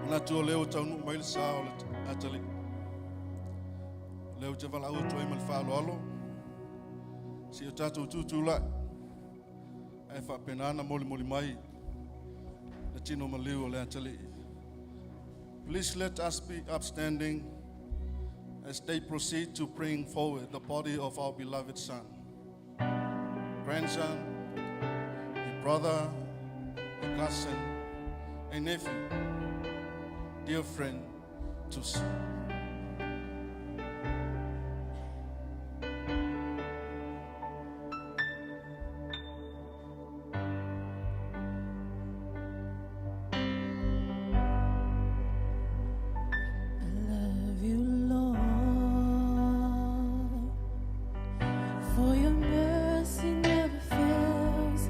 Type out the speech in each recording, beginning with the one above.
Ana tu leo tau nu mai sa o le atali. Leo te vala utu ai mal falo alo. Si o tatu tutu la. Ai fa penana moli mai. Le tino maliu o le atali. Please let us be upstanding as they proceed to bring forward the body of our beloved son, grandson, a brother, a cousin, a nephew, dear friend to see. For your mercy never fails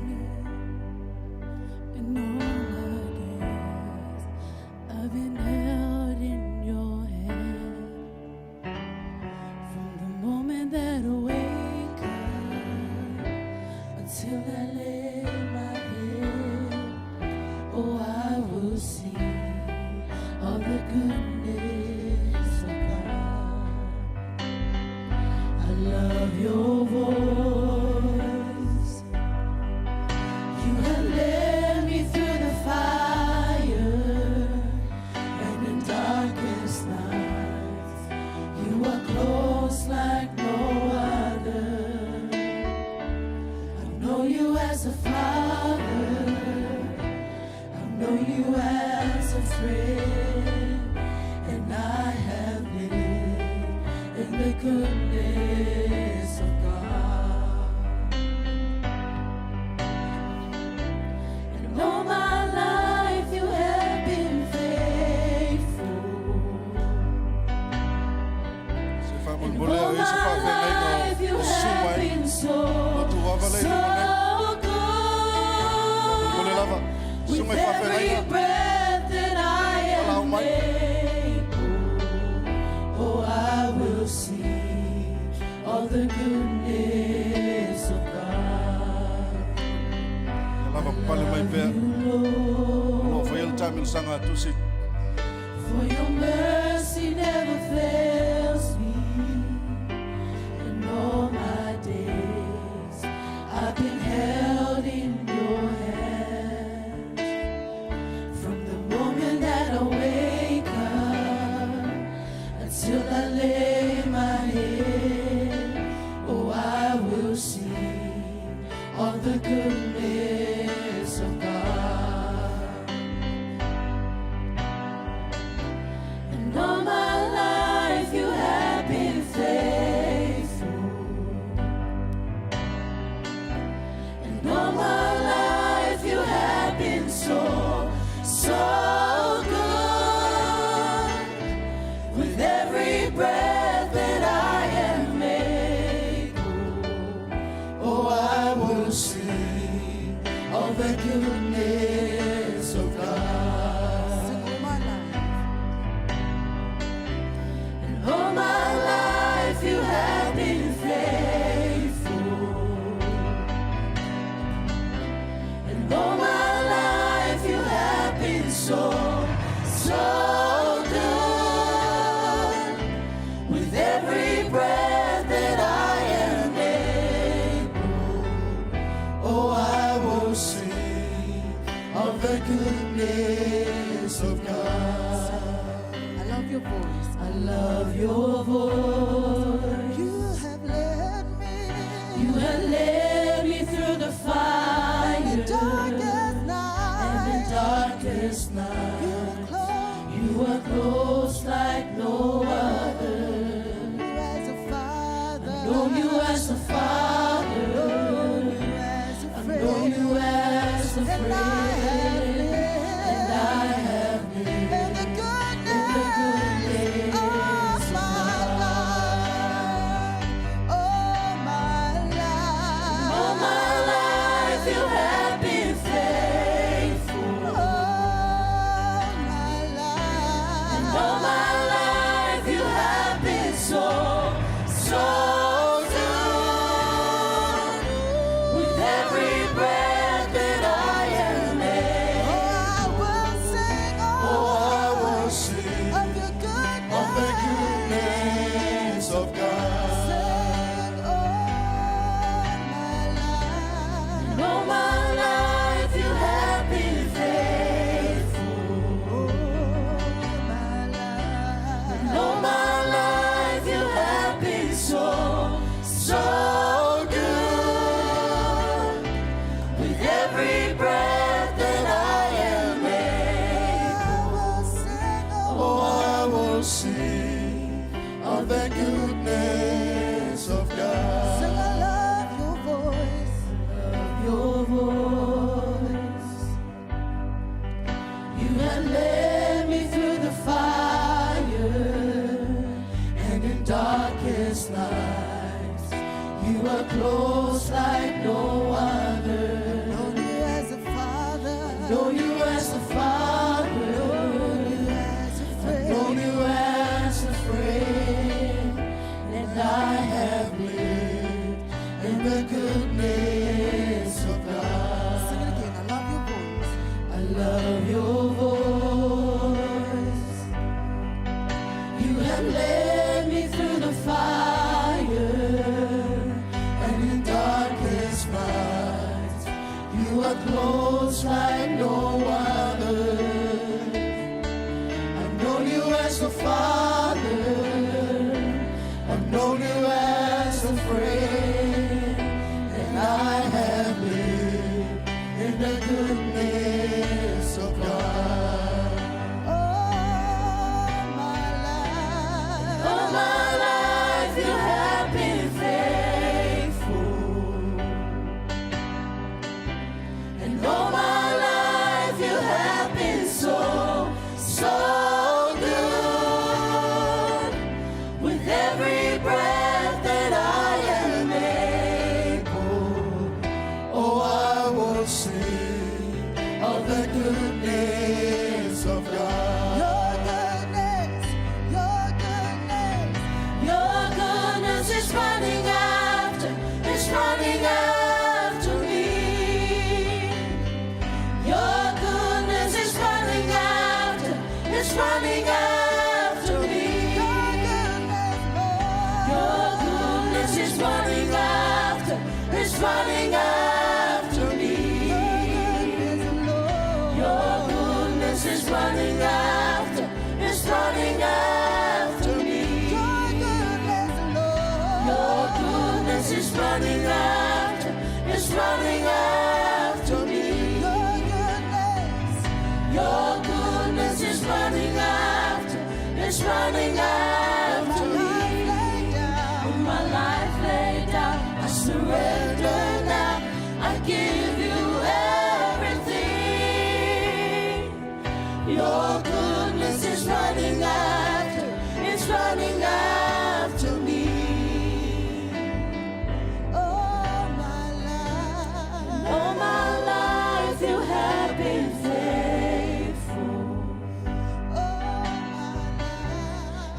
me. In all my days I've been held in your hands. From the moment that I wake up until I lay my head, oh, I will sing of the goodness of God. All my life you have been faithful, and all my life you have been so, so good. With every breath that I am able, oh, I will sing of the goodness of God. All my life you have been faithful, and all my life you have been so, so good. With every breath that I am able, oh, I will sing of the goodness of God. I love your voice. I love your voice. You have led me through the fire in the darkest night. and the darkest night. You are close like no other. You as a father. I know you as a father. I know you as a I know you as a friend. friend. And I have lived In the goodness of my life. All my life. all my life you have been faithful. All my life. All my life you have been so, so good. With every breath that I am able, a father. I've known you as a friend. And I have lived in the goodness of God. Sing it again. I love your voice. I love your voice. You have led me through the fire and in darkest nights. You are close like no other. I've known you as a father. I've known you as a friend. And I have lived in the goodness of God. All my life. All my life you have been faithful. And all my life you have been so, so good. With every breath that I am able, oh, I will sing of the goodness of God. Your goodness, your goodness. Your goodness is running after me. Your goodness is running after me. Your goodness, Lord. Your goodness is running after me. Your goodness, Lord. Your goodness is running after me. Your goodness, Lord. Your goodness is running after me. Your goodness. Your goodness is running after me. With my life laid down, I surrender now. I give you everything. Your goodness is running after me. All my life. All my life you have been faithful.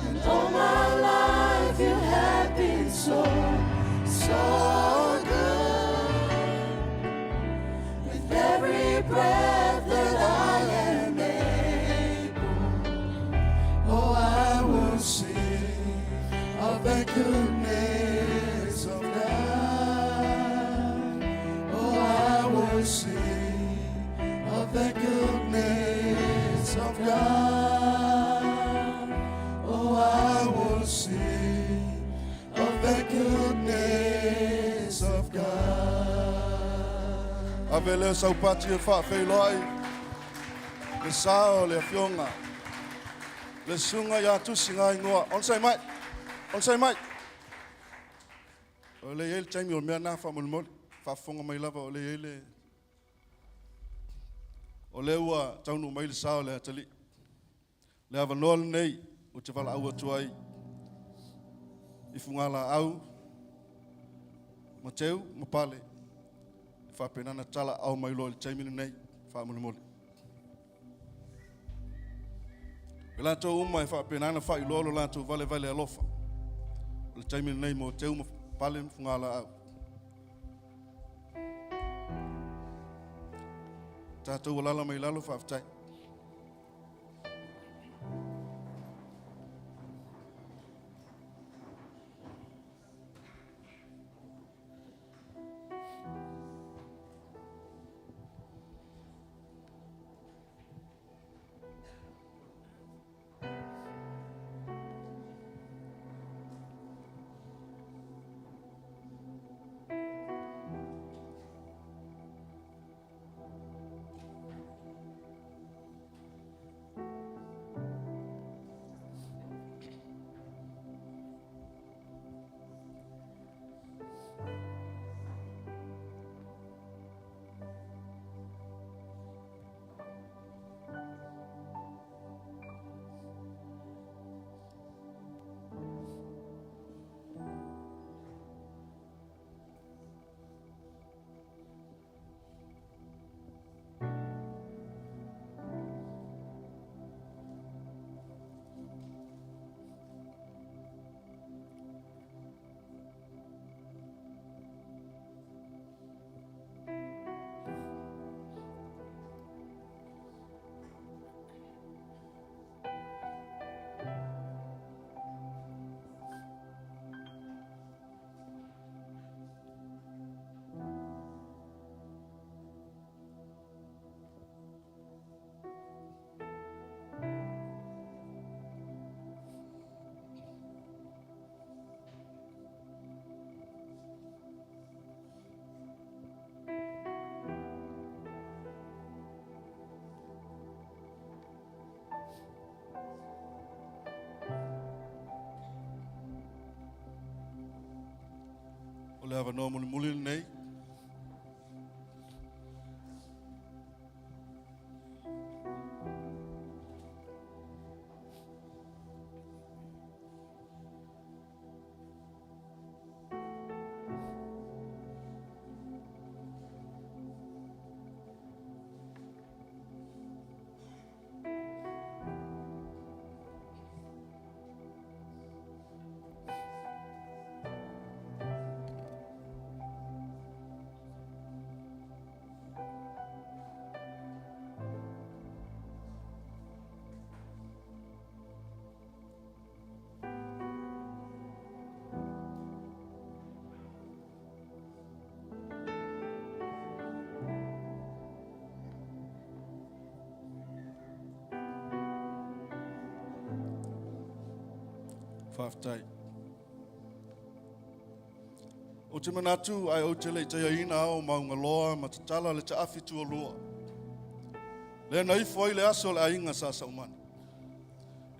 And all my life you have been so, so good. With every breath that I am able, oh, I will sing of the goodness of God. Oh, I will sing of the goodness of God. Oh, I will sing of the goodness of God. Avele sau pati e wha whailoi. Le sao le fionga. Le sunga ya tu singa ingoa. Onsai mai. O le ele taimi o mea nā whamulmoli. Whafonga mai lava o le ele. O le ua taunu mai le sao le atali. Le awa noa nei o te wala au atuai. I fungala au. Ma teu, ma pale. Whapenana tala au mai lo le taimini nei. Whamulmoli. E lantou uma e whapenana whai lolo lantou vale alofa. O le taimini nei mo teu ma pale ma fungala au. Tātou lala mai lalo whaafitai. O le avanoa mulimuli nei. Whaftai. O te manatu ai o te lei te ina o maunga loa ma te tala le te awhi tua lua. Le na ifo ai le aso le ainga sa saumani.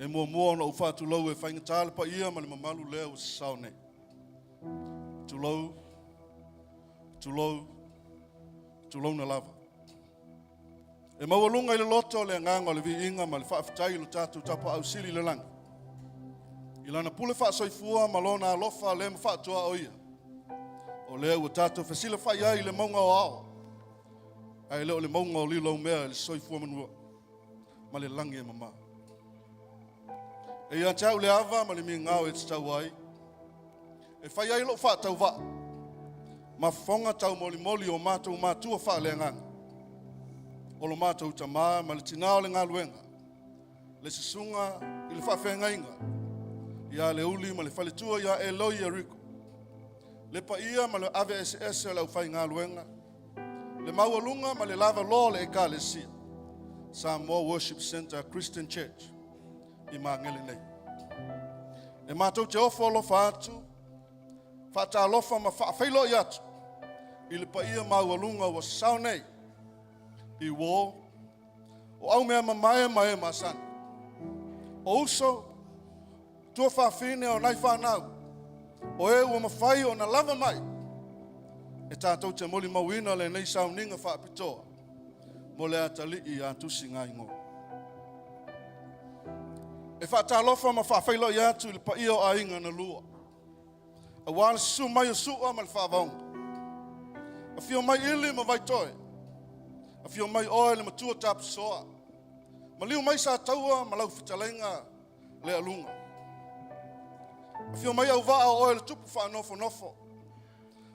E mua ona ufatu lau e whainga tale pa ia ma le mamalu leo o sao nei. Tulau na lava. E mawalunga i le loto le nganga le vi inga ma le whaafitai lo tatu tapa au sili le langa. I lana pule whaasoifua ma lona alofa le mawhaatua o ia. O lea ua tātou whasila whai ai le maunga o ao. Ai leo le maunga o lilo mea le soifua manua. Ma le langi e mama. E ia tau le ava ma le mi ngao e te tau ai. E whai ai lo whaatau wa. Ma whonga tau moli o mātou mātua wha le nganga. O lo mātou tamaa ma le tinao le ngā luenga. Le sisunga i le whaafenga inga. Ia le uli ma le whaletua ia e loi a riko. Le pa ia ma le ave SS lau whai ngā luenga. Le maualunga ma le lava lo le eka le sia. Samoa Worship Center Christian Church. I mā ngele nei. E mātou te ofo alofa atu. Whata alofa ma whaafeilo i atu. I le pa ia maualunga wa sao nei. I wō. O au mea mamae ma san. O uso. Tua whaafine o nai whanau. O e ua mawhai o na lava mai. E tātou te moli mawina le nei sauninga whaapitoa. Mo le atali i atusi ngai ngō. E whaatalofa ma whaafeilo i atu i le pa ia o ainga na lua. A wāle su mai o sua ma le whaavaunga. A fio mai ili ma vaitoe. A fio mai oe le matua tapu soa. Ma liu mai sa taua ma lau whitalenga le alunga. A fio mai au waa o le tupu wha nofo.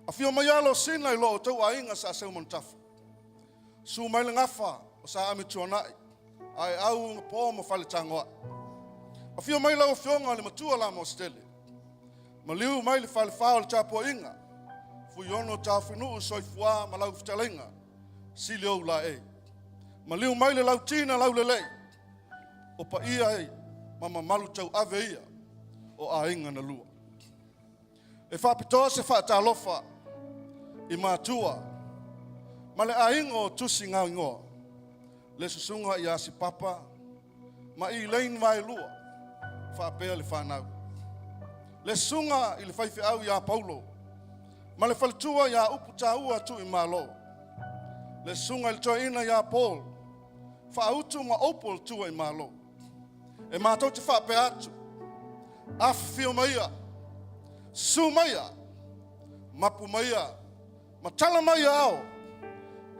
A fio mai alo sina i lo o tau ainga sa seu montafa. Su mai le ngafa o sa ami tuanai. Ai au nga po mo whale tangoa. A fio mai lau fionga le matua la mo stele. Ma liu mai le whale whao le tapo inga. Fui ono ta whinuu soifua ma lau whitalenga. Sili au la e. Ma liu mai le lau tina lau le lei. O pa ia e. Mama malu tau ave ia. O a inga na lua. E whapitoa se whaatalofa i mātua. Ma le a inga o tusi ngau ingoa. Le susunga i asi papa. Ma i lein vai lua. Whapea le whanau. Le sunga i le whaifi au i a Paulo. Ma le whalitua i a upu tāua tu i mālo. Le sunga i le toa ina i a Paul. Whaautu ma opol tua i mālo. E mātou te whapea atu. Afio maia, su maia, mapu maia, matala maia ao.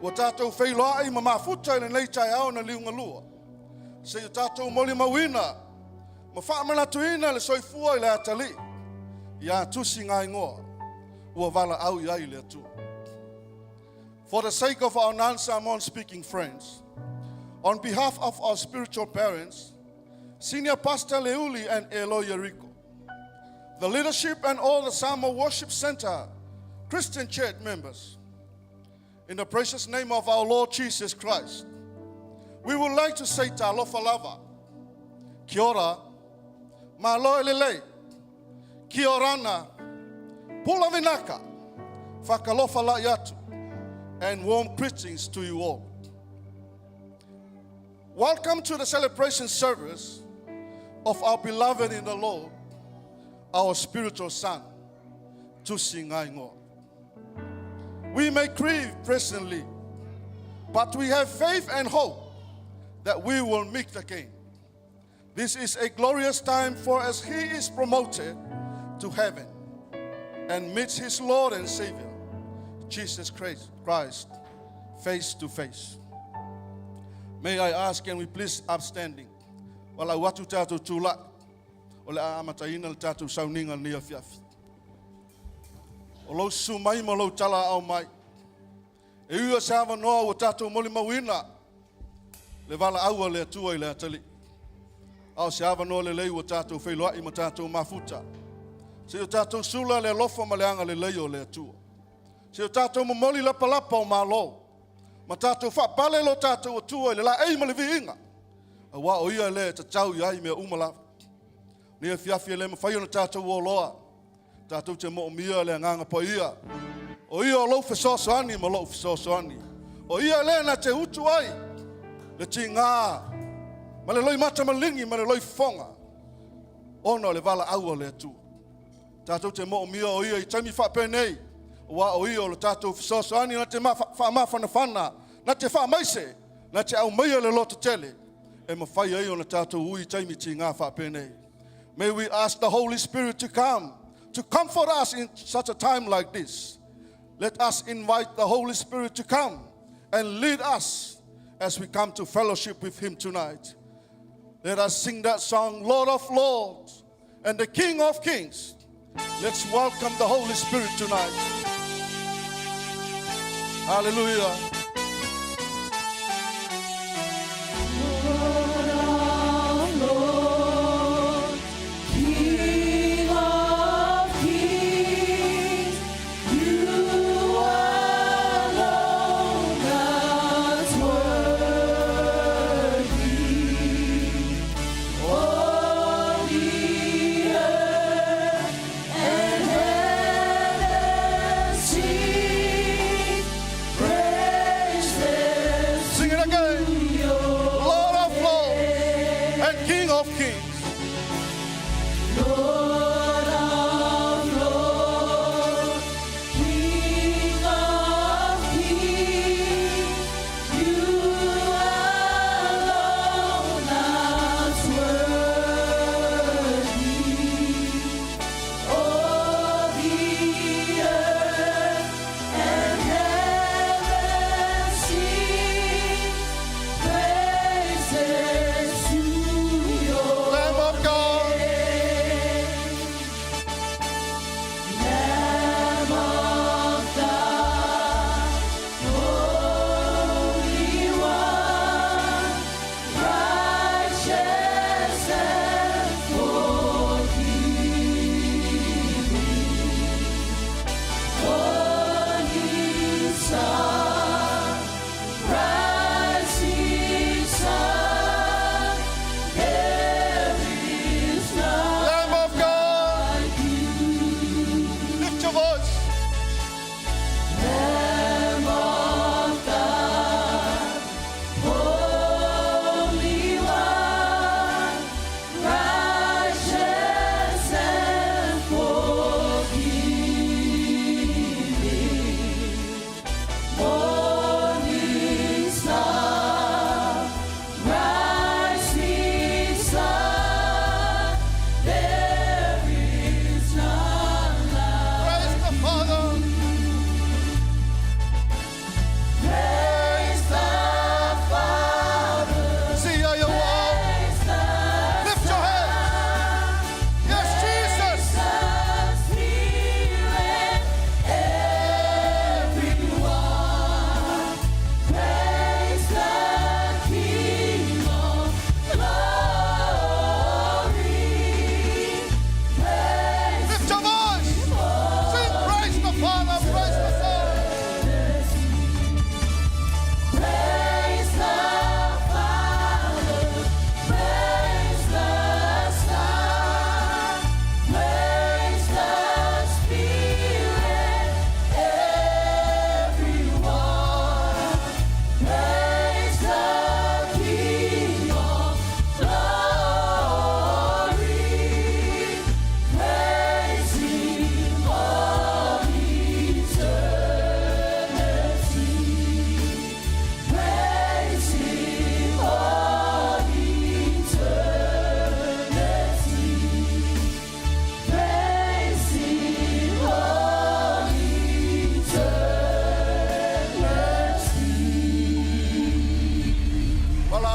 Ua tātou whailoa ai ma mafuta i le nei tai ao na liunga lua. Se i tātou moli mawina, ma whaamanatuina le soifua i le atali. Ia tusi ngai ngoa, ua wala au i ai le atu. For the sake of our non-Samoan speaking friends, on behalf of our spiritual parents, Senior Pastor Leuli and Eloia Rico, the leadership and all the Samoa Worship Center Christian Church members, in the precious name of our Lord Jesus Christ, we would like to say talofa lava, kia ora, malo elelei, kia orana, pula vinaka, whakalofa la yatu, and warm greetings to you all. Welcome to the celebration service of our beloved in the Lord, our spiritual son, Tusi Ngai Ngō. We may grieve presently, but we have faith and hope that we will meet again. This is a glorious time, for as he is promoted to heaven and meets his Lord and Savior, Jesus Christ, face to face. May I ask, can we please upstanding? Wala watu tatu tula, ola amataina tatu sauninga ni afiafi. Olo sumai malo tala au mai. E ua sava noa o tatu moli mawina. Le vala aua le atua i le atali. Au sava noa le lei o tatu whailoa i ma tatu mafuta. Se o tatu sula le lofa ma le anga le lei o le atua. Se o tatu mamoli lapa lapa o malo. Ma tatu wha pale lo tatu o tua i le la ei ma le viinga. A wa o ia le ta tau i ai mea umala. Nia fiafi le mawhai o na tatu o loa. Tatu te mo mia le nganga po ia. O ia o lo fesosoani ma lo fesosoani. O ia le na te utu ai. Le ti ngā. Ma le loi mata malingi ma le loi fonga. Ono le vala aua le atu. Tatu te mo mia o ia i taimi whapenei. Wa o ia o le tatu fesosoani na te whaamawhanawhana. Na te whaamaise. Na te au meia le loto tele. E mawhai ai o na tatu ui taimi ti ngā whapenei. May we ask the Holy Spirit to come, to comfort us in such a time like this. Let us invite the Holy Spirit to come and lead us as we come to fellowship with him tonight. Let us sing that song, Lord of Lords and the King of Kings. Let's welcome the Holy Spirit tonight. Hallelujah.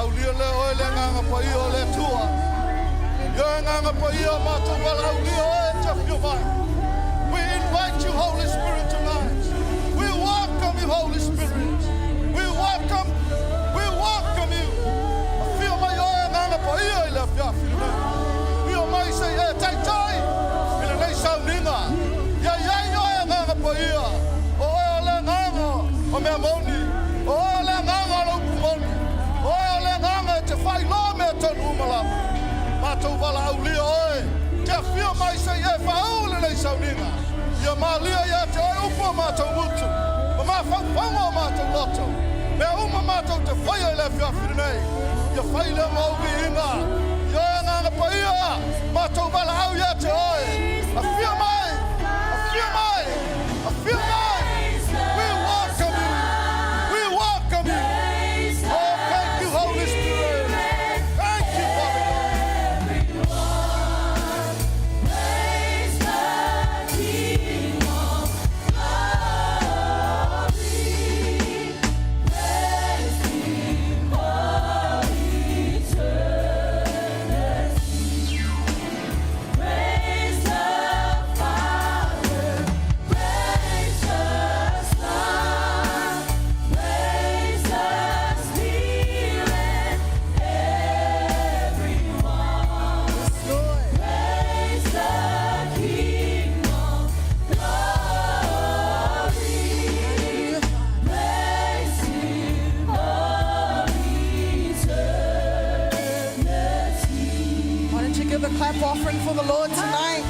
aulia le oe le nganga pa ia o le tua. Yo nganga pa ia mātou wala aulia oe te whio mai. We invite you, Holy Spirit, tonight. We welcome you, Holy Spirit. We welcome you. A whio mai oe nganga pa ia i le whiawhi nei. Whio mai se e tai tai. Ina nei sau ninga. Ia iai oe nganga pa ia. O oe o le nganga o mea moni. O oe o le nganga o laupu moni. O oe o le nganga te whai loa mea tonu umala. Mātou wala aulia oe. Te whio mai se e whaule nei sau ninga. Ia mālia ia te oe upo mātou mutu. Ma mā whauwhanga o mātou loto. Mea uma mātou te whai o le whiawhiri nei. Ia whai le maubi inga. Ia e ngana pa ia. Mātou wala au ia te oe. A whio mai. A whio mai. A whio mai. We welcome you. We welcome you. Oh, thank you, Holy Spirit. Thank you, Father God. Why don't you give a clap offering for the Lord tonight?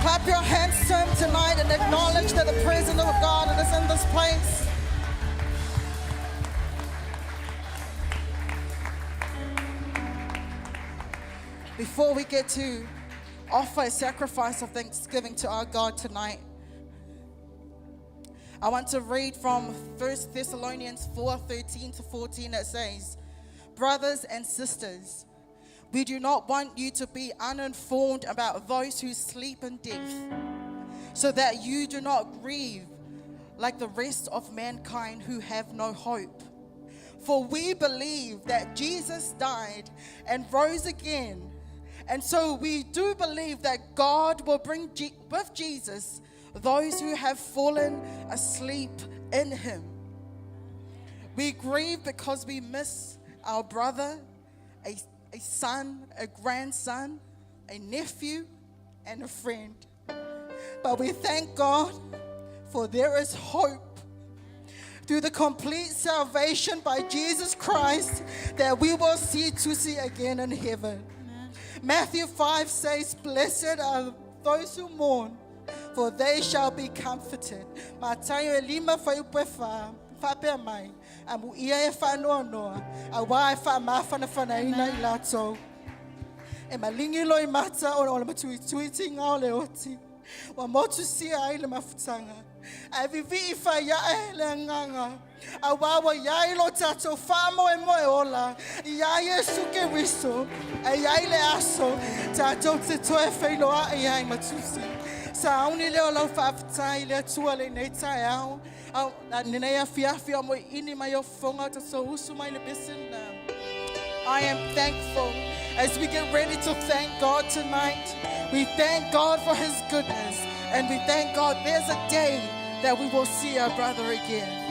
Clap your hands to Him tonight and acknowledge that the presence of God is in this place. Before we get to offer a sacrifice of thanksgiving to our God tonight, I want to read from 1 Thessalonians 4:13 to 14 that says, "Brothers and sisters, we do not want you to be uninformed about those who sleep in death, so that you do not grieve like the rest of mankind who have no hope. For we believe that Jesus died and rose again, and so we do believe that God will bring with Jesus those who have fallen asleep in Him. We grieve because we miss our brother, a son, a grandson, a nephew, and a friend. But we thank God, for there is hope through the complete salvation by Jesus Christ that we will see again in heaven." Matthew 5 says, "Blessed are those who mourn, for they shall be comforted." Matayo 5:5 Fape mai, amu ia e whanua noa, a wā e wha mawhana whanaina I lato. E malingi loi mata o le matuituiti ngā o le oti, wa motu sia ai le mafutanga. A vivi I wha le nganga, a wā wa iai lo tato whamo e moe ola, iai e suke riso, a iai le aso, tato te toe whailoa iai matusi. Sa auni leo lau whaafitai le atua le nei tai au, nenea fiafia mo ini mai o whonga ta so usu mai le besen. I am thankful as we get ready to thank God tonight. We thank God for His goodness, and we thank God there's a day that we will see our brother again.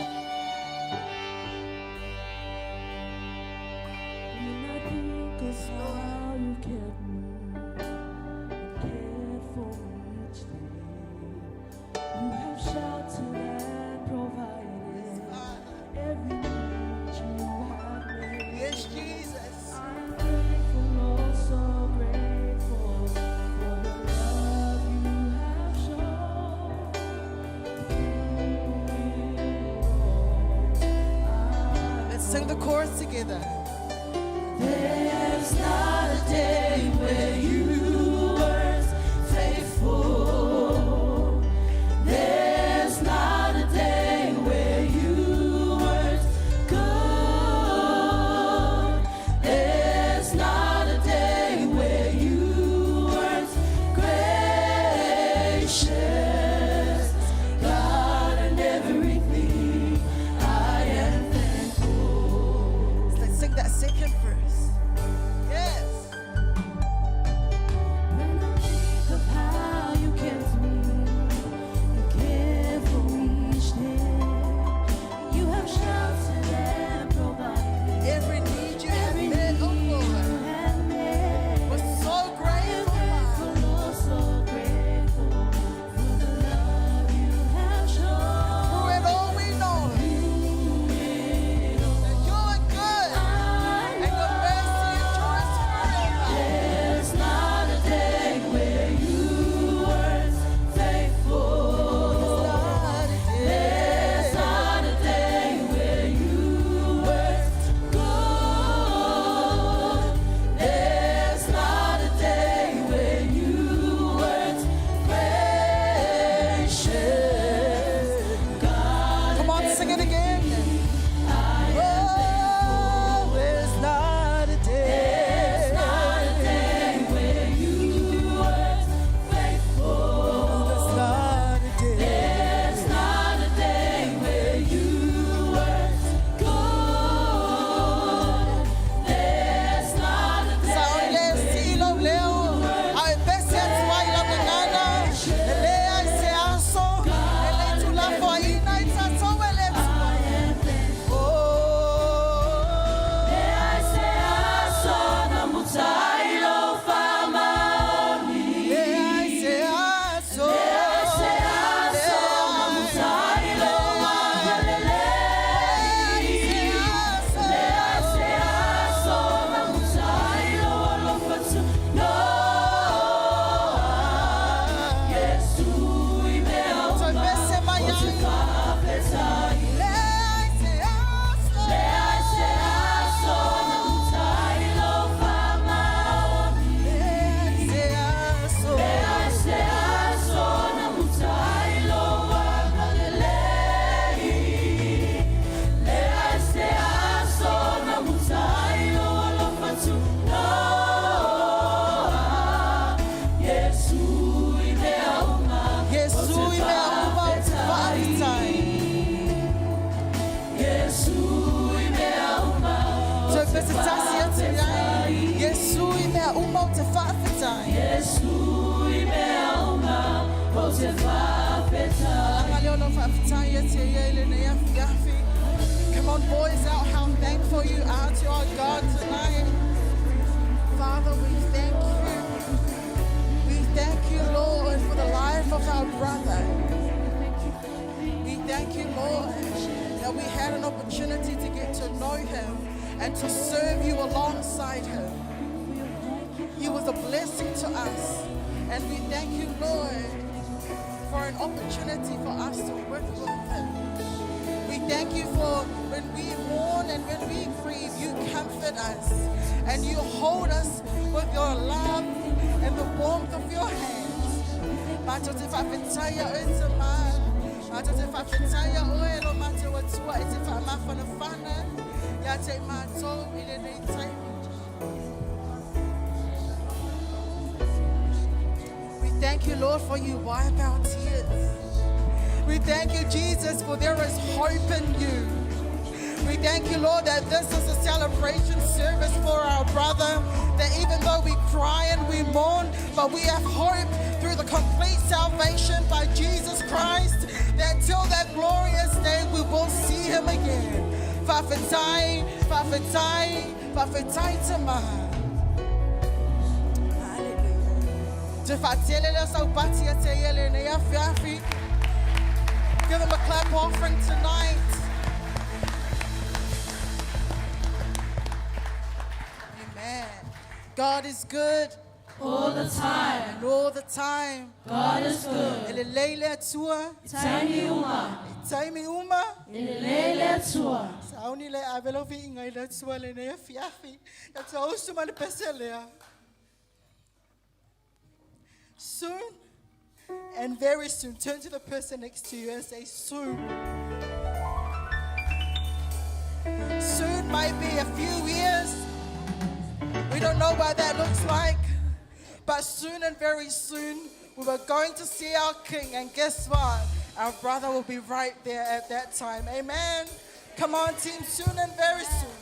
Sing the chorus together. There's not a day where you weren't faithful. There's not a day where you weren't good. There's not a day where you weren't gracious. God and everything, I am thankful. Let's sing that second verse. Yes. When I think of how you kept me, you cared for me each day. You have sheltered and provided Every need you have met, oh you Lord. have made. We're so grateful, Grateful, Lord, so grateful for the love you have shown. through it all we know that you're good and your mercy endures forever. There's not a day where you weren't faithful. There's not a day where you weren't good. There's not a day where you weren't gracious. God, Come on, sing it again. I Oh, there's not a There's not a day. day where you weren't faithful. There's not a day. There's not a day where you weren't good. There's not a Sa day ole silo leo, ai pese atua ila ngana, ele ai se aso, ele tu la foi ina i tato ele tu. Oh, I say I saw the mutailo famaoni. ele ai se aso, I say I saw the mutailo magalele. Soy pese mayai, se aso. Yesu imeumba utufatai. Soy pese tasi atiai. Yesu imeumba utufatai. Angalolo fafitai atiai ele yafi yafi. Come on, boys, out how thankful you are to our God tonight. Father, we thank you. We thank you, Lord, for the life of our brother. We thank you, Lord, that we had an opportunity to get to know him and to serve you alongside him. He was a blessing to us. And we thank you, Lord, for an opportunity for us to work with him. We thank you for when we mourn and when we grieve, you comfort us and you hold us with your love and the warmth of your hands. Matote fafitaya oitama, matote fafitaya oelo mate watua itifa mafana fana, yate mato ilene time. We thank you, Lord, for you wipe our tears. We thank you, Jesus, for there is hope in you. We thank you, Lord, that this is a celebration service for our brother, that even though we cry and we mourn, but we have hope through the complete salvation by Jesus Christ, that till that glorious day we will see him again. Fafitai, fafitai, fafitai tama. Give them a clap offering tonight. Amen. God is good All the time, and all the time. God is good. Elelele tua, Tiny uma, taimi uma. ilele tua. Saunile avelovi ingaila tua le ne fiafi. That's also my peselea. Soon and very soon, turn to the person next to you and say soon. Soon might be a few years. We don't know what that looks like. But soon and very soon, we were going to see our King. And guess what? Our brother will be right there at that time. Amen. Come on, team, soon and very soon.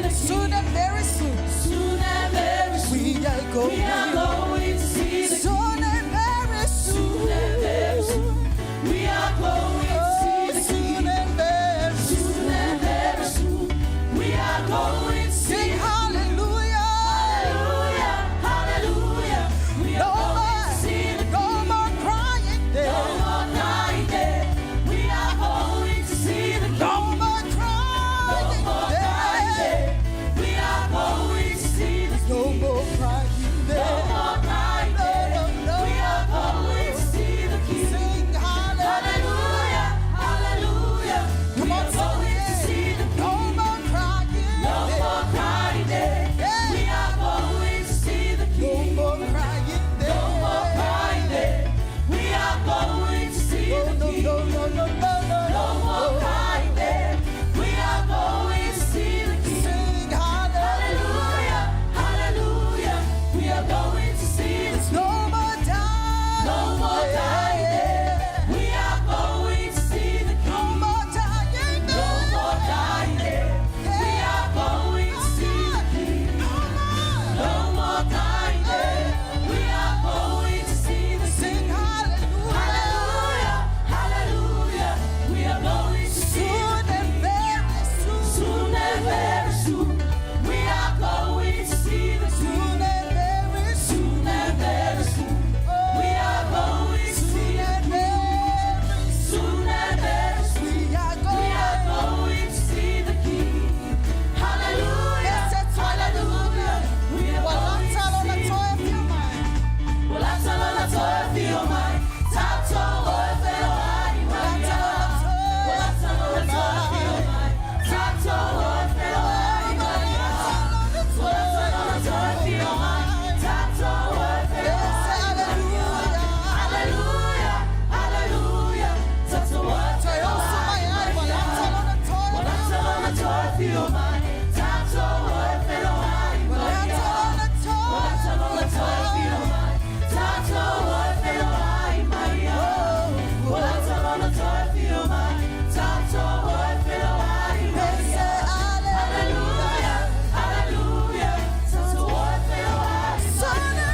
the King. Soon and very soon. Soon and very soon. We are going. We are going to see the King. Soon and very soon. Soon and very soon. We are going to see the King. Soon and very soon. Soon and very soon. We are going to see Sing the King. hallelujah. Hallelujah, hallelujah. We are No going to see the King. more, no more crying No there. more crying there. We are going to see the King. No more No crying more crying there. there. We are going to see the No King. more crying No there. more crying there. No, We are going to see the King. Sing hallelujah. Hallelujah, hallelujah. Come We on, are going to see the King. No more crying No more there. crying there. Yeah. We are going to see the No King. more crying there. No more crying there. We are going to see No, the no, King. no, no, no, no, No more crying there. We are going to see the King. Sing hallelujah. Hallelujah, hallelujah. We are going to see the King. No more dying. No more dying there. We are going to see the No King. more dying No more dying there. We are going to see the King. No more dying there. We are going to see the King. Sing hallelujah. Hallelujah, hallelujah. We are going to see the Soon and very soon. Soon and very soon, we are going to see the King. Soon and very soon. Soon and very soon, we are going to see Soon the and King. very Soon and very soon, we are we are going. going to see the King. Hallelujah, Yes, that's hallelujah. We are going to Walata see lola the King. toy of your mind. Walata lola toy feel mine. Tato oy felo ai Maria. Walata lola toy feel mine. Tato oy felo ai Maria. Walata lola toy feel mine. Tato oy felo ai Maria. Hallelujah, hallelujah. Tato oy felo ai Maria. Walata lola toy feel mine. Tato oy felo ai Maria. Walata lola toy feel mine. Tato oy felo ai Maria. Walata lola toy feel mine. Tato oy felo ai Maria. Hallelujah, hallelujah. Tato oy felo ai Maria.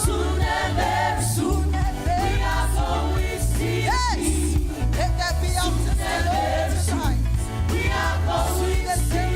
Soon and very soon, we are going to see the King. Let that be our testimony tonight. We are going to see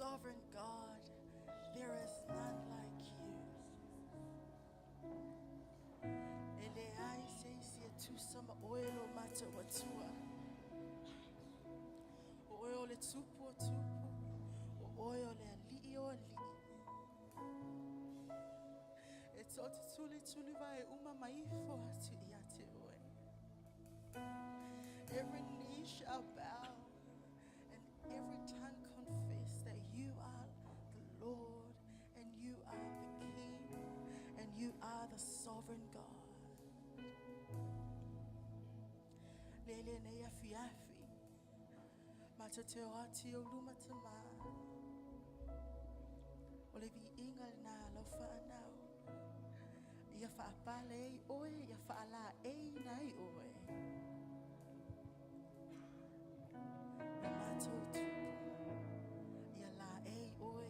sovereign God. There is none like you. Eleai seisia tu sama oilo mata watua. Oil le tupu o tupu. Oil le ali o ali. It's all tuli tuli vai uma maifo atu iate oe. Every knee shall bow and every tongue confess that you are the Lord and you are the King and you are the sovereign God. Lele ne yafi yafi. Matateo ati o luma tama. Ole vi ingal na lofa anao. Ia whaapale oe, ia whaala nai oe. Ia mātou tupu, ia la oe.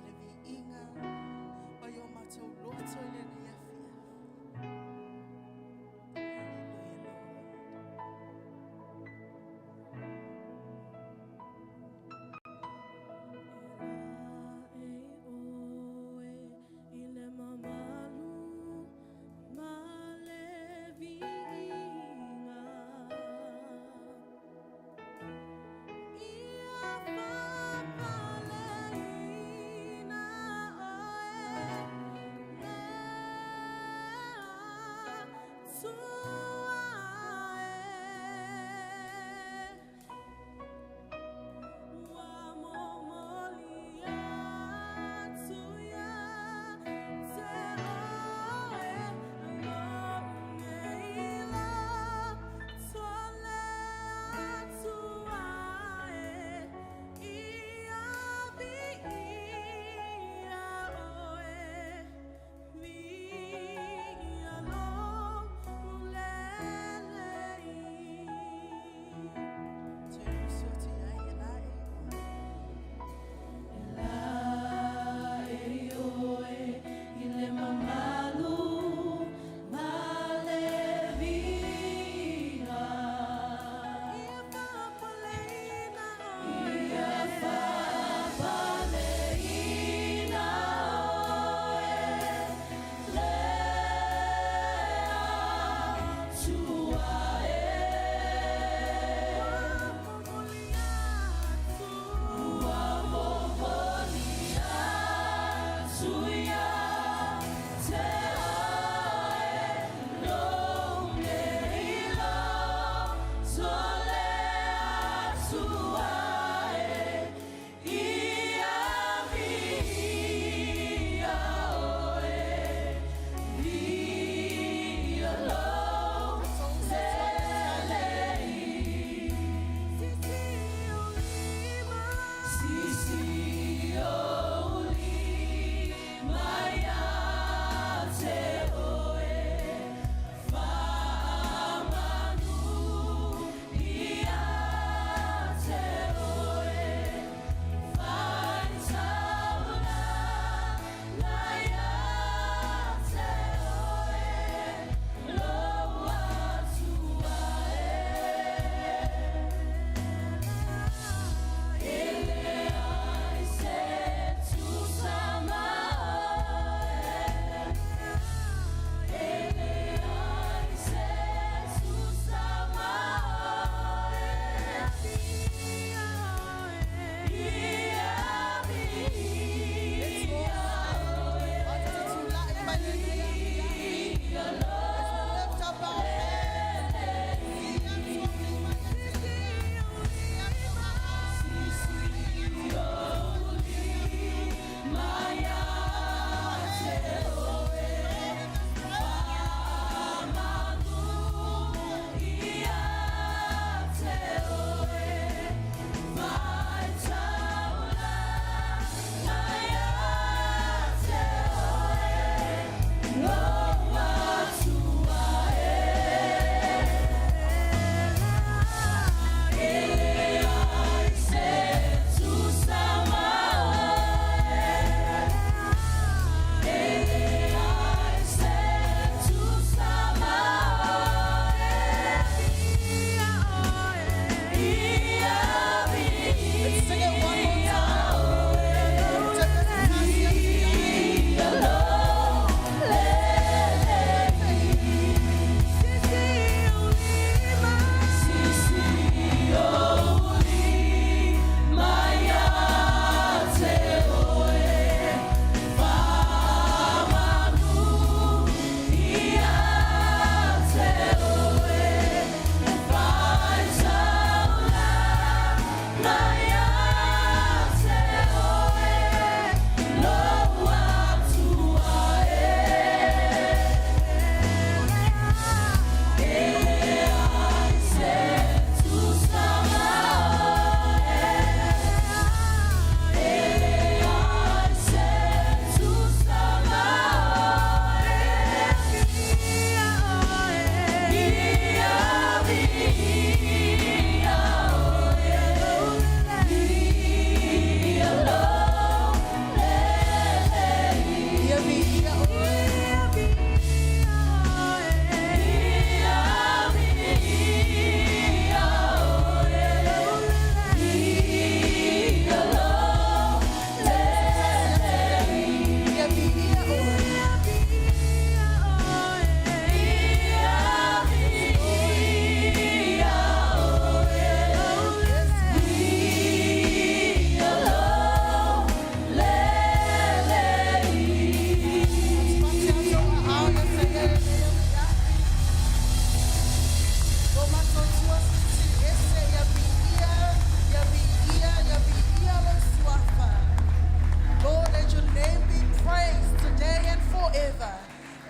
Ia vi inga, o ia mātou loto le na iafi afi. Hallelujah,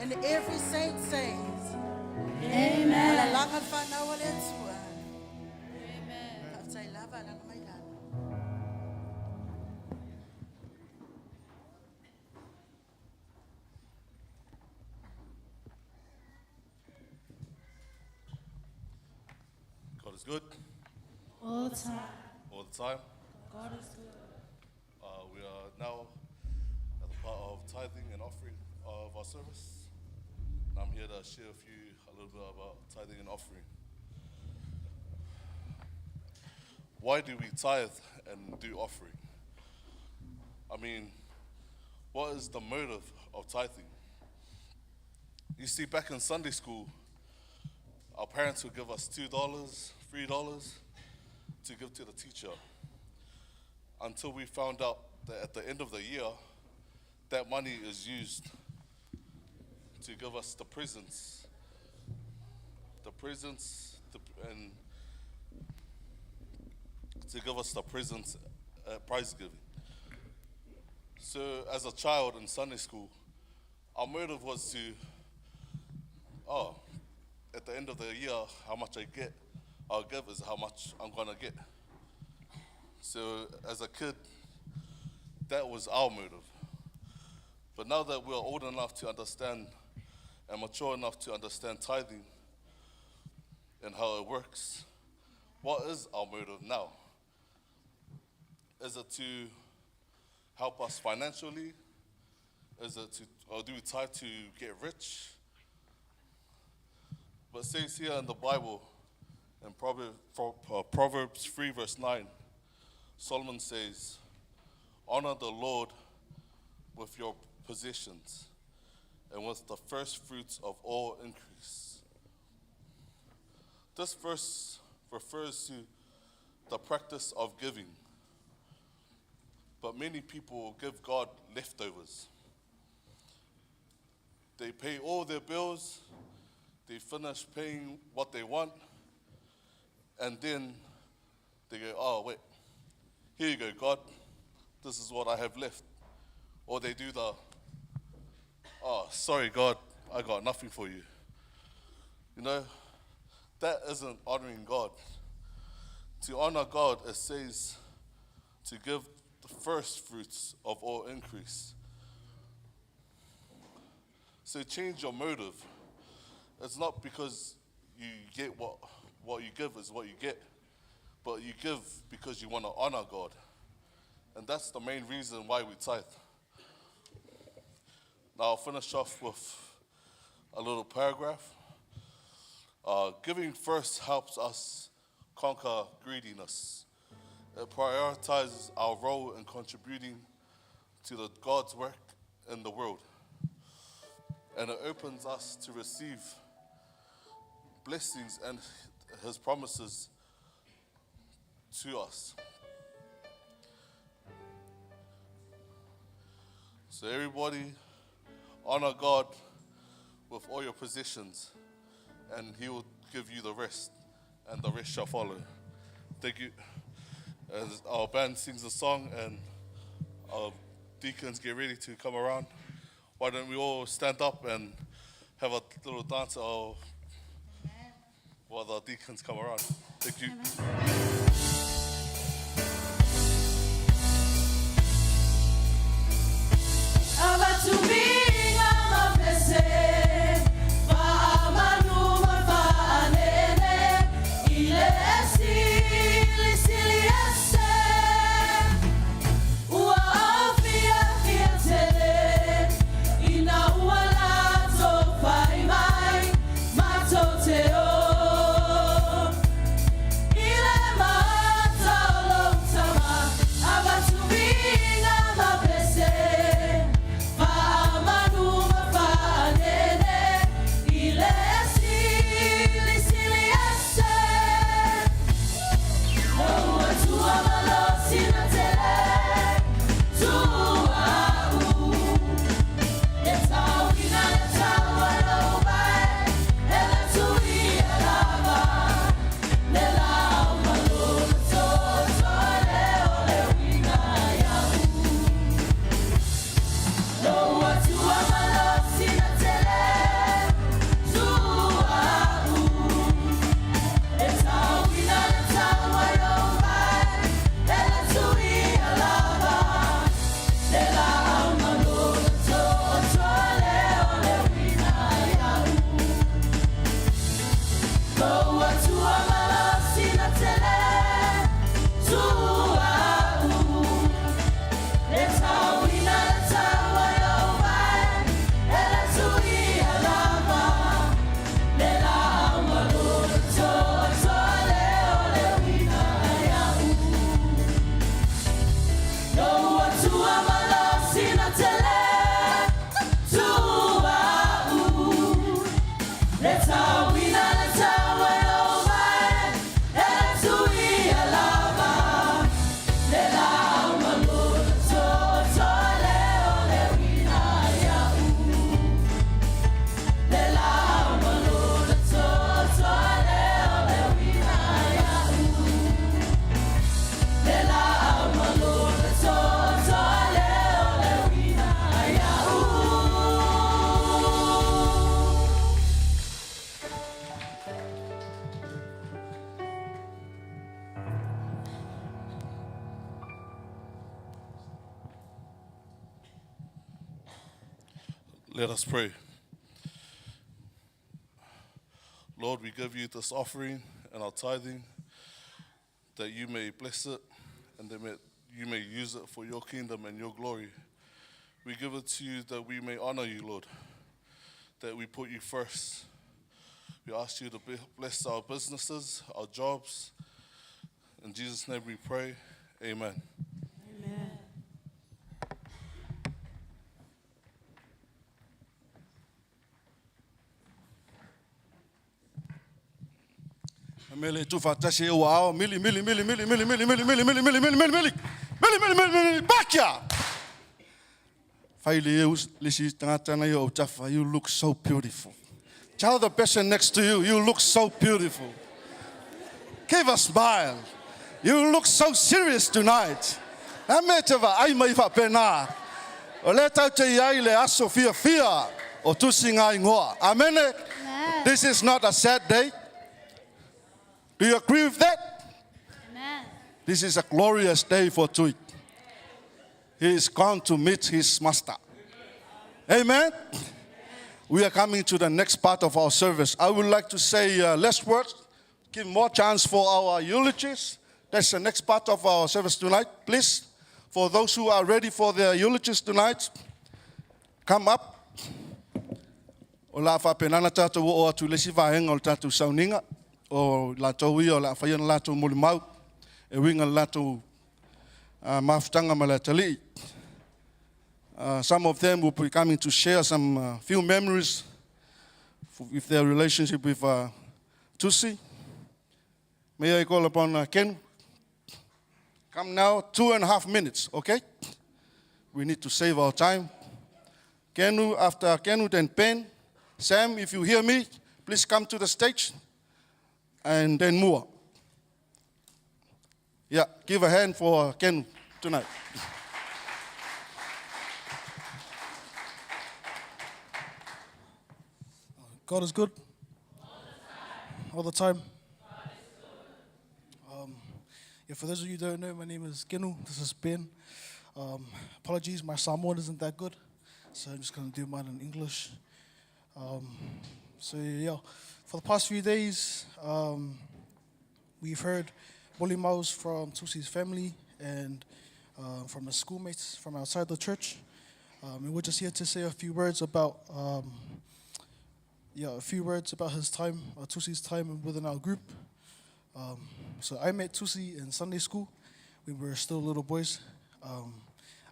And every saint says, Amen. Alalanga whānau o le atua. Ka tai lava langa mai lana. God is good All the time. all the time. God is good. We are now at the part of tithing and offering of our service. And I'm here to share with you a little bit about tithing and offering. Why do we tithe and do offering? I mean, what is the motive of tithing? You see, back in Sunday school, our parents would give us $2, $3 to give to the teacher, until we found out that at the end of the year, that money is used to give us the presents, and to give us the presents at prize giving. So as a child in Sunday school, our motive was to, at the end of the year, how much I get, I'll give is how much I'm gonna get. So as a kid, that was our motive. But now that we're old enough to understand and mature enough to understand tithing and how it works, what is our motive now? Is it to help us financially? Is it or do we tithe to get rich? But it says here in the Bible, in Proverbs 3 verse 9, Solomon says, honor the Lord with your possessions and with the first fruits of all increase. This verse refers to the practice of giving. But many people give God leftovers. They pay all their bills, they finish paying what they want, and then they go, oh, wait, here you go, God, this is what I have left. Or they do the, oh, sorry, God, I got nothing for you. You know, that isn't honoring God. To honor God, it says to give the first fruits of all increase. So change your motive. It's not because you get what you give is what you get, but you give because you want to honor God. And that's the main reason why we tithe. Now I'll finish off with a little paragraph. Giving first helps us conquer greediness. It prioritizes our role in contributing to the God's work in the world. And it opens us to receive blessings and His promises to us. So everybody, honor God with all your possessions, and He will give you the rest, and the rest shall follow. Thank you. As our band sings a song and our deacons get ready to come around, why don't we all stand up and have a little dance while the deacons come around. Thank you. Fire Let us pray. Lord, we give you this offering and our tithing, that you may bless it and that you may use it for your kingdom and your glory. We give it to you that we may honor you, Lord, that we put you first. We ask you to bless our businesses, our jobs. In Jesus' name we pray. Amen. Amen. Mele tu fatasi wow, mili bakia. Faili eus lisi tangata yo tafa. You look so beautiful. Tell the person next to you, you look so beautiful. Give a smile. You look so serious tonight. Ameteva ai mai fa pena. O le tau te iai le aso fia o tusinga ingoa. Amen. This is not a sad day. Do you agree with that? Amen. This is a glorious day for Tui. He is gone to meet his master. Amen. We are coming to the next part of our service. I would like to say less words, give more chance for our eulogies. That's the next part of our service tonight. Please, for those who are ready for their eulogies tonight, come up. O la fa penana tatu o atu lesi vaenga o tatu sauninga o la towi o la fayan la tu mulimau e winga la tu mafutanga malatali. Some of them will be coming to share some few memories with their relationship with Tusi. May I call upon Ken? Come now, 2.5 minutes, okay? We need to save our time. Kenu, after Kenu, then Ben. Sam, if you hear me, please come to the stage. And then Mua. Yeah, give a hand for Kenu tonight. God is good. All the time. For those of you who don't know, my name is Ginu. This is Ben. Apologies, my Samoan isn't that good, so I'm just going to do mine in English. For the past few days, we've heard bully maus from Tusi's family and from his schoolmates from outside the church. And we're just here to say a few words about his time, Tusi's time within our group. So I met Tusi in Sunday school. We were still little boys. I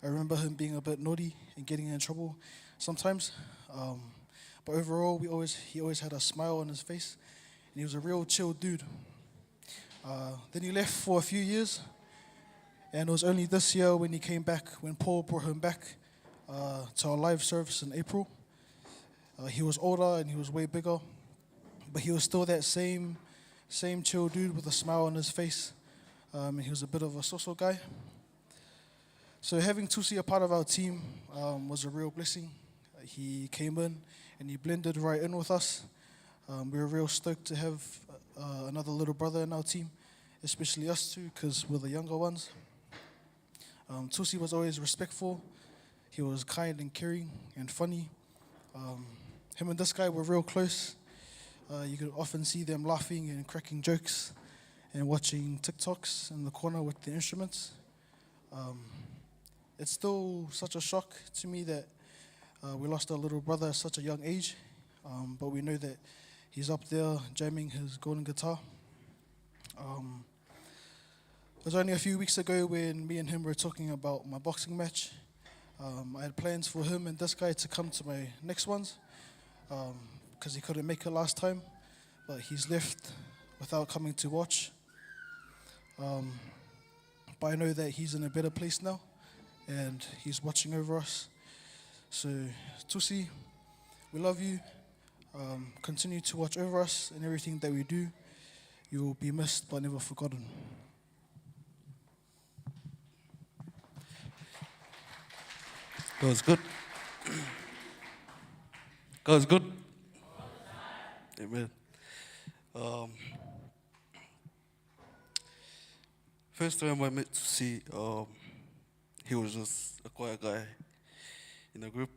remember him being a bit naughty and getting in trouble sometimes. But overall, he always had a smile on his face, and he was a real chill dude. Then he left for a few years, and it was only this year when he came back, when Paul brought him back to our live service in April. He was older and he was way bigger, but he was still that same chill dude with a smile on his face. And he was a bit of a social guy. So having Tusi a part of our team was a real blessing. He came in and he blended right in with us. We were real stoked to have another little brother in our team, especially us two, because we're the younger ones. Tusi was always respectful. He was kind and caring and funny. Him and this guy were real close. You could often see them laughing and cracking jokes and watching TikToks in the corner with the instruments. It's still such a shock to me that we lost our little brother at such a young age, but we know that he's up there jamming his golden guitar. It was only a few weeks ago when me and him were talking about my boxing match. I had plans for him and this guy to come to my next ones, because he couldn't make it last time, but he's left without coming to watch. But I know that he's in a better place now, and he's watching over us. So, Tusi, we love you. Continue to watch over us in everything that we do. You will be missed but never forgotten. God's good. God's good. Amen. First time I met Tusi, he was just a quiet guy in the group,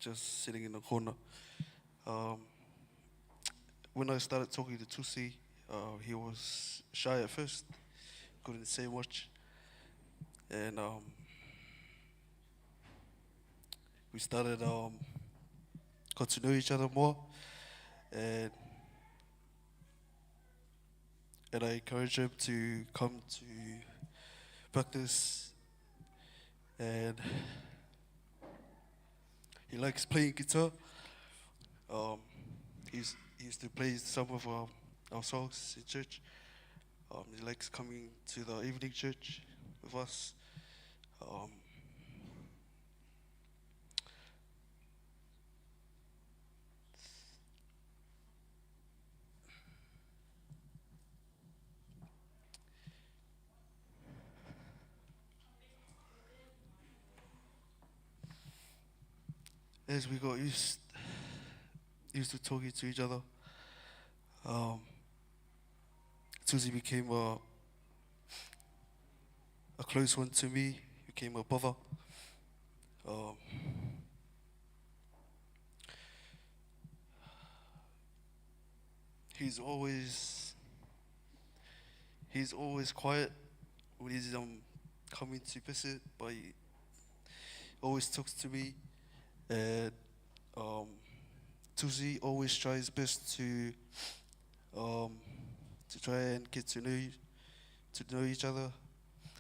just sitting in the corner. Um, when I started talking to Tusi, he was shy at first, couldn't say much, and we started got to know each other more, and I encouraged him to come to practice, and he likes playing guitar. He used to play some of our songs in church. He likes coming to the evening church with us. Um, as we got used to talking to each other, Susie became a close one to me, became a brother. Um, he's always quiet when he's coming to visit, but he always talks to me, and Tusi always tries best to try and get to know each other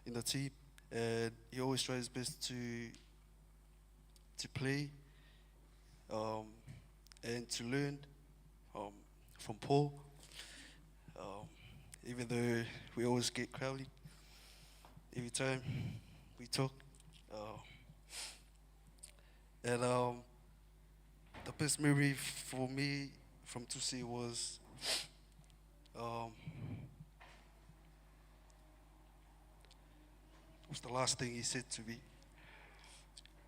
in the team, and he always tries best to play and to learn from Paul. Even though we always get crowded every time we talk, and the best memory for me from Tusi was the last thing he said to me,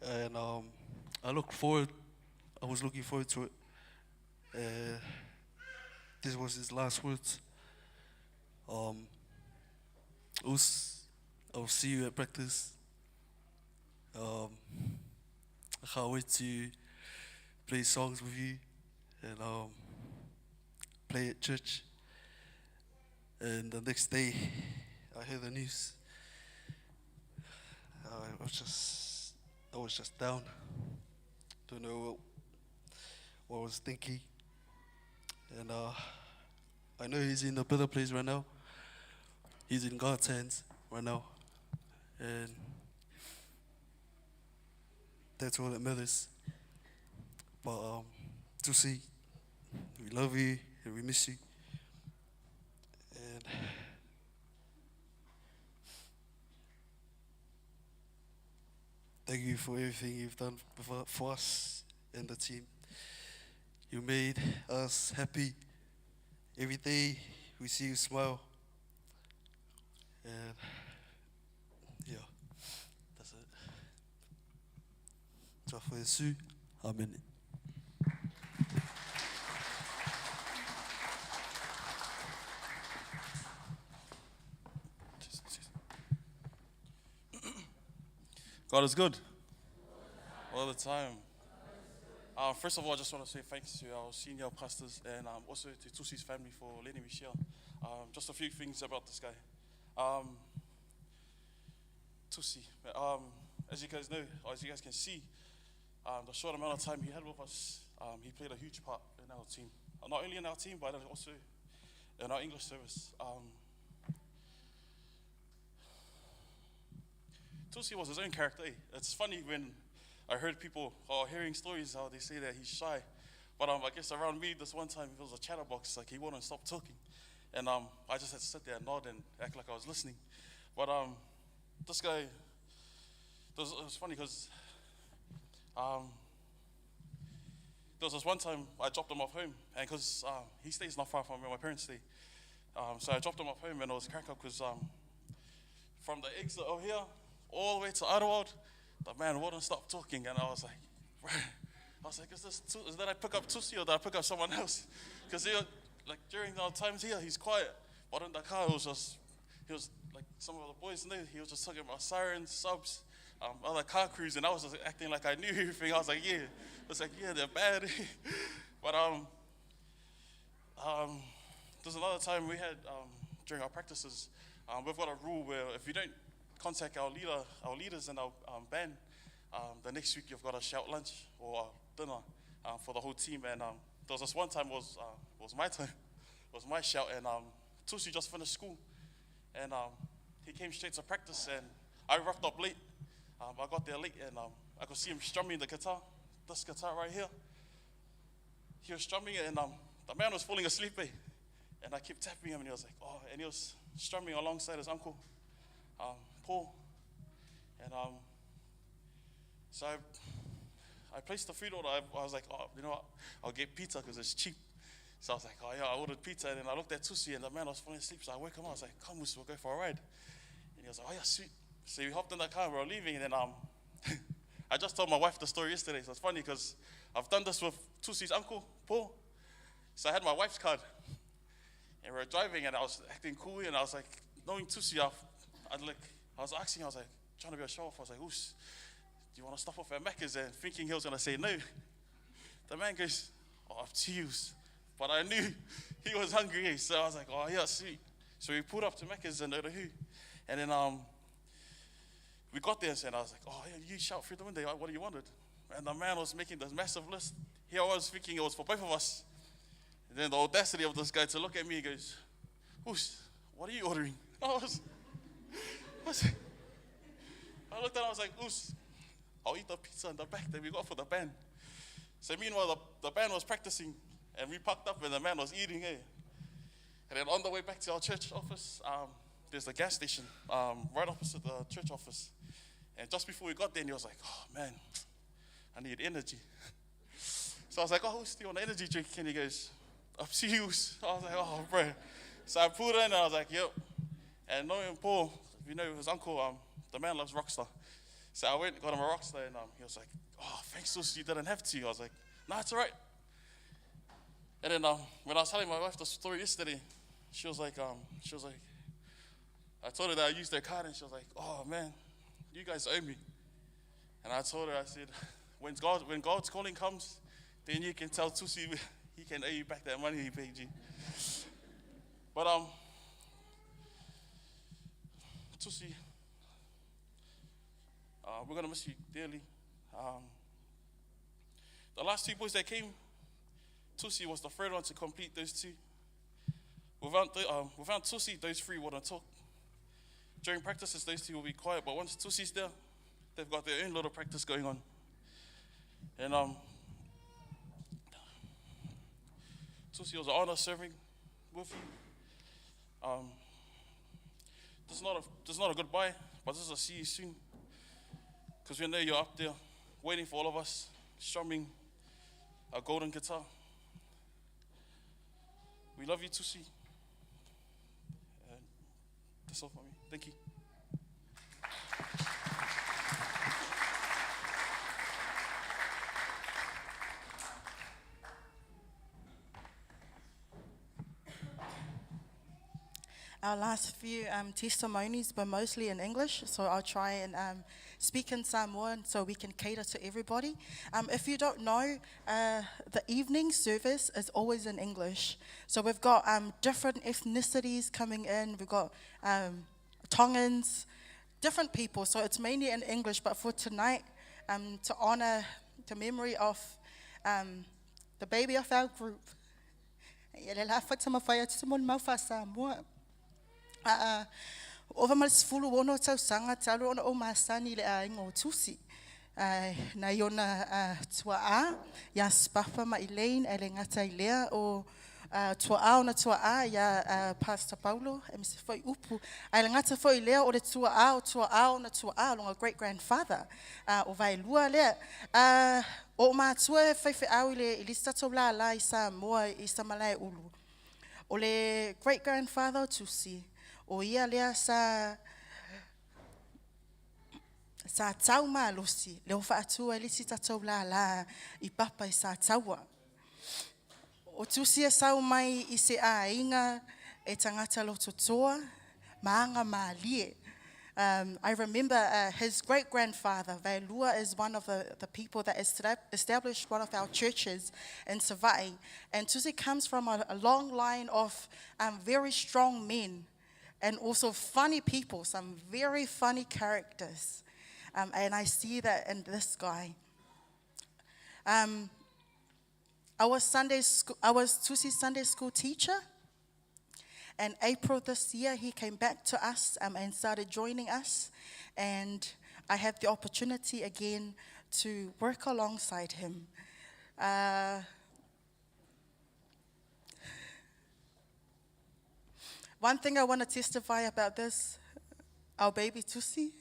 and I was looking forward to it. This was his last words. I'll see you at practice. I can't wait to play songs with you and play at church. And the next day, I heard the news. I was just down. Don't know what I was thinking. And I know he's in a better place right now. He's in God's hands right now. And that's all that matters. But to see, we love you and we miss you. And thank you for everything you've done for us and the team. You made us happy. Every day we see you smile. And yeah, that's it. Tu as fait dessus. Amen. God is good all the time. First of all, I just want to say thanks to our senior pastors and also to Tusi's family for letting me share. Just a few things about this guy. Tusi, as you guys know, or as you guys can see, the short amount of time he had with us, he played a huge part in our team. Not only in our team, but also in our English service. Tusi was his own character. It's funny when I heard people hearing stories how they say that he's shy. But I guess around me this one time, it was a chatterbox, like he wouldn't stop talking. And I just had to sit there and nod and act like I was listening. But this guy, it was funny because there was this one time I dropped him off home, and because he stays not far from where my parents stay. So I dropped him off home, and I was cracked up because from the exit over here all the way to Idlewild, the man wouldn't stop talking, and I was like, is that I pick up Tusi or did I pick up someone else? Because like during our times here, he's quiet, but in the car, he was like some of the boys knew, he was just talking about sirens, subs, other car crews, and I was just acting like I knew everything. I was like, yeah, It's like, yeah, they're bad. But there's another time we had during our practices. We've got a rule where if you don't contact our leaders in our band, the next week you've got to shout lunch or dinner for the whole team. And there was this one time was my time, was my shout, and Tusi just finished school, and he came straight to practice, and I roughed up late. I got there late, and I could see him strumming the guitar, this guitar right here. He was strumming it, and the man was falling asleep, and I kept tapping him, and he was like, oh, and he was strumming alongside his uncle, Paul, and so I placed the food order. I was like, oh, you know what, I'll get pizza because it's cheap. So I was like, oh yeah, I ordered pizza, and then I looked at Tusi, and the man was falling asleep, so I woke him up. I was like, come, we'll go for a ride. And he was like, oh yeah, sweet. So we hopped in the car, and we were leaving, and then I just told my wife the story yesterday, so it's funny because I've done this with Tusi's uncle, Paul. So I had my wife's card, and we were driving, and I was acting cool, and I was like, knowing Tusi, I was asking, I was like, trying to be a show off. I was like, Oos, do you want to stop off at Macca's? And thinking he was going to say no. The man goes, oh, up to you. But I knew he was hungry, so I was like, oh yeah, sweet. So we pulled up to Macca's in Otahu, and then we got there, and I was like, oh yeah, you shout through the window, what do you wanted? And the man was making this massive list. Here I was thinking it was for both of us. And then the audacity of this guy to look at me, he goes, Oos, what are you ordering? I looked at him, I was like, Oos, I'll eat the pizza in the back that we got for the band. So meanwhile, the band was practicing, and we packed up, and the man was eating, And then on the way back to our church office, there's a gas station right opposite the church office. And just before we got there, he was like, oh man, I need energy. So I was like, oh, who's still on energy drink? And he goes, up to you. I was like, oh, bro. So I pulled in, and I was like, yep. And knowing Paul, you know his uncle, the man loves Rockstar. So I went and got him a Rockstar, and he was like, oh, thanks, sis, you didn't have to. I was like, nah, it's all right. And then when I was telling my wife the story yesterday, she was like, I told her that I used their card, and she was like, oh man, you guys owe me. And I told her, I said, when God's calling comes, then you can tell Tusi he can owe you back that money he paid you. But Tusi, we're gonna miss you dearly. The last two boys that came, Tusi was the third one to complete those two. Without Tusi, those three wouldn't talk. During practices, those two will be quiet, but once Tusi's there, they've got their own little practice going on. And Tusi, was an honor serving with you. This is not a goodbye, but this is a see you soon. Because we know you're up there waiting for all of us, strumming a golden guitar. We love you, Tusi. And that's all for me. Thank you. Our last few testimonies were mostly in English, so I'll try and speak in Samoan so we can cater to everybody. If you don't know, the evening service is always in English. So we've got different ethnicities coming in. We've got Tongans, different people. So it's mainly in English, but for tonight, to honor the memory of the baby of our group, ova malsfulu wono tau sanga talu ona o masani le a ingo Tusi. Na iona tua a, ya spapa ma Elaine ele ngata ilea o tua a ona tua a ya Pastor Paulo e misi foi upu. Ele ngata foi lea o le tua a ona tua a longa great grandfather o vai lua lea. O matua feife au ile ilista tola la isa moa isa malai ulu. O le great grandfather Tusi. O ia lea sa tau malosi, leo whaatua elisi tatou la I papa I sa taua. O Tusi e sau mai I se a inga e tangata loto toa, maanga maalie. I remember his great-grandfather, Vailua, is one of the people that established one of our churches in Savai. And Tusi comes from a long line of very strong men and also funny people, some very funny characters. And I see that in this guy. I was Tusi's Sunday school teacher. And April this year, he came back to us and started joining us. And I had the opportunity again to work alongside him. One thing I want to testify about this, our baby Tusi.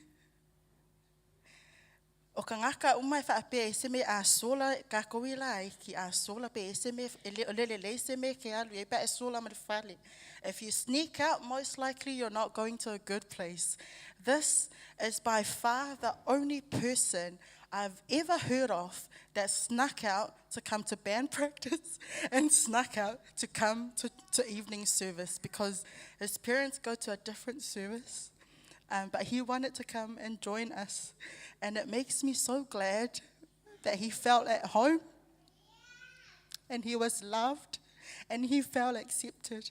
O ka ngaka umai whaape e seme a sola ka kowila ai ki a sola pe e seme lele seme ke alu e pa e sola marifale. If you sneak out, most likely you're not going to a good place. This is by far the only person I've ever heard of that snuck out to come to band practice and snuck out to come to evening service because his parents go to a different service. But he wanted to come and join us. And it makes me so glad that he felt at home and he was loved and he felt accepted.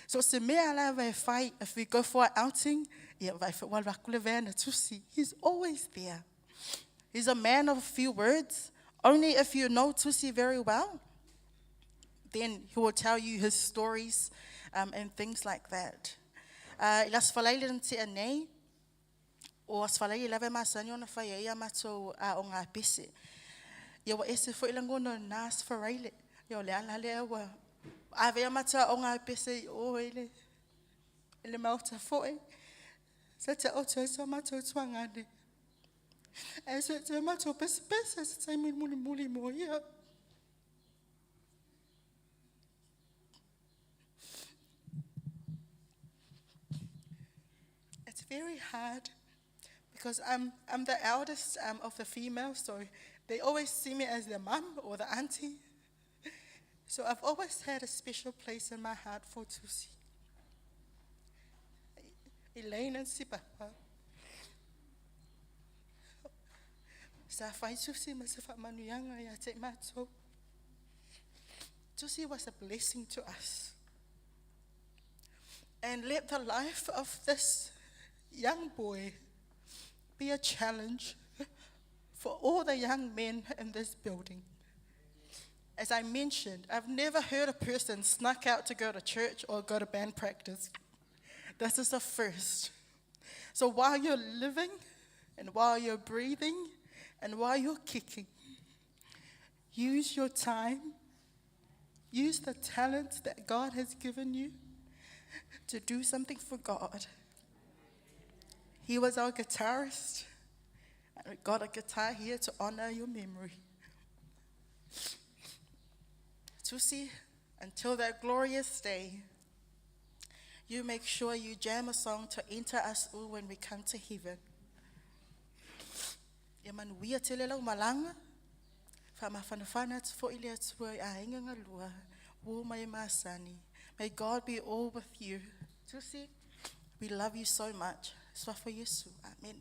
So se mea la vai whai, if we go for an outing, he's always there. He's a man of few words. Only if you know Tusi very well, then he will tell you his stories and things like that. Las whalaile nti anei, o as whalaile lave masanyo na whai ea mato o ngā pese. Ia wa ese fo ilangono nas wharaile. Ia o le ala lea wa avea mata o ngā pese o ele. Ele mauta foe. Sa te o te so mato tuangane. E se te mato pese pese se te muli mo ia. It's very hard because I'm the eldest of the females, so they always see me as the mum or the auntie. So I've always had a special place in my heart for Tusi. Elaine and Sipapa. Sa whai Tusi masifa manuyanga ya te mato. Tusi was a blessing to us. And let the life of this young boy be a challenge for all the young men in this building. As I mentioned, I've never heard a person snuck out to go to church or go to band practice. This is a first. So while you're living, and while you're breathing, and while you're kicking, use your time, use the talents that God has given you to do something for God. He was our guitarist, and we got a guitar here to honor your memory. Tusi, until that glorious day, you make sure you jam a song to enter us all when we come to heaven. E manuia te lela umalanga, whamawhanawhana tufo ili atua a inga ngalua, wo mai masani. May God be all with you. Tusi, we love you so much. Swafo Yesu. Amen.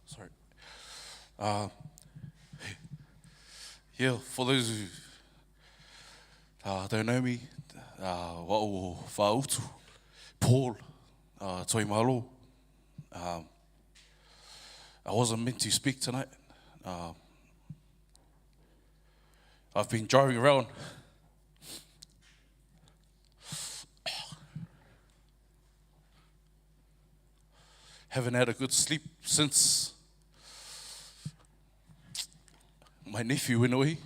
Sorry. Yeah, for those who don't know me, wa'o whautu, Paul, toi malo. I wasn't meant to speak tonight. I've been driving around. Haven't had a good sleep since my nephew went away.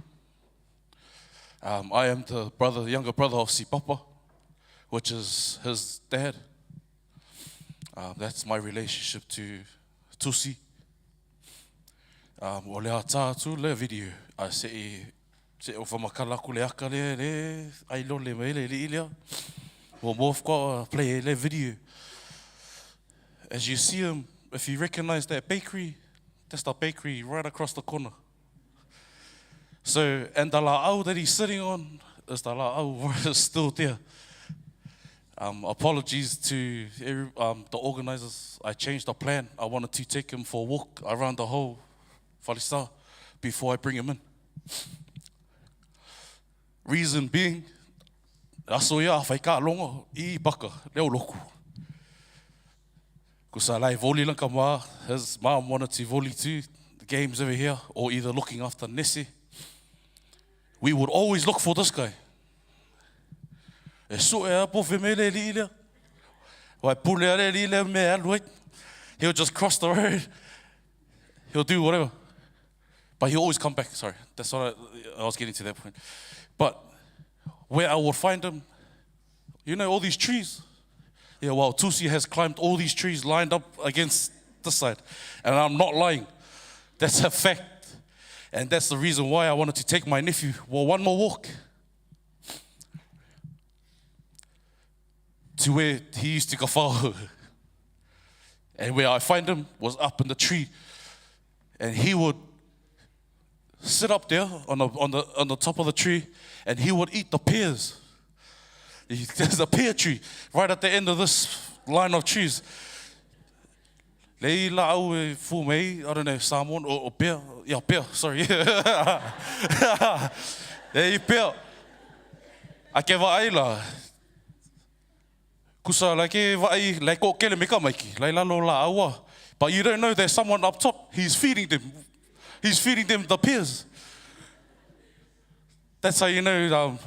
I am the younger brother of Sipapa, which is his dad. That's my relationship to Tusi. O lea tātu le video, a se o whamakalaku le aka le ailo le mele le ilea. O mōwhka play le video. as you see him, if you recognize that bakery, that's the bakery right across the corner. So, and the la'au that he's sitting on is the la'au still there. Apologies to the organizers. I changed the plan. I wanted to take him for a walk around the whole Whalisa before I bring him in. Reason being, aso ia whai ka longa I baka, leo loku. Kusa lai voli lanka maa, his mom wanted to voli too, the games over here, or either looking after Nesse. We would always look for this guy. E so e apo whemele li lea. Wai pule are li lea me aluai. He'll just cross the road. He'll do whatever. But he'll always come back. Sorry, that's what I was getting to that point. But where I would find him, you know, all these trees. Yeah, well, Tusi has climbed all these trees lined up against this side. And I'm not lying. That's a fact. And that's the reason why I wanted to take my nephew. Well, one more walk. To where he used to go follow. And where I find him was up in the tree. And he would sit up there on the top of the tree and he would eat the pears. There's a pear tree right at the end of this line of trees. Lei la'au e fu mei, I don't know, Samoan or pear. Yeah, pear, sorry. Ei pear. A ke wa'ai la. Kusa like wa'ai, like ko kele meka maiki, lai lalo la'aua. But you don't know there's someone up top, he's feeding them. He's feeding them the pears. That's how you know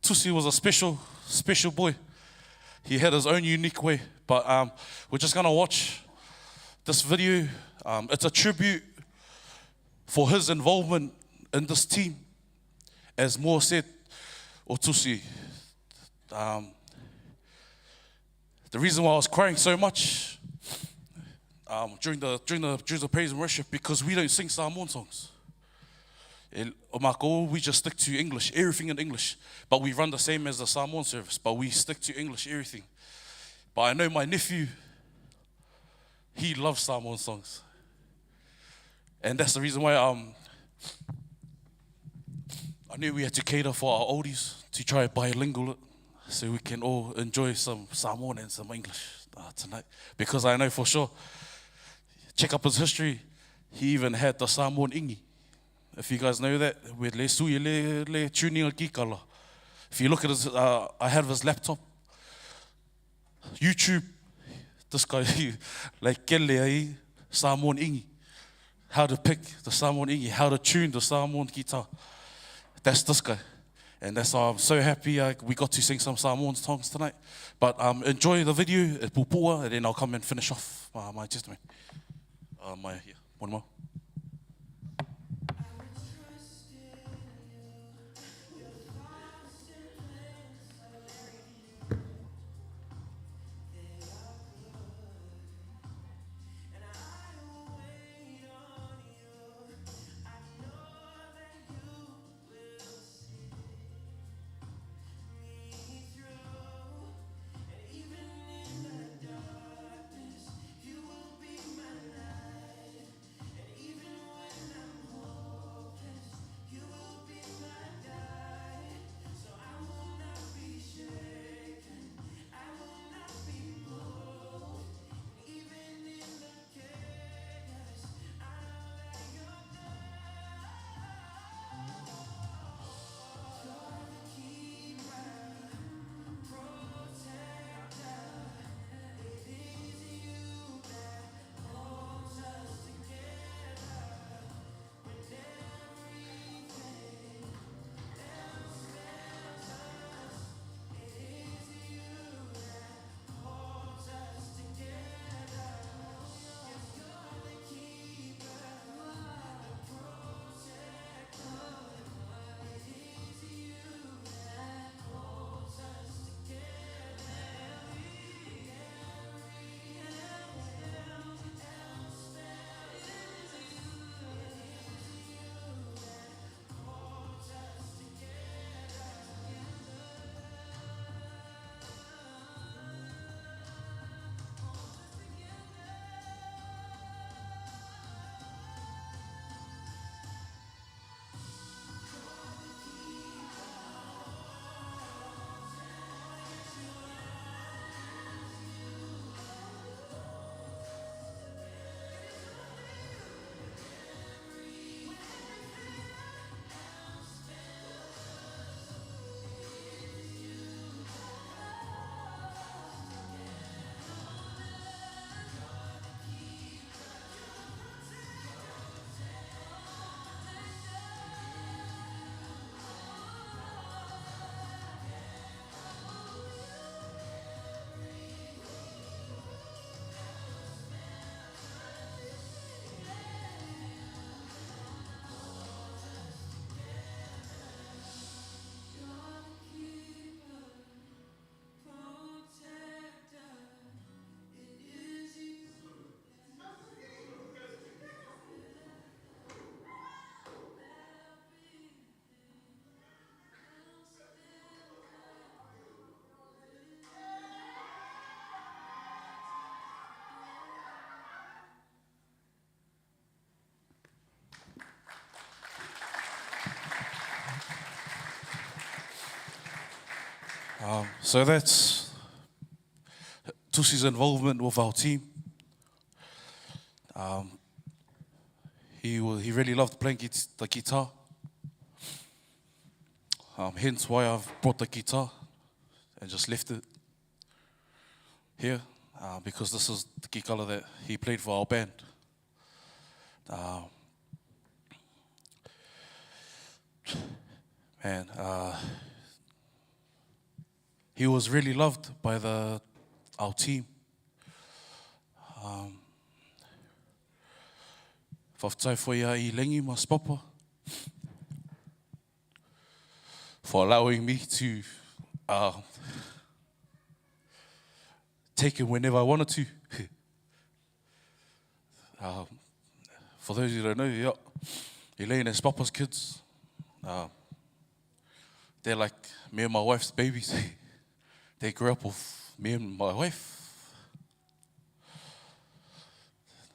Tusi was a special boy. He had his own unique way. But we're just going to watch this video. It's a tribute for his involvement in this team. As Moore said, or Tusi, the reason why I was crying so much during the praise and worship, because we don't sing Samoan songs. We just stick to English, everything in English. But we run the same as the Samoan service, but we stick to English, everything. But I know my nephew, he loves Samoan songs. And that's the reason why I knew we had to cater for our oldies to try bilingual it, so we can all enjoy some Samoan and some English tonight. Because I know for sure, check up his history, he even had the Samoan ingi. If you guys know that, with le sui le tuning kikala. If you look at his, I have his laptop, YouTube, this guy, like kele ai Samoan ingi. How to pick the Samoan ingi, how to tune the Samoan guitar. That's this guy. And that's why I'm so happy we got to sing some Samoan songs tonight. But enjoy the video, pupua, and then I'll come and finish off my testimony. One more. You will be my light, and So that's Tusi's involvement with our team. He really loved playing the guitar. Hence why I've brought the guitar and just left it here, because this is the kikala that he played for our band. He was really loved by our team. Whaftai foi I lengi mas papa for allowing me to take it whenever I wanted to. For those who don't know, yeah, Elaine and Papa's kids, they're like me and my wife's babies. They grew up with me and my wife.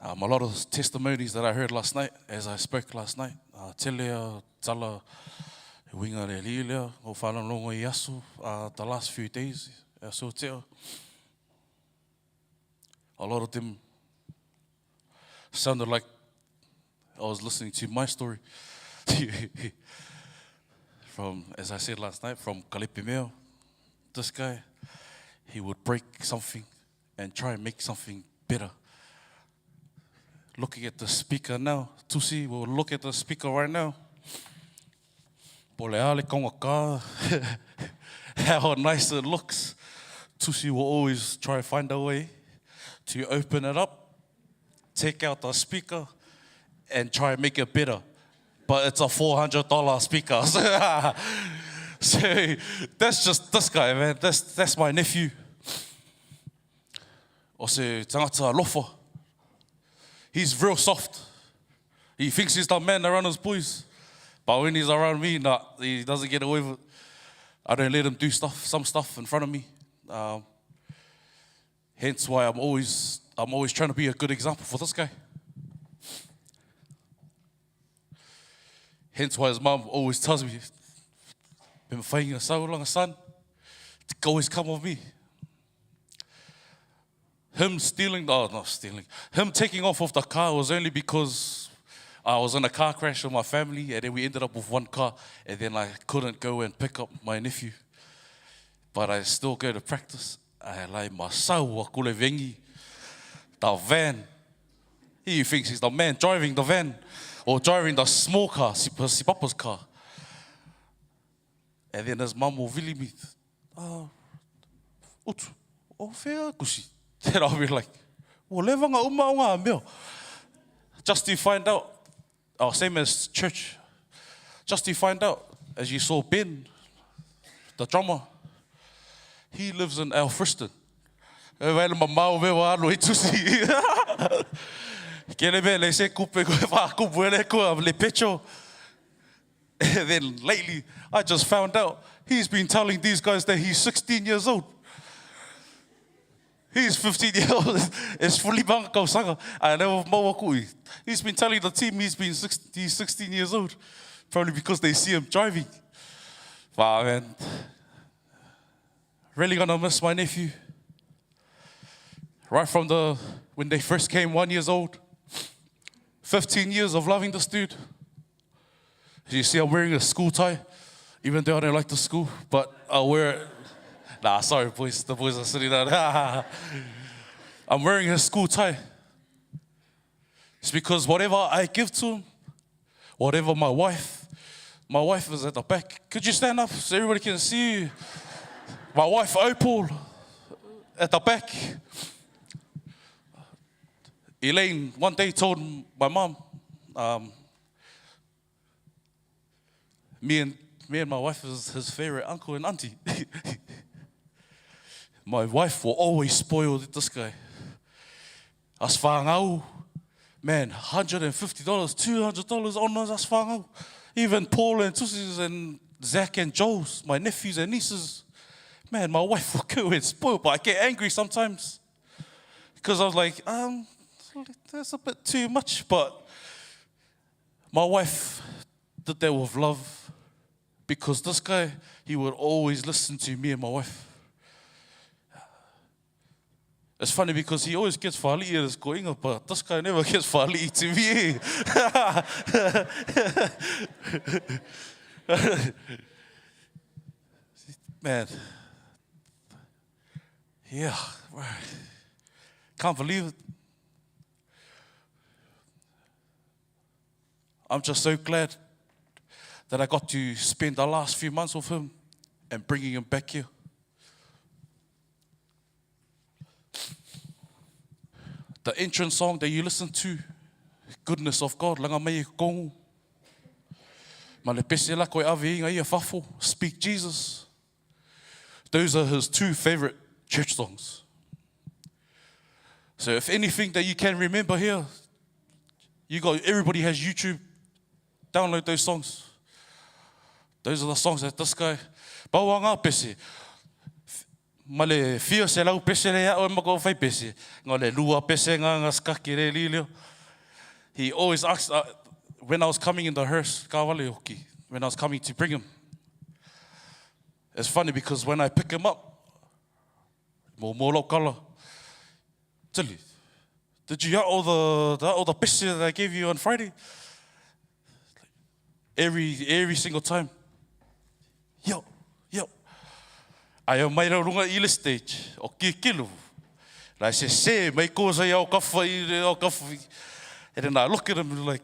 A lot of testimonies that I heard last night, as I spoke last night, Telea, Tala, Winga le Lilea, o whanalongo I aso, the last few days, so teo. A lot of them sounded like I was listening to my story. From, as I said last night, from Kalipi Meo, this guy, he would break something and try and make something better. Looking at the speaker now, Tusi will look at the speaker right now. Pole ale konga ka. How nice it looks. Tusi will always try to find a way to open it up, take out the speaker, and try and make it better. But it's a $400 speaker. So that's just this guy, man. That's my nephew. O se tangata Lofa. He's real soft. He thinks he's the man around his boys. But when he's around me, nah, he doesn't get away with it. I don't let him do some stuff in front of me. Hence why I'm always trying to be a good example for this guy. Hence why his mom always tells me, been fighting so long, son, always come with me. Him him taking off of the car was only because I was in a car crash with my family, and then we ended up with one car, and then I couldn't go and pick up my nephew. But I still go to practice. I like masau a kule vengi, the van. He thinks he's the man driving the van, or driving the small car, si papa's car. And then his mum will really me, utu, o whea kusi. Then I'll be like, well, levanga uma meo. Just to find out, same as church, just to find out, as you saw Ben, the drummer, he lives in Alfriston. And then lately, I just found out he's been telling these guys that he's 16 years old. He's 15 years old. It's fully bangkau sanga. I never mawakui. He's been telling the team he's 16 years old. Probably because they see him driving. Wow, man. Really gonna miss my nephew. Right from when they first came, 1 year old. 15 years of loving this dude. You see I'm wearing a school tie, even though I don't like the school, but I'll wear it. Nah, sorry, boys. The boys are sitting there. I'm wearing his school tie. It's because whatever I give to him, whatever my wife is at the back. Could you stand up so everybody can see you? My wife, Opal, at the back. Elaine one day told my mom, me and my wife is his favorite uncle and auntie. My wife will always spoil this guy. As whāngau, man, $150, $200 on us as whāngau. Even Paul and Tusi's and Zach and Joel's, my nephews and nieces. Man, my wife will go and spoil, but I get angry sometimes. Because I was like, that's a bit too much. But my wife did that with love. because this guy, he would always listen to me and my wife. It's funny because he always gets whali'i at his koinga, but this guy never gets whali'i to me. Man, yeah, can't believe it. I'm just so glad that I got to spend the last few months with him and bringing him back here. The entrance song that you listen to, Goodness of God, langa mai e kongu. Ma le pese la koe ave inga ia whafo, Speak Jesus. Those are his two favorite church songs. So if anything that you can remember here, everybody has YouTube. Download those songs. Those are the songs that this guy, baua ngā pese. Ma le fia se lau pese le au e mako whai pese. Ngā le lua pese ngā skaki re li leo. He always asked, when I was coming in the hearse, ka wale hoki, when I was coming to bring him. It's funny because when I pick him up, mo kala, Tilly, did you hear all the pese that I gave you on Friday? Every single time. Yo. Ai o mai runga I le stage, o kilu. Lai se, mai ko sa au kafa And then I look at him like,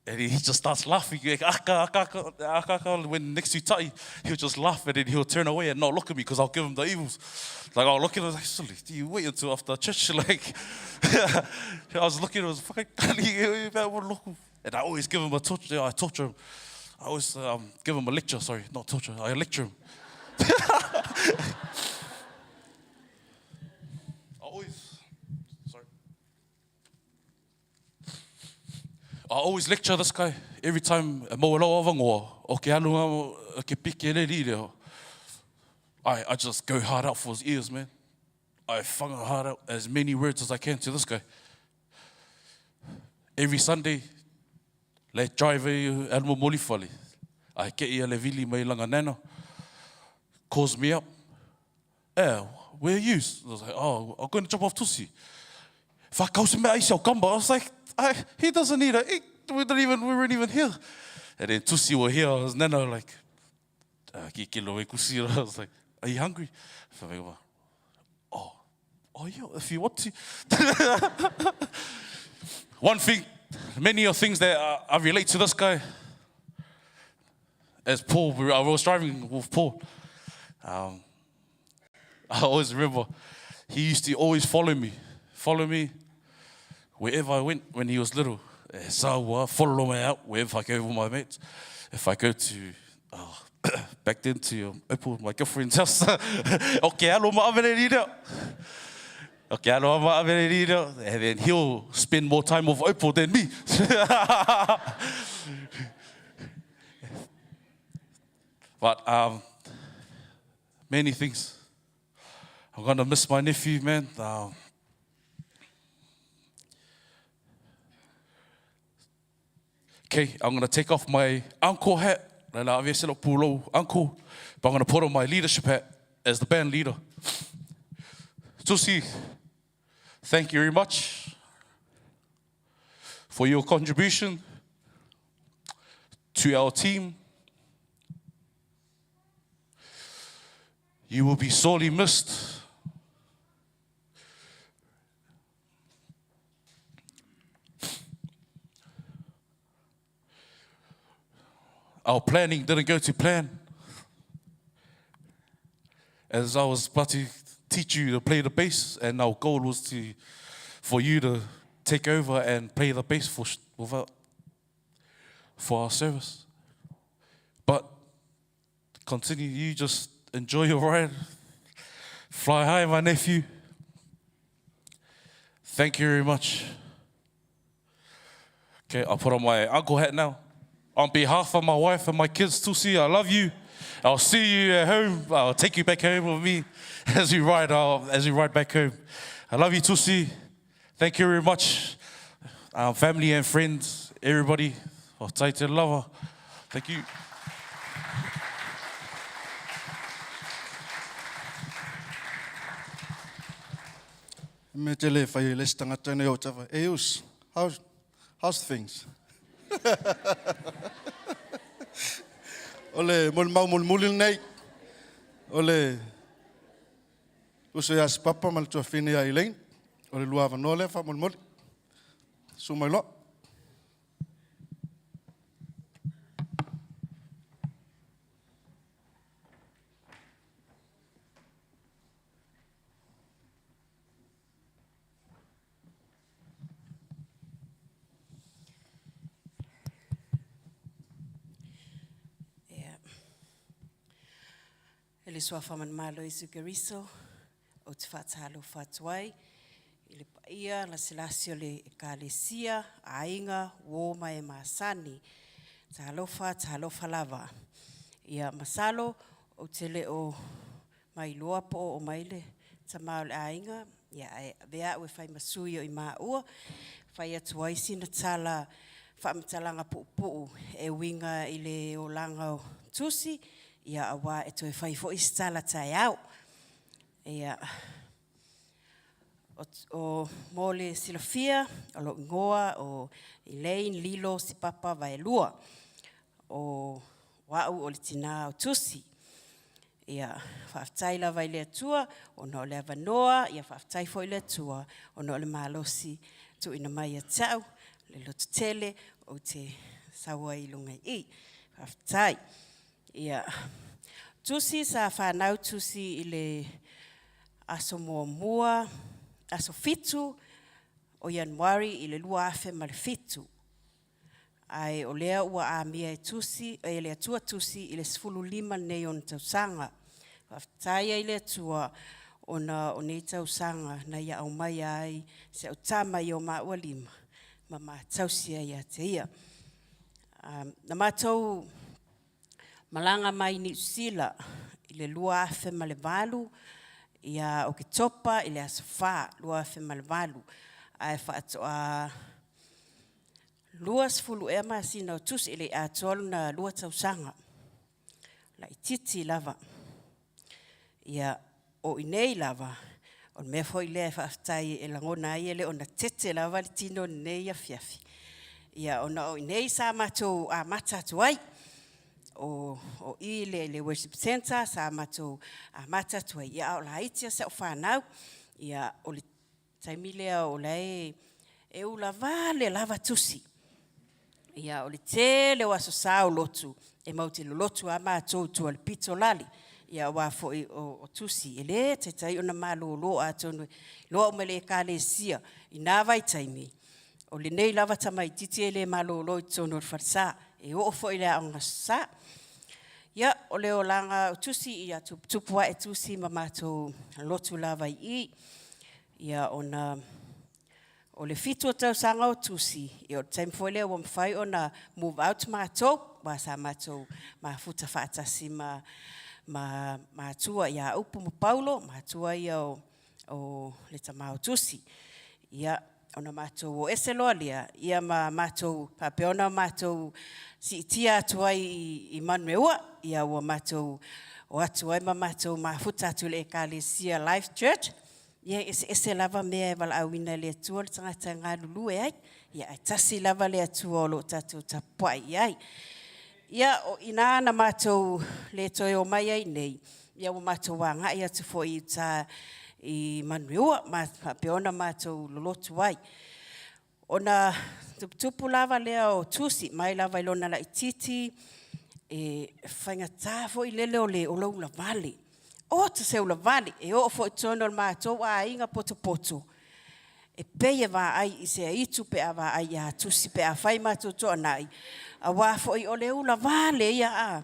and he just starts laughing. Aka, when next to Tai, he'll just laugh and then he'll turn away and not look at me because I'll give him the evils. Like I'll look at him like, silly, do you wait until after church? Like, I was looking at him, fucking, and I always give him a torture. I torture him. I always give him a lecture. Sorry, not torture. I lecture him. I always lecture this guy every time mo lo avangoa o ke alunga ke pike le lireo. I just go hard out for his ears, man. I whanga hard out as many words as I can to this guy. Every Sunday, le drive almo molifali. I ke ia le vili mai langa nana. Calls me up. Where are you? I was like, I'm going to drop off Tusi. Whakause me aise o kamba. I was like, he doesn't need it. We weren't even here. And then Tusi were here. I was nana like, I was like, are you hungry? So I go, yeah, if you want to. One thing, many of things that I relate to this guy. As Paul, I was driving with Paul. I always remember he used to always follow me wherever I went when he was little. So follow me out wherever I go with my mates. If I go to back then to my girlfriend's house, okay, alo maavere rira. Okay, alo maavere rira, and then he'll spend more time with Opal than me. But many things. I'm gonna miss my nephew, man. Okay, I'm gonna take off my uncle hat. Uncle, but I'm gonna put on my leadership hat as the band leader. Tusi, thank you very much for your contribution to our team. You will be sorely missed. Our planning didn't go to plan. As I was about to teach you to play the bass, and our goal was for you to take over and play the bass for our service. But continue, you just enjoy your ride. Fly high, my nephew. Thank you very much. Okay, I'll put on my uncle hat now. On behalf of my wife and my kids, Tusi, I love you. I'll see you at home. I'll take you back home with me as we ride back home. I love you, Tusi. Thank you very much. Family and friends, everybody. I'll take to love her. Thank you. Me te le whai les tangata nei o tawa. Eus, how's things? Ole mol mulil nei. Ole uso ya papa mal tua fine ai lein. Ole luava no le fa mol. Sumai lo. Ele soa whaman malo i Sugariso, o te whatalo whatuai, i le paia, la silasio le ekalesia, ainga, woma e masani, talofa lava. Ia masalo, o te le o mai loa po o maile, tamau le ainga, ia vea ue whai masui o i ua, whai atuai sina tala, whaamatalanga puu, e winga i le o langa o tusi, ia awa e toi whai fo istala tai au. Ia o mole silofia, o lo ngoa, o Elaine, Lilo, Sipapa, Vaelua. O wau o le tina o tusi. Ia whaftai lava i le atua, o no le avanoa, ia whaftai fo i le atua, o no le malosi tu ina mai a tau, le lotu tele, o te saua i lunga i. Whaftai. Ia tusi sa whanau tusi i le aso mua, aso fitu o Januari i le lua afe ma le fitu. Ai o lea ua a mia e tusi, e le atua tusi i le 15 nei on tausanga. Whaftaia i le atua o nei tausanga na ia au mai ai se au tama i o maua 5 ma tausia ia te ia. Na mātou malanga mai ni usila i le lua afe ma le valu, ia o ke topa i le asofa lua afe ma le valu. Ai whaatoa lua sfulu e masina o tusi i le atolu na lua tausanga. La i titi lava. Ia o inei lava, o mea foi lea whaaftai e langona ai ele o na tete lava le tino nei a fiafi. Ia o na o inei sa matou a matatu ai. O i le worship center sa matou a matatu ai. Ia o la haitia sa o whanau. Ia o le taimilea o lai e ula vale lava tusi. Ia o le tele o aso sao lotu. E mauti lo lotu a matou tua le pito lali. Ia wa fo o tusi. E le te tai o na malo lo a tonu. Loa o mele kale sia. I nā vai taimi. O le nei lava tamai titi e le malo lo i tonu o farsa. E o fo i le aonga sa. Ia o le o langa o tusi ia tupua e tusi ma matou lotu lava i. Ia o le fitu o tausanga o tusi. Ia o time fo le o mwhai o na move out matou. Wa sa matou ma futa whaatasi ma tua ia upu mo Paulo. Ma tua ia o le tamau tusi. Ia o na matou o eseloa lia. Ia ma matou papeona matou si tia atua i Manueua. Ia o matou o atua ma matou ma futa atu le Ekalesia Life Church. Ia ese lava mea e wala awina le atua le tangata ngā lulu e ai. Ia tasi lava le atua o lo tatu tapuai ai. Ia o ina na matou le toi o mai ai nei. Ia o matou wanga ia tu fo i ta i Manueua. Ma peona matou lolotu ai. Ona tupu lava lea o tusi. Mai lava ilona la ititi. E whaingatā fo i lele o le o lau la vale. O te se ula vale. E o fo i tono o matou a inga poto. E pei e wā ai i se itu pe a wā ai a tusi pe a whai matou toa nai. A wā fo i o le ula vale ia a.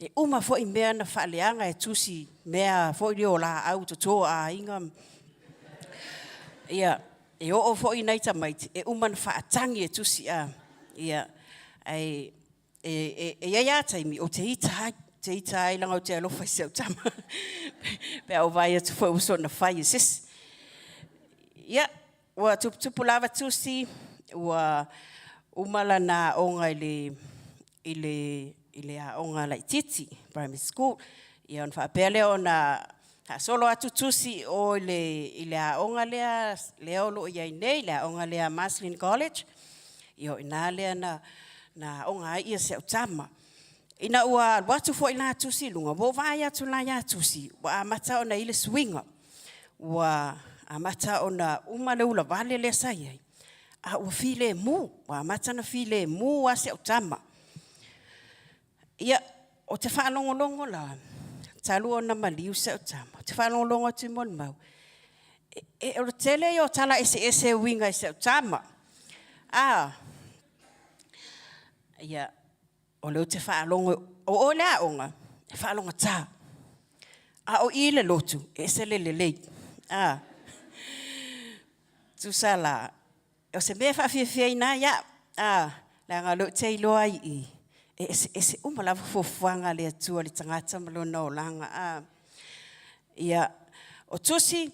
E uma fo i mea na whaaleanga e tusi. Mea fo i leo la au to a inga. Ia. E o fo i nei tamaiti. E uma na whaatangi e tusi a. Ia. E ia taimi o te ita ai langa o te alofa i seu tama. Pea o vai atu fo uso na whai sis. Ia. Ua tupu lava tusi. Ua umala na onga i le a onga lai titi, primary school. Ia on whaapea leo na Ha solo atu tusi o le aonga lea olo iai nei, le aonga lea Maslin College. Io ina lea na onga ai ia se utama. Ina ua watu fo ina tusi lunga, wo vai atu la ya tusi, wa amata ona ile swinga, wa amata ona umale ula vale le sai. A ua file mu, wa amata na file mu wa se utama. Ia, o te whaalongolongo la, talu ona maliu se utama. Te whaalongolongo te mon mau. E o tele o tala ese winga se utama. Ia, o leo te whaalongo, o lea onga, e whaalonga tā. O ile lotu, e se lei. Tu sala, o se mea whawhiawhia ina, ia, la ngā lo te iloa i. E se umalawa fofuanga lea tua le tangata malona o langa. Ia, o tusi,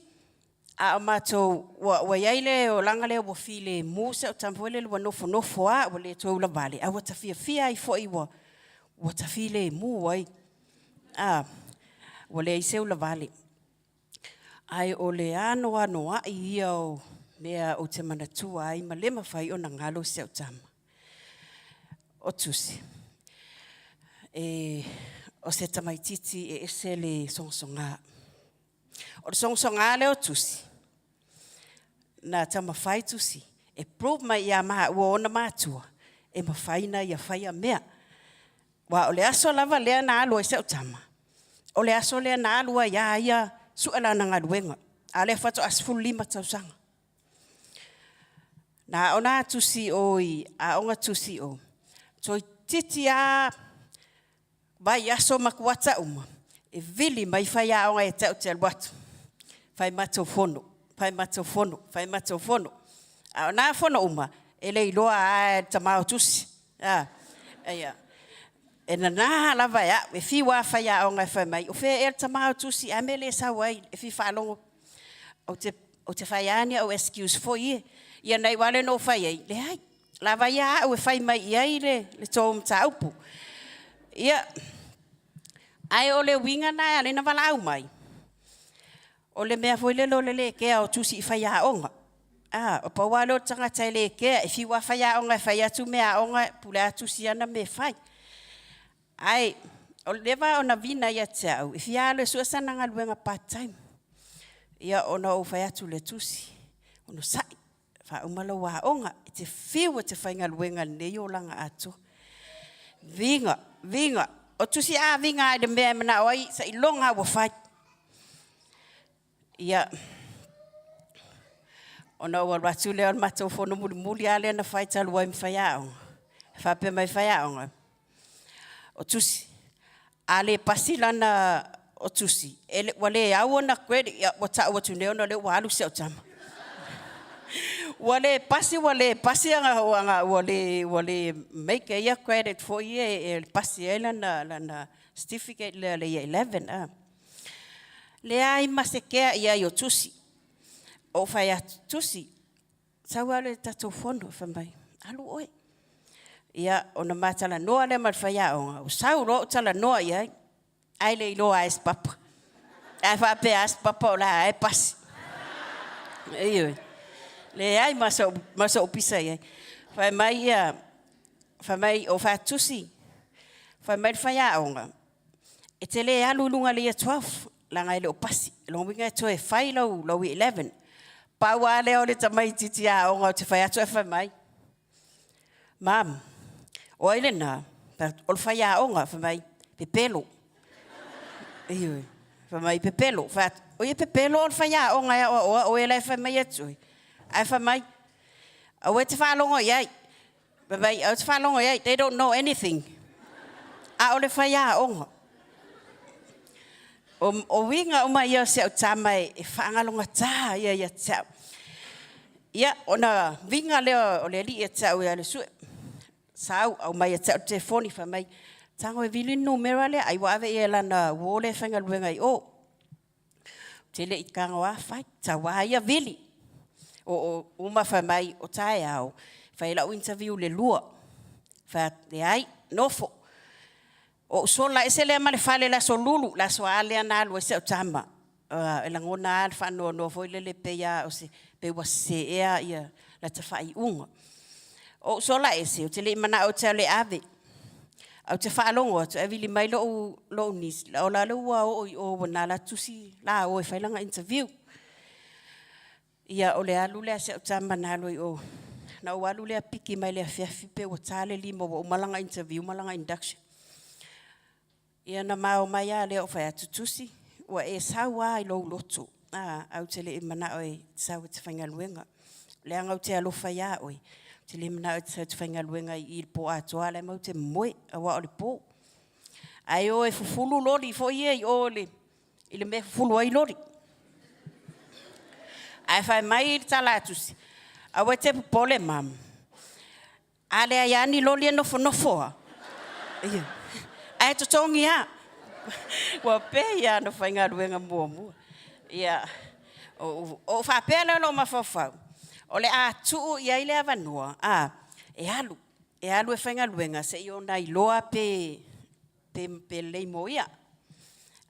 o mātou, wa iaile o langa lea wa file mu se o tampuele lua nofo wa le tua ula vale. A wata fia i fo i wata file mu wai. Wa le ise ula vale. Ai o le ano i ia o mea o te manatua ai ma lema whai o na ngalo se o tama. O tusi. O se tamaititi e ese le songsonga. O le songsonga le o tusi. Na tama whai tusi. E prove mai ia maha ua ona mātua. E mawhaina ia whai a mea. Wa o le aso lava lea na alua i se o tama. O le aso lea na alua ia suela na ngaluenga. A le whato asfulu 5 tausanga. Na ona tusi oi, a onga tusi o. So titi a vai aso makuata uma. E vili mai whai a onga e tau te alwatu. Whai mato fono. A ona fono uma, e le iloa a tamao tusi. E na lava ya, e fi wa whai a onga e whai mai. O whai e tamao tusi, a me le sa wai, e fi whalongo. O te whai ania o excuse for ye. Ia nei wale no whai ei. Le hai, lava ya o e whai mai iai le tōum taupu. Ia, ai o le winga na ale na wala au mai. O le mea foi le kea o tusi i whai a onga. O pawalo tangata le kea, e fiwa whai a onga, whai atu mea onga, pule atu si ana me whai. Ai, o lewa o na vina ia te au, e fia le suasana ngā luenga part-time. Ia ona o whai atu le tusi. Ono sai, wha umalo wa onga, e te whiwa te whai ngā luenga nei o langa atu. Vinga. O tusi a vinga ai le mea mana oi, sa i longa wa whai. Ia, ona ua watu leo matou fono muli ale na whai talu ai mwhai aonga. Whape mai whai aonga. O tusi, ale pasilana o tusi. Wale au na credit, wata watu leo na leo walu se o tama. Wale pasi anga wale make a year credit for ye pasi ela na certificate le 11 le ai masekea ia yo tusi o fai tusi sawale tato fondo famai alu oi ia ona matala noa le mal fai o sauro tala noa ia ai le lo ai papa ai fa pe as papa la ai pasi ei le ai maso pisa ia fai mai o fa tusi fai mai fai aonga e te le alu lunga le 12 langa ile o pasi lo winga to e fai lo 11 pa wa le o le tamai titi aonga te fai atu e fai mai mam o ile na o fai aonga fai mai pepelo ei fai mai pepelo fa o ye pepelo o fai aonga o ele fai mai atu ai fa mai o te whalongo iai babai o te whalongo iai they don't know anything a o le whaia onga o winga o mai o se o tamai e whaangalonga tā ia tau ia ona winga leo o le li e tau ia le sue sau au mai e tau te foni fa mai tango e vili numera le ai wawe e lana wole whangaluenga i o te le ikanga wa whai tawa ia vili o uma fa mai o tai au fa la interview le lua fa le ai nofo o so la ese le male fale la so lulu la so ale na lu ese tama e langona al whanoa foi lele pe ia o se pe wa se ea ia la te whai unga. O sola e se, o te le mana o te le ave. Au te whaalongo atu, e wili mai lo nis. O la leua o wana la tusi la o e whailanga interview. Ia o le alu lea se o tama nalo i o. Na o alu lea piki mai lea whiawhi pe o tale limo o malanga interview, malanga induction. Ia na mao mai a lea o whai atu tusi. Ua e saua i lo loto. Au te le mana o e sau te whaingaluenga. Lea ngau te alofa ia oi. Te le mana o te whaingaluenga i il po atoa. Lea mau te moe awa o le po. Ai o e fufulu lori fo ia i o le. I le me fufulu ai lori. Ai whai mai i tala atusi. Awa te pole mam. Ale ai ani loli e nofo nofoa. Ia. Ai to tongi a. Wa pe ia no whaingaluenga mua mua. Ia. O whapele lo mawhawhau. O le a tuu ia i le avanua. E alu e whaingaluenga se i o nai loa pe leimo ia.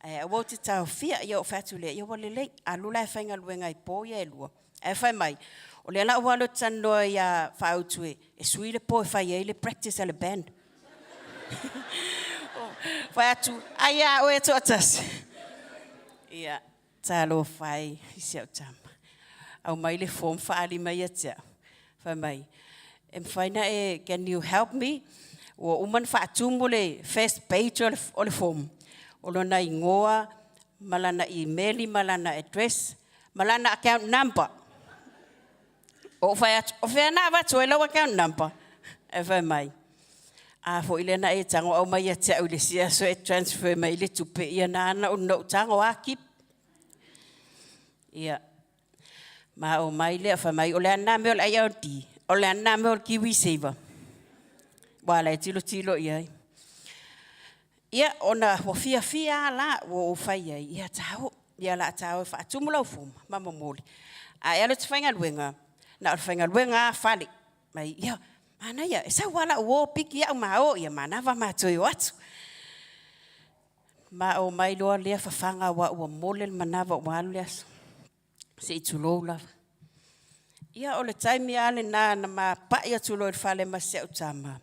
A wau te tau fia ia o whatu le. Ia wale lei. Alu lai whaingaluenga i po ia e lua. E whai mai. O le ala walo tanoa ia whautue. E sui le po e whai e le practice a le band. Whatu. Aia o e to atas. Ia. Talo whai. Isi au tama. Au mai le form whaali mai atia. Whai mai. Whaina e, can you help me? O uman whaatumu le first page o le form. O lona i ngoa, malana emaili, malana address, malana account number. O whaina watu e lau account number. E whai mai. Fo ilena e tango au mai atia au le sia so e transfer mai le tupe. Ia na ana o no tango a kip. Ia. Ma o mai le fa mai o le ana me o le IOD o le ana me o le Kiwi Saver wala e tilo ia ia ona ho fia la o fai ia tau ia la tau fa tumula fum mama moli a ia le tfainga luenga na tfainga luenga fali mai ia ana ia sa wala o piki ia ma o ia mana va ma toi atu ma o mai lo le fa fanga wa mole manava wa le se tulola ia o le taimi ale na ma pa ia tulo e fale ma se utama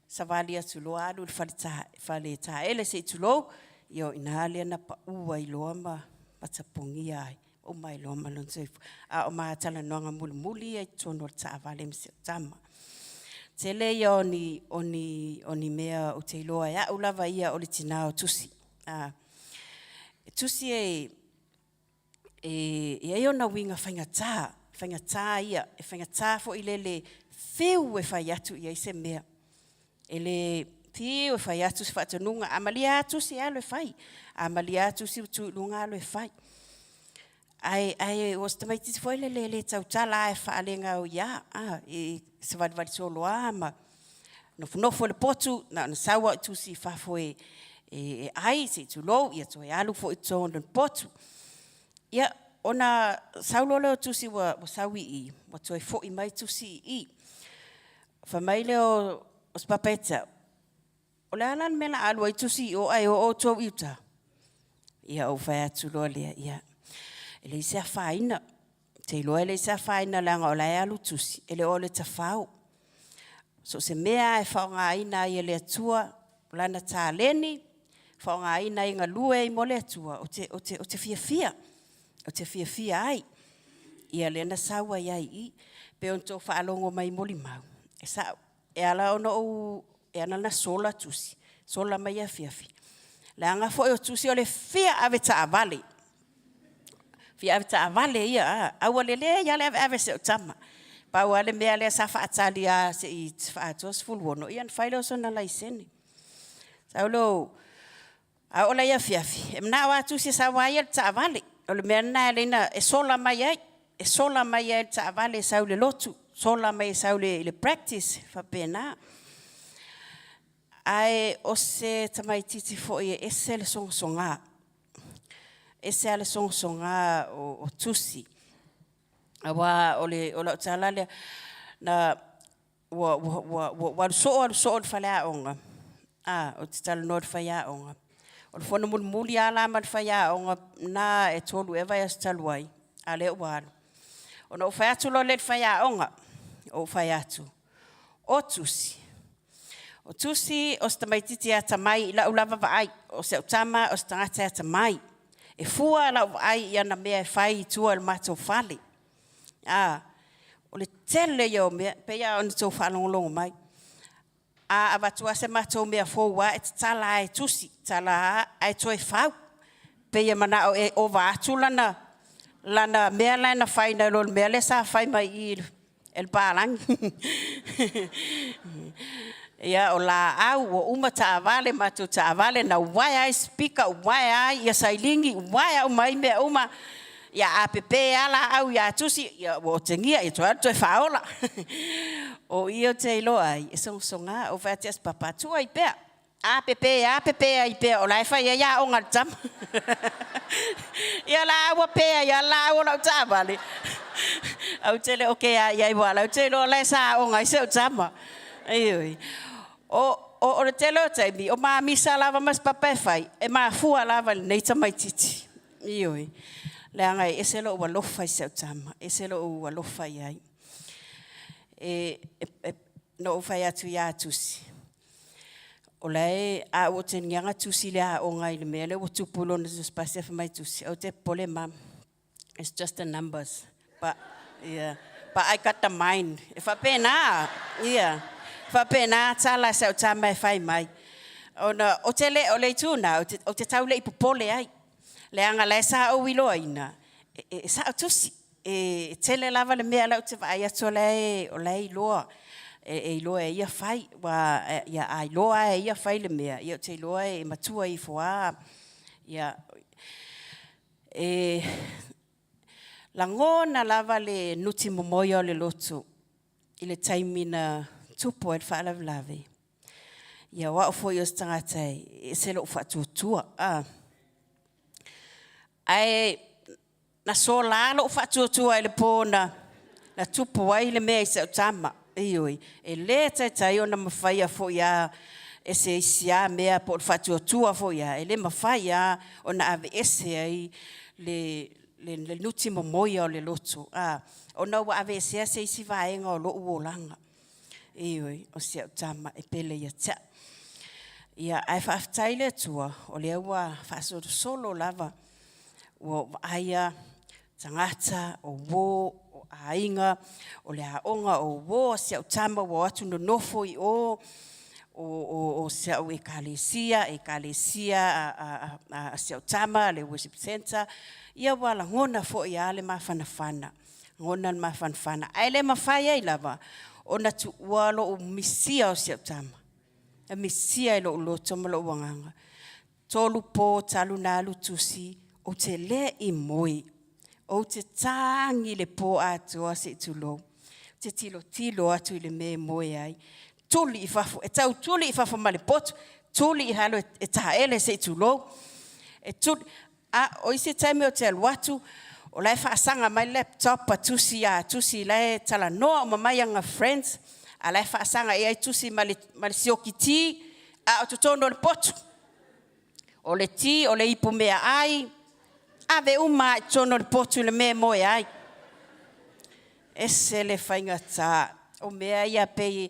savali tulo alu fale ta ele se tulo io inale na pa ua i loa ma patapungi ai o mai lo ma lon se a o ma tala noanga muli ai tono ta vale se utama tele ia oni mea o te loa ia ulava ia o le tina o tusi tusi e ona winga whaingata ia, e whaingata fo ile whiu e whai atu ia i se mea. Ele whiu e whai atu se whatanunga, amalia atu se alo e whai, amalia atu se utu lunga alo e whai. Ai, was tamai tisi fo le tautala e whaalenga o ia, e se vadivadi solo ama, nofo le potu, na sawa tu si whafo ai, se tu lou, ia to e alu fo i tono potu. Ia, ona saulole tusi wa sawi I, wa toi fo I mai tusi I. Fa mai leo spapeta. O le alan mela alu ai tusi o ai o tau iuta. Ia o fai atu loa lea, ia. Ele isa faina. Te loa ele isa faina langa o lai alu tusi. Ele o le tafau. So se mea e whaonga ina I le atua, lana tā leni, whaonga ina I ngā lue I mo le atua, o te fia. O te fia ai. Ia lena sawa iai I. Pe on tō whaalongo mai moli mau. E sa, e ala ono o, e ana na sola tusi. Sola mai a fia. Le anga fo o tusi o le fia ave ta avale. Fia ave ta avale ia. Awa lele ia le ave se o tama. Pau ale mea le sa whaatali a se I whaatos fulwono. Ian whaile o sona lai sene. Saulo, a ola ia fia. E mna wa tusi sa waia ta avale. O le mea nā leina e sola mai ai. E sola mai ai ta avale sau le lotu. Sola mai sau le practice. Whapena. Ai o se tamai titi fo I ese le songa. Ese ale songa o tusi. Awa o le tala le na wa so le whalea onga. O te tala nod whaia onga. O le whana muli ala ma le whaia o ngā nā e tolu e vai as taluai. A le uaro. O na whai atu lo le whaia o ngā. O whai atu. O tusi. O tusi o sta maititi a tamai la ulava vaai. O se utama o sta ngata a tamai. E fua la vaai i ana mea e whai tua le mato whale. O le tele yo mea, pe ia on tō whalongolongo mai. A watua se mato mea fōua e tala e tusi, tala ai toi whau. Pe ia mana o e ova atu lana mea lana whai na lolo mea le sa whai mai i el pālangi. Ia o la au o uma taavale mato taavale na wai ai speaker, wai ai ia sailingi, wai au mai mea uma. Ia apepe ala au ia tusi ia o tengia i toa toi faola. O ia te iloa i songa o vai tes papa tua i pea. Apepe ai pea o lai fai ia o ngal tam. Ia la au pea ia la au la tabale. Au tele o ke ia i wala au tele o lai sa o ngai se tama. Ai o le tele o taimi o ma misa lava mas papa fai e ma fua lava nei tamai titi. Ioi. Le anga e se lo ua lofa i se tama, e se lo ua lofa i ai. No ufai atu ia tusi. O lei a o te nianga tusi le a o ngai le mea le o tupulo na spasi fa mai tusi. O te pole mam, it's just the numbers. But I got the mind. If I pay na, if I pay na, tala se o tama e fai mai. O te le o le tūna, o te tau le ipupole ai. Le anga le sa o wilo ina e sa tusi e tele lava le mea lau te vai ato le o le iloa e iloa e ia fai wa ia ai loa e ia fai le mea ia te iloa e matua i foa ia la ngona lava le nuti momoia le lotu i le taimina tupo e whaalavlave ia wa o foi o stangatai e se lo whatutua ai na so lalo fatutua ile pona na tupu ai le mea se tama ioi e le tai ona mafai fo ya ese sia mea por fatutua fo ya ele mafai ona ave ese ai le nuti momoia le lotu ona wa ave ese si vaenga o lo uolanga ioi o se tama e pele ya ta ia ai fa taile tua o le wa fa solo lava o aia tangata o wo o ainga o le aonga o wo se tama wo atu no nofo i o se o ekalesia a se tama le worship center ia wala ngona fo ia le mafana ngona le mafana ai le mafai lava ona tu walo o misia o se tama a misia lo tomo wanganga tolu po talu nalu tusi o te le i moi, o te tangi le po atua se tulo, te tilo atu i le me moi ai, tuli i fafo, e tau tuli i fafo ma le potu, tuli i halo e taele se tulo, o isi taime o te aluatu, o lai whaasanga mai laptop a tusi lai tala noa o mamai anga friends, a lai whaasanga e ai tusi ma le siokiti, a o tutono le potu, o le ti, o le ipu mea ai, ave uma tono le potu le me moe ai. Ese le whainga tā. O mea ia pei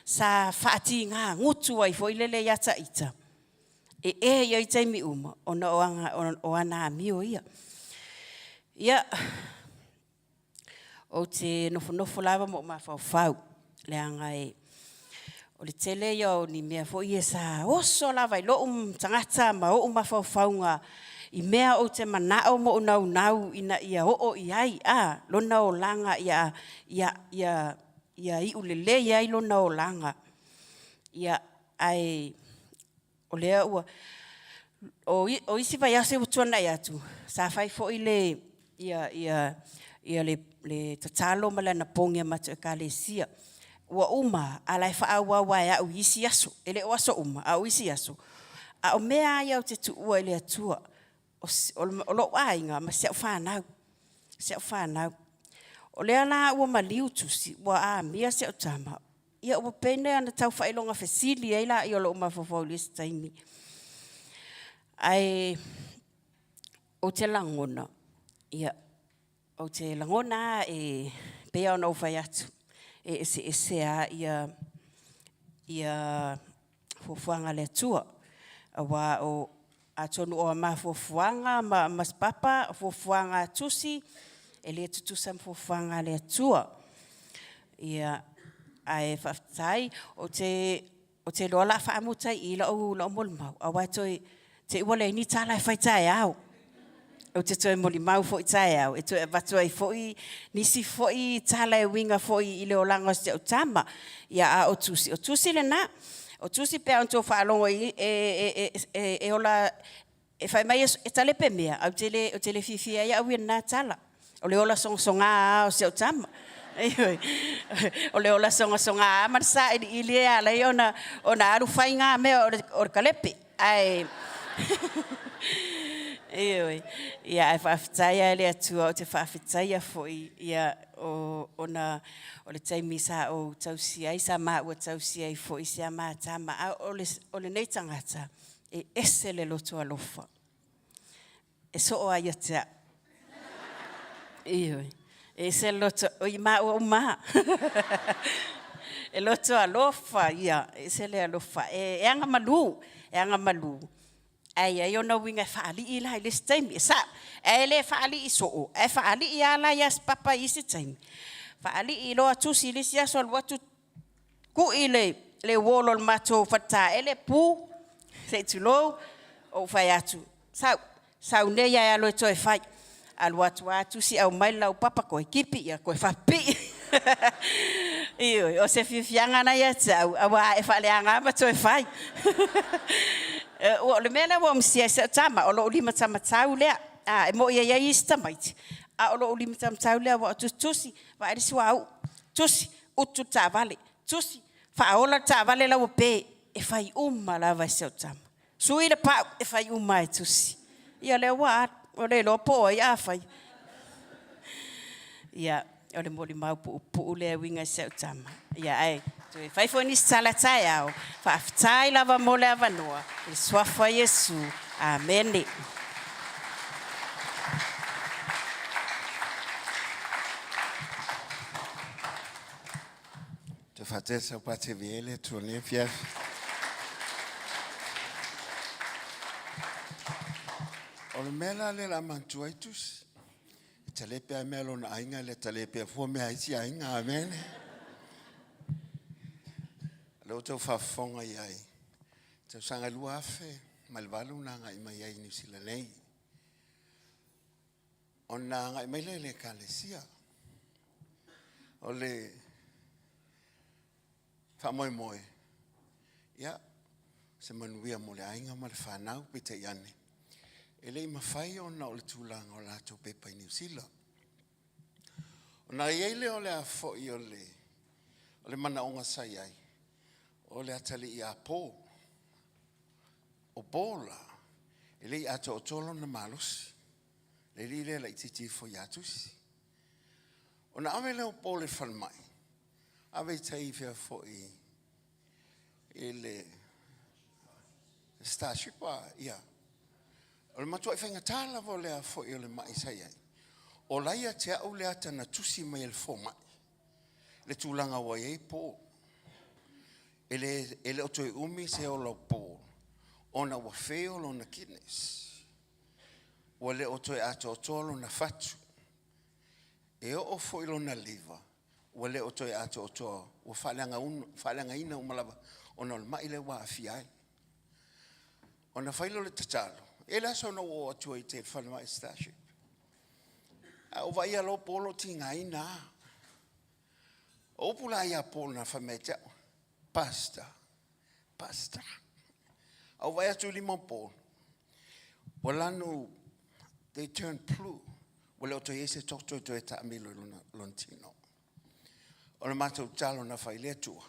sa whaati ngā ngutu ai fo ilele iata ita. Ia i taimi uma. Ona o ana amio ia. Ia. O te nofo lava mo mawhau. Le anga e. O le tele ia ni mea fo ia sa oso lava i lo tangata ma o mawhau ngā. I mea o te manao mo nau ina ia o iai lona o langa ia i ulele ia i lona o langa ia ai o lea ua o isi vai ase utuana ia tu sa fai fo ile ia le tatalo mala na pongia matu ekalesia ua uma alai fa awa wa au isi aso ele o aso uma au isi aso a o mea ia o te tu ua ile atua o lo ainga ma se whanau. O lea la ua maliu tusi, ua mia se o tama. Ia ua pene ana tau whailonga whesili eila i o lo umawhawhau lesi taimi. Ai, o te langona. Ia, o te langona e pea ona whai atu. E se a ia fofuanga le tua. Awa o a tonu o ma fofuanga, mas papa, fofuanga tusi, e le tutusa fofuanga le tua. Ia, ai whaftai, o te lola whaamutai i la o molmau. Awa te iwale ni tala e whaitai au. O te toi moli mau fo i tai au. E toi watu ai fo i, nisi fo i tala e winga fo i le o langa o tama. Ia a o tusi. O tusi le na. O tusi pea on tō whaalongo i e ola, e whai mai e tale pe mea. Au te le fifia ia au i nā tala. O le ola songa a o o tama. O le ola songa a marasa i le a lei ona aru whai ngā mea o kalepe. Ai... Ia e whawhitaia e le atua o te whawhitaia foi ia o le taimi sa o tausi ai sa maa ua tausi ai foi se a maa tama o le nei tangata e ese le loto alofa e so o ai atea e ese loto o i maa o maa e loto alofa ia ese le alofa e anga malu ai ona winga faali i la ile time sa ele faali i so e faali i ala yas papa i se time faali i lo atu sili sia sol watu ku ile le wolo mato fata ele pu se tulo o fai atu sa une ya lo to e fai al watu atu si au mai la papa ko ekipi ya ko fa pi o se fianga na ya tsau awa e faali anga ma to e fai o le mena wo msia se tama o lo lima tama tau le e mo ia ia istamait a o lo lima tama tau le wa tusi va ri swau tusi utu tavale tusi fa ola tavale la pe e fai umma la va se tama sui le pa e fai umma tusi ia le wa o le lo po ia fai ia o le moli mau pu le winga se tama ia ai tu fai fo ni sala tai au fa tai lava mole avanoa e swafa Yesu amen Te fatesa pate viele tu ne fia. O le mela le la mantuaitus. Talepe a melo na ainga le talepe fo me aisi ainga amen. Lo tau whafonga iai. Tau sanga lua afe, malwalu na ngai mai ai New Zealand nei. O na ngai mai le kalesia. O le whamoe moe. Ia, se manuia mo le ainga ma le whanau pita iane. E le mawhai o na o le tūlanga o lato pepa i New Zealand. O na iele o le afo i o le mana onga sai ai. O le atali i a pō, o bōla, e le i ato o tolo na malusi, le li le la i titi fo i atusi. O na ame le o pō le whanmai, ave i tai fia fo i le Starship a ia. O le matua i whainga tāla vo le a fo i o le mai sai ai. O laia te au le ata na tusi mai le fo mai, le tūlanga wa iei pō. Ele o toi umi se o lo pō. Ona wa feo lo na kines. Wa le o toi ato o tolo na fatu. E o fo ilo na liva. Wa le o toi ato o tolo. Wa whaleanga ina umalava. Ona o mai le wa afiai. Ona whailo le tatalo. E la so no o atua i te whanua i Starship. O vai alo polo tinga ina. O pula ia polo na whamea Pasta. Au vai atu lima pō. Walanu, they turn blue. Wale o to yese tokto to e taamilo lontino. O le mātou talo na whaile tua.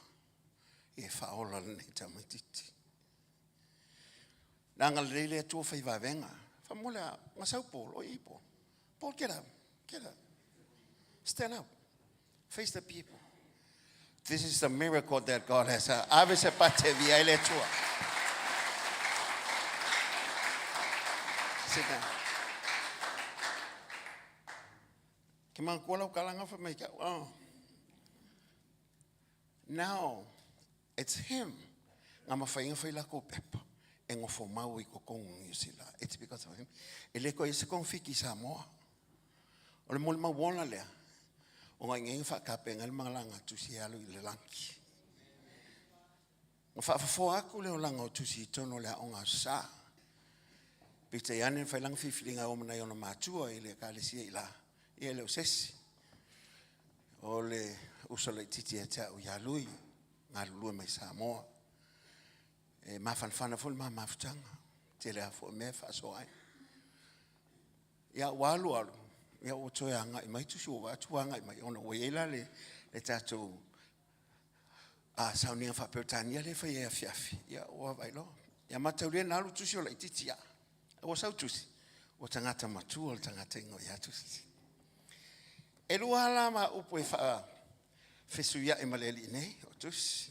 E whaola ne tamatiti. Nanga leile tua whai wawenga. Whamole ngasau Paul o i Paul. Paul, get up. Stand up. Face the people. This is the miracle that God has. Ave se pate viaile tua. Sit down. Come on, kuala kalanga for me. Oh. Now, it's him. Ngama fainga faila ko pepa. Engo fo maui ko kong yusila. It's because of him. Ele ko yese kong fiki Samoa. Ole mol ma wona lea. O ngai fa ka penga le malanga tu si alu le lanki. Fa fo aku le langa tu si tono le onga sa. Pite yane fa lang fifilinga o mna yona matua ile ka le si ila. Ile osesi. Ole usole titi eta o ya lui ngalu me Samoa. E ma fan fol ma mafutanga. Tele afo me fa so ai. Ya walu alu. Ya o toya nga mai tu so wa tu nga mai ona o yela le tato a saunia fa pertania le fa ya fiafi ya o vai lo ya mataulia na lu tu so le titia o sa tu si o tangata matu o tangata ngo ya tu si e lu ala ma o po fa fesuya e maleli ne o tu si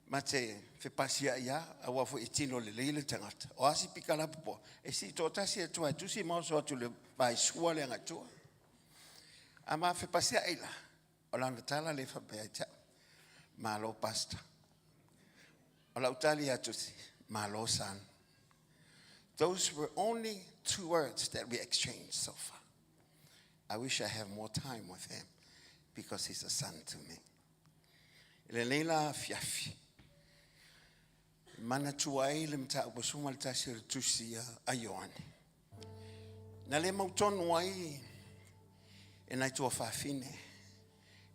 mate fe pasia ya awa fo itino le le tangata o asi pikala po e si tota si tu si mo so tu le vai suale nga tu ama fe pasia ila o la tala le fa beata malo pasta o la utalia tu si malo san. Those were only 2 words that we exchanged so far. I wish I have more time with him because he's a son to me. Le leila fiafi mana tuai le mta ubusuma le tasir tusia ayoni na le mauton wai ina tu afafine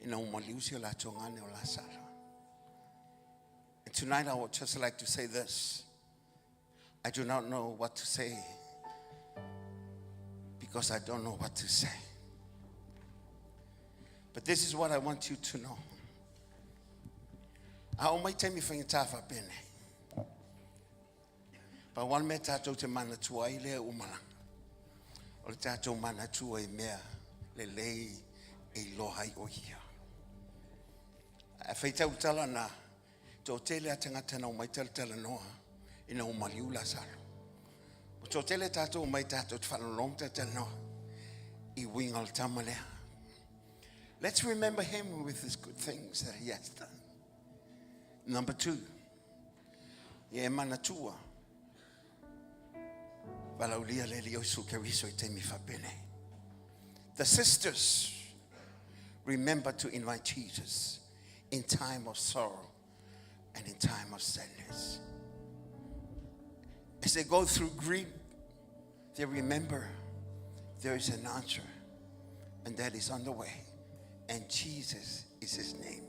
ina umaliusi la tongane o la sala. And tonight I would just like to say this. I do not know what to say because I don't know what to say. But this is what I want you to know. I might tell me for tafa bene. But one me tato te mana tua i lea umala. O le tato mana tua i mea le lei e lohai o hia. A feita utala na to tele atangata na umai tala noa ina umaliu la salo. O to tele tato umai tato te whanalong tala noa I wingal tamalea. Let's remember him with his good things that he has done. Number 2. Ye mana tua. The sisters remember to invite Jesus in time of sorrow and in time of sadness. As they go through grief, they remember there is an answer, and that is on the way, and Jesus is his name.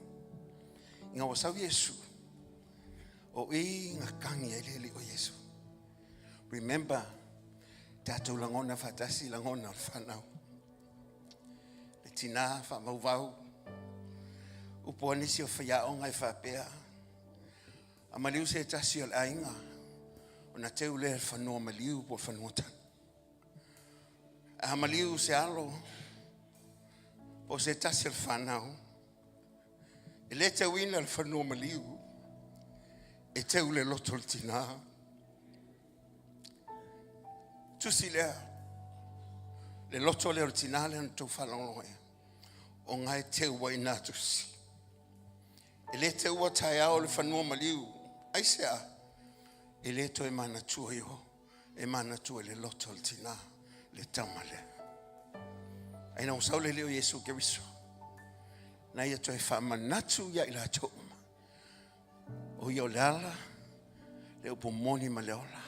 Nga wasau Yesu o I nga kangi eleli o Yesu. Remember tato langona fatasi langona whanau. Le tina whamauvau. Upo anisi o whaiao ngai whapea. A maliu se tasi o ainga. O na teu le whanua maliu po whanuatan. A maliu se alo. O se tasi o whanau. E le teu ina le whanua maliu. E teu le loto le tina. Tusi lea, le loto le originale an tau whalongo e, o ngai teu wai nā tusi. E le teu wa tai ao le whanua maliu, aisea, e le to e mana tua iho, e mana tua le loto le tina, le taumale. Aina usau le leo Yesu Keriso, na ia to e whamanatu ia ila touma. O ia o leala, le upo moni ma leola.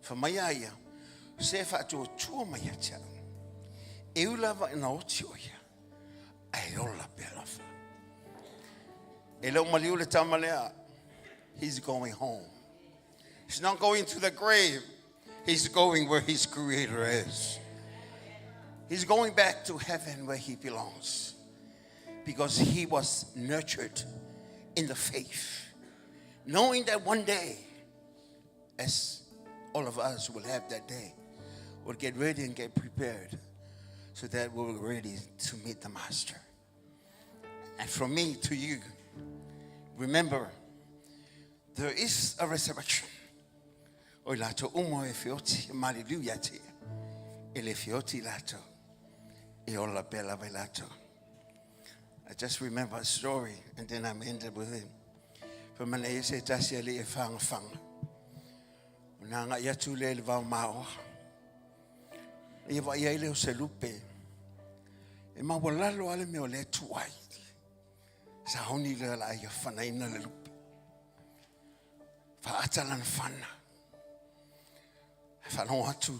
Whamaya ia, se fa to tua mai acha e ulava na otioia ai ola bela fa e lo maliu le tamalea. He's going home. He's not going to the grave. He's going where his creator is. He's going back to heaven where he belongs, because he was nurtured in the faith, knowing that one day, as all of us will have that day, we'll get ready and get prepared so that we're ready to meet the Master. And from me to you, remember, there is a resurrection O lato umo e fioti, hallelujah te. E le fioti lato. E ola bella ve lato. I just remember a story, and then I'm ended with it. From an ese tasia le e fang. Nanga ia tu le va mao. E va ia le o se lupe. E ma volalo ale me o le tuai. Sa honi le la ia fana ina le lupe. Fa atalan fana. Fa no atu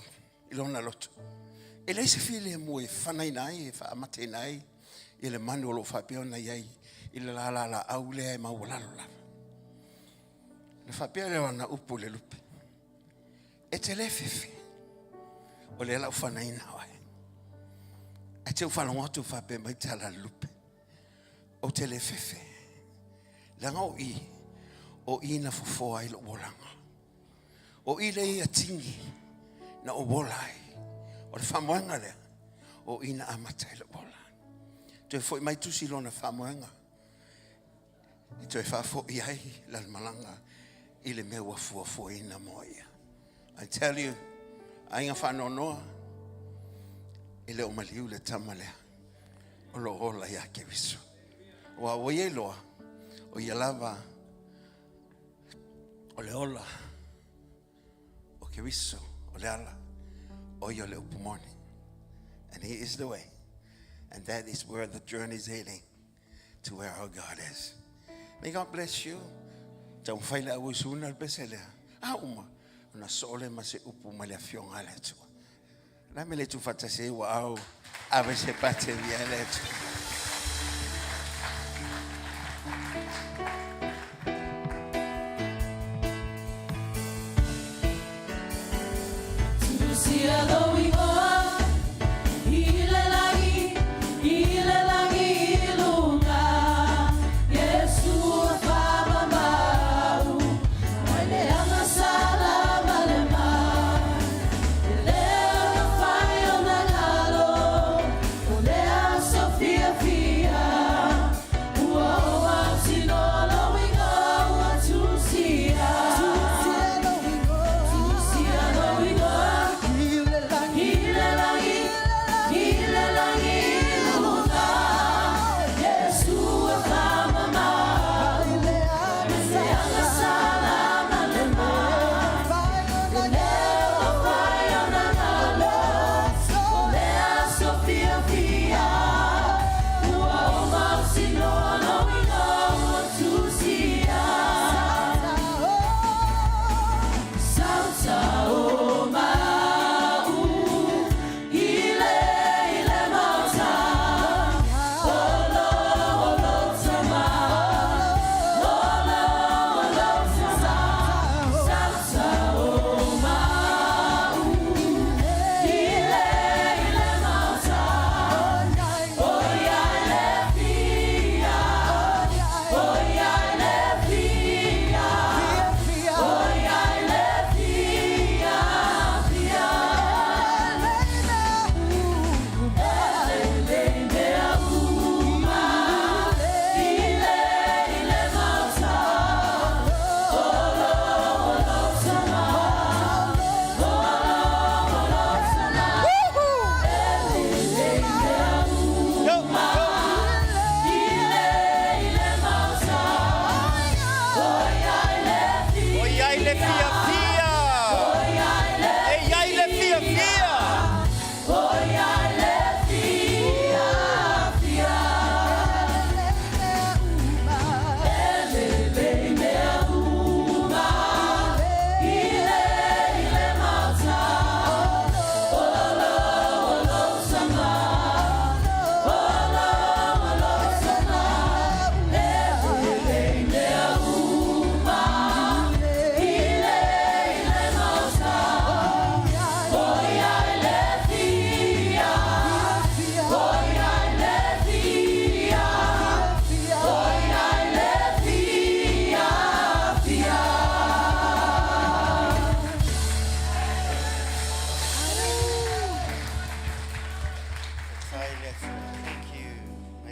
ilona lotu. E le se file mo e fana ina e fa amate ina e le manu lo fa piona iai ile la au le ma volalo la. Le fa pia le wana upu le lupe. E te le fefe. O le la ufana ina wai. E te ufana watu fa pe mai tala lupe. O te le fefe. Langa o i na fufoa i lo bolanga. O i le i atingi na o bolai. O le famoanga le. O i na amata i lo bola. Te foi mai tusi lo na famoanga. I te fa fo i ai la malanga. I le mea wafua ina moia. I tell you, ainga whanau noa, i leo maliu le tamalea, o lo ola ia ke visu. O a oie loa, o ia lava, o le ola, o ke visu, o le ala, o ia le upumoni. And he is the way. And that is where the journey is heading, to where our God is. May God bless you. Tau whaile au isuna al beselea. Uma. Una sole ma se upu ma le afionga le tu. La me le tu fata se wa au ave se pate via le tu.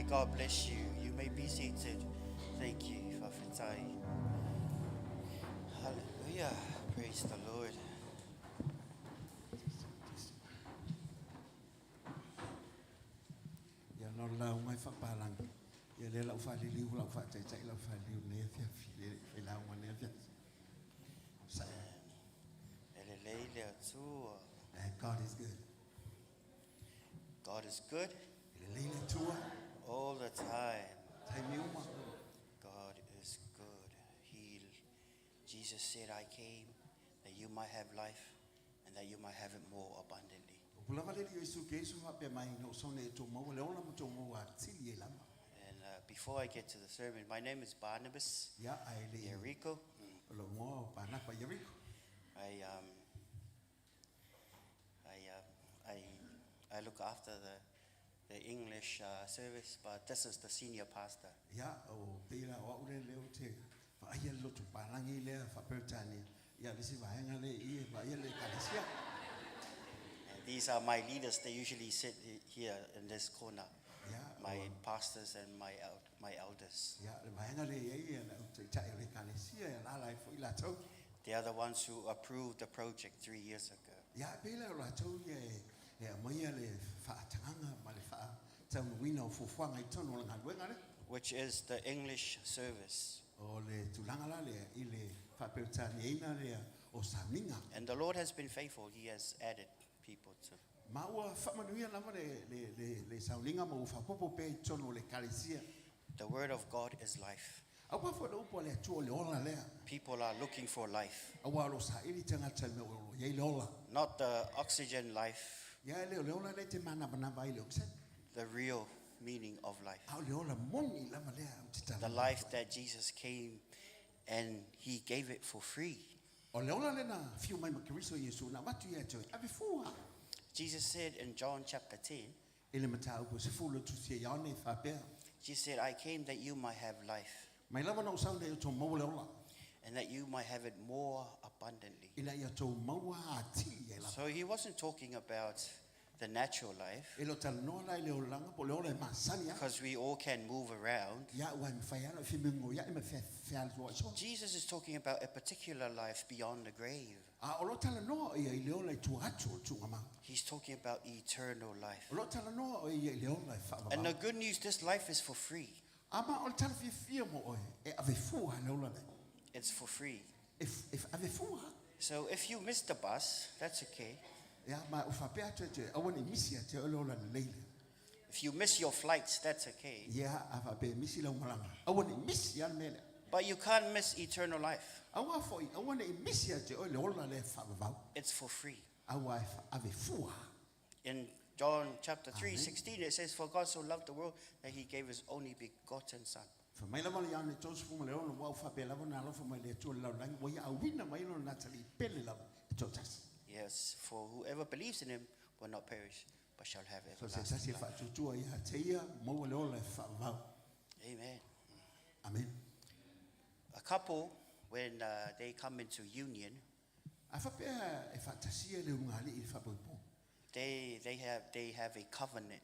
God bless you. You may be seated. Thank you, Fafitai. Hallelujah. Praise the Lord. Ia no la mai whapalang. Ia le lau whaliliu, lau whatetai, lau whaliliu ne fia fia, e lau ne fia. So, Elelele atua. God is good. God is good Leila tua, all the time. tai mi uma. God is good. Jesus said, I came that you might have life and that you might have it more abundantly. Pula vale li Yesu ke Yesu ha pe mai no sone e to mau le ona mo to mau a tili e lama. And before I get to the sermon, my name is Barnabas Ia ai le Yeriko. lo mo pa na pa yeri. I look after the English service, but this is the senior pastor. Ia o pira o ure le o te. Fa ai lo tu pa langi le fa pe tani. Ia le si va hanga le I va ia le kalesia. And these are my leaders. They usually sit here in this corner. Ia My pastors and my elders. ia le va hanga le ia le te tai le kalesia la la fo ila tau. They are the ones who approved the project 3 years ago. Ia pila la tau ye ia mai le fa tanga ma le fa tau wina o fo ngai tono la ngwenga le. Which is the English service. O le tulanga la le I le fa pe tani ina le o saminga. And the Lord has been faithful. He has added people to. Ma ua fa manuia la le saulinga mo fa popo pe tono le kalesia. The word of God is life. Awa fo lo po le tu le ola le. People are looking for life, Awa lo sa ili tanga tanga o ye le ola. not the oxygen life, Ya le ola le te mana bana vai le oxen. the real meaning of life. Au le ola moni la ma le tita. The life that Jesus came and he gave it for free. O le ola le na fiu mai ma Kristo Yesu na watu ya toi. Ave fua. Jesus said in John chapter 10, Ele mata o se fu lo tu se ya ne fa pe. Jesus said, I came that you might have life Mai lava no sa le to mo le ola. and that you might have it more abundantly. Ila ya to mo a ti ye la. So he wasn't talking about the natural life, Elo tal no la le ola po le ola ma sania. because we all can move around. Ya wa me fa ya no fi mingo ya me fe fe al so. Jesus is talking about a particular life beyond the grave. A o lo tal no ia le ola tu atu tu ma. He's talking about eternal life. O lo tal no ia le ola fa. And the good news, this life is for free. Ama o tal fi fi mo e ave fua le ola le. It's for free. If ave fua. So if you miss the bus, that's okay. Ya ma o fa pe atu te awani misia te o le ola le le. If you miss your flights, that's okay. Ya ava pe misi la malanga. Awani misia mele. But you can't miss eternal life. Awa foi awani misia te o le ola le fa va. It's for free. Awa ave fua. In John chapter 3:16, it says, For God so loved the world that he gave his only begotten Son. Fa mai la mali ane tos fu le ola wa fa pe la na lo fa mai le tu la lang wa ya wina mai lo na tali pele la totas. Yes, for whoever believes in him will not perish, but shall have So se sa everlasting se fa life. tu tu ya te ia mo le ola fa va. Amen. Amen. A couple, when they come into union, A fa pe e fa tasia le ngali I fa po. they have a covenant.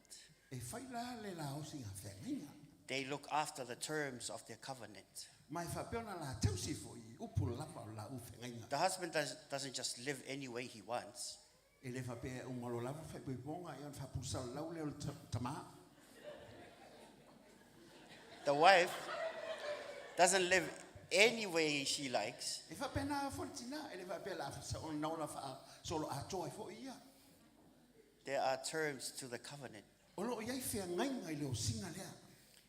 E fai la le la o singa fe ngia. They look after the terms of their covenant. Mai fa pe ona la tausi fo I upu la fa la u fe ngia. The husband doesn't just live any way he wants. E le fa pe o ngalo la fa pe ponga ia fa pusa la u le tama. The wife doesn't live any way she likes. E fa pe na fo tina e le fa pe la fa o na la fa solo a toi fo ia. There are terms to the covenant. O lo ia fe ngai le o singa le.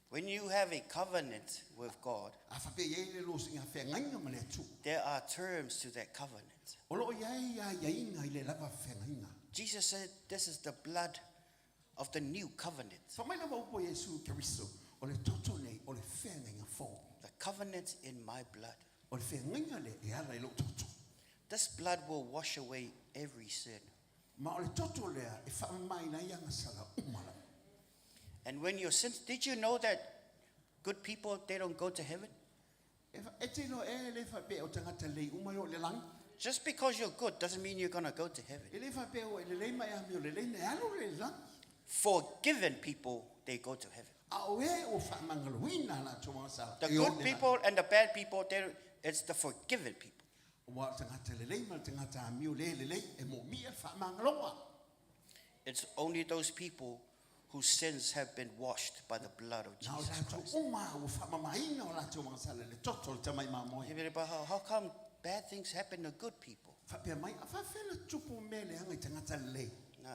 When you have a covenant with God, A fa pe ia le lo singa fe ngai ma le tu. there are terms to that covenant. O lo ia inga le la fa fe ngai. Jesus said, This is the blood of the new covenant. Fa mai la mo po Yesu Kristo o le toto nei o le fe ngai fo. The covenant in my blood. O le fe ngai le e ala lo toto. This blood will wash away every sin. Ma o le toto le e fa mai na ia sala umala. And when your sins, did you know that good people, they don't go to heaven? E te no e le fa pe o tangata le umai o le lang. Just because you're good doesn't mean you're going to go to heaven. E le fa pe o le mai a mi o le ne alo le lang. Forgiven people, they go to heaven. A o e o fa mangalo wina na toma sa. The good people and the bad people, it's the forgiven people. Wa tangata lelei ma tangata amiu lelei e mo mia whaamangaloa. It's only those people whose sins have been washed by the blood of Nā o Jesus lātou Christ. uma o whaamamaina o lātou mga sala le toto le tamai māmoe. But how come bad things happen to good people? Whapea mai, a whawhela tupu me le hanga i tangata lelei. No.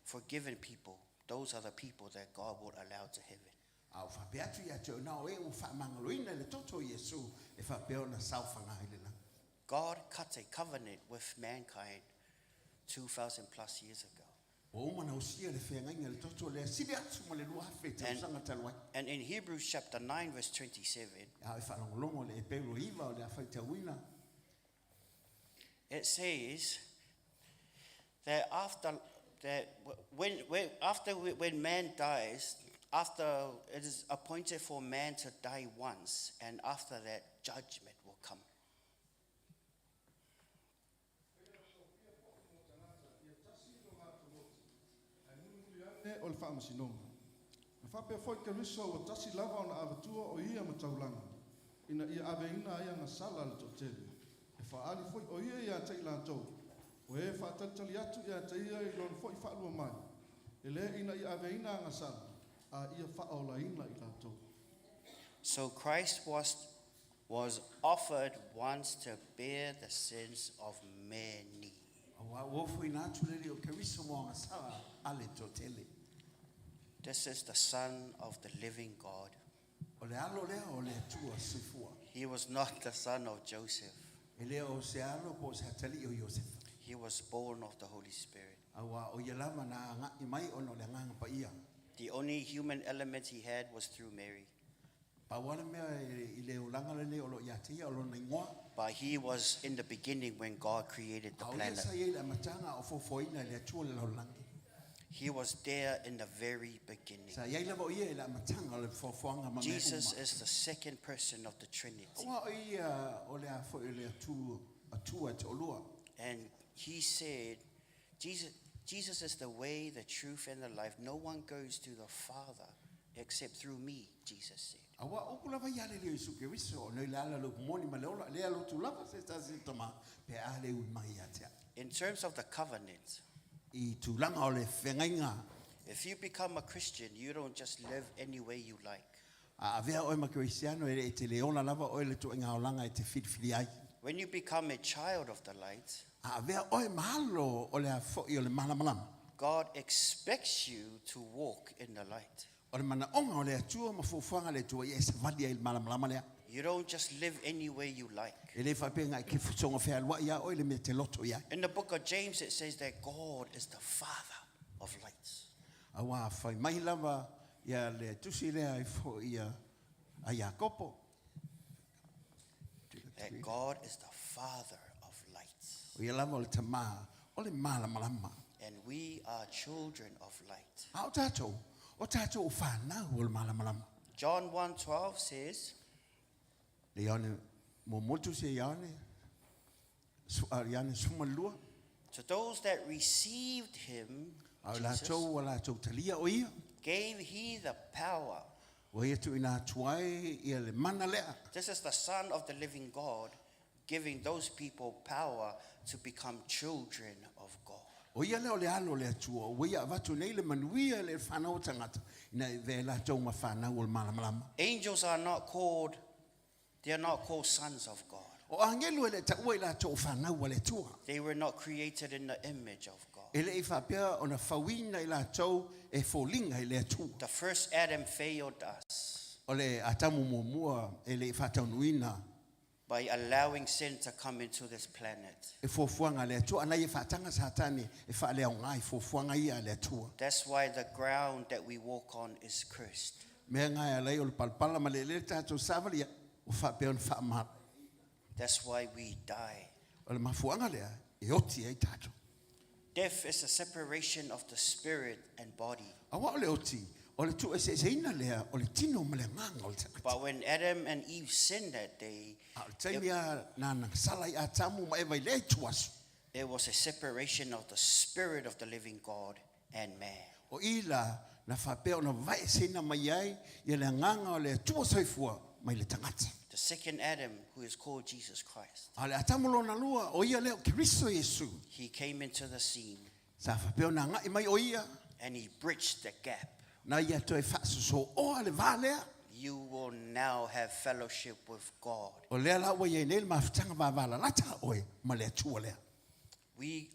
Forgiven people, those are the people that God would allow to heaven. Au whapea atu ia teo nao e o whaamangaloina le toto Iesu e whapea o na sauwhanga i le langa. God cut a covenant with mankind 2,000 plus years ago. O umana o sia le whengainga le toto le siri atu ma le lua hawhi te usanga talwai. And in Hebrews chapter 9 verse 27, Au e whanongolongo le e pero iwa o le awhai te wina. it says that when man dies, after it is appointed for man to die once, and after that judgment will come. E o le whaamasinoga. Na whapea foi ke riso o tasi lava o na awatua o ia mataulanga. Ina ia aveina ia na sala le totele. E whaali foi o ia ia tei lantou. O e whaatatali atu ia tei ia i lona foi whaalua mai. E le ina ia aveina nga sala. A ia whaolaina i lantou. So Christ was offered once to bear the sins of many. Au a uofu ina atu lele o ke riso mo anga sawa ale totele. This is the Son of the living God. O le alo lea o le atua sifua. He was not the son of Joseph. E lea o se alo po se atali o Iosefa. He was born of the Holy Spirit. Au a o ia lama na nga i mai ono le nganga pa ia. The only human element he had was through Mary. Pa wana mea i le ulanga le o lo ia te ia o lo na ingoa. But he was in the beginning when God created the Au ia planet. sa ia le matanga o fofoina le atua le laulangi. He was there in the very beginning. Sa ia lava o ia le matanga o le fofoanga ma me Jesus uma. is the second person of the Trinity. Wa o ia o le afo i le atua te olua. And he said, Jesus is the way, the truth, and the life. No one goes to the Father except through me, Jesus said. Awa o kula vai ale le Iesu Keriso o le ala lo moni ma le ola le alo tu lava se sta sintoma pe ale u mai atia. In terms of the covenant, I tu langa o le whengainga. if you become a Christian, you don't just live any way you like. A vea oe ma Krisiano e te le ola lava oe le tu inga o langa e te whitwhiri ai. When you become a child of the light, A vea oe mahalo o le a fo i o le malamalama. God expects you to walk in the light. O le mana onga o le atua ma fufuanga le tua i e savali ai le malamalama lea. You don't just live any way you like. E le whapenga i ke futonga whea lua ia oe le me te loto ia. In the book of James, it says that God is the Father of lights. A wā whai mai lava ia le tusi lea i fo ia a Iakopo. That God is the Father of lights. O ia lava o le tamā o le malamalama. And we are children of light. A o tātou whanau o le malamalama. John 1:12 says, Le ione, mo motu se ione, ione sumalua. to those that received him, A o Jesus, lātou o lātou talia o ia. gave he the power. O ia tu ina tuai ia le mana lea. This is the Son of the living God, giving those people power to become children of God. O ia leo le alo le atua. O ia avatu nei le manuia le whanau tangata. Ina ve lātou ma whanau o le malamalama. Angels are not called, they are not called sons of God. O angelu ele taua i lātou whanau o le tua. They were not created in the image of God. Ele i whapea o na whawina i lātou e fōlinga i le atua. The first Adam failed us O le atamu mua ele i whataunuina by allowing sin to come into this planet. e fōfuanga le atua. Ana i whatanga satani e whaalea o ngai fōfuanga ia le atua. That's why the ground that we walk on is cursed. Mea ngai alai o le palpala ma le le tātou savali o whapea o na whaamara. That's why we die. O le mafuanga lea e oti ai tātou. Death is a separation of the spirit and body. Awa o le oti, o le tu e se ina lea, o le tino ma le nganga o le takata. But when Adam and Eve sinned that day, A o le taimi a nana salai a tamu ma ewa i le tuasu. it was a separation of the spirit of the living God and man. O ila na whapea o na vai sina mai ai, i le nganga o le tua soifua, mai le tangata. The second Adam, who is called Jesus Christ. A le atamu lona lua o ia leo Kiriso Yesu. He came into the scene Sa whapeo na ngai mai o ia. and he bridged the gap. Na ia toi whaasuso o le valea. You will now have fellowship with God. O lea la ua ia nei mawhitanga wavala lata oe ma le atua lea.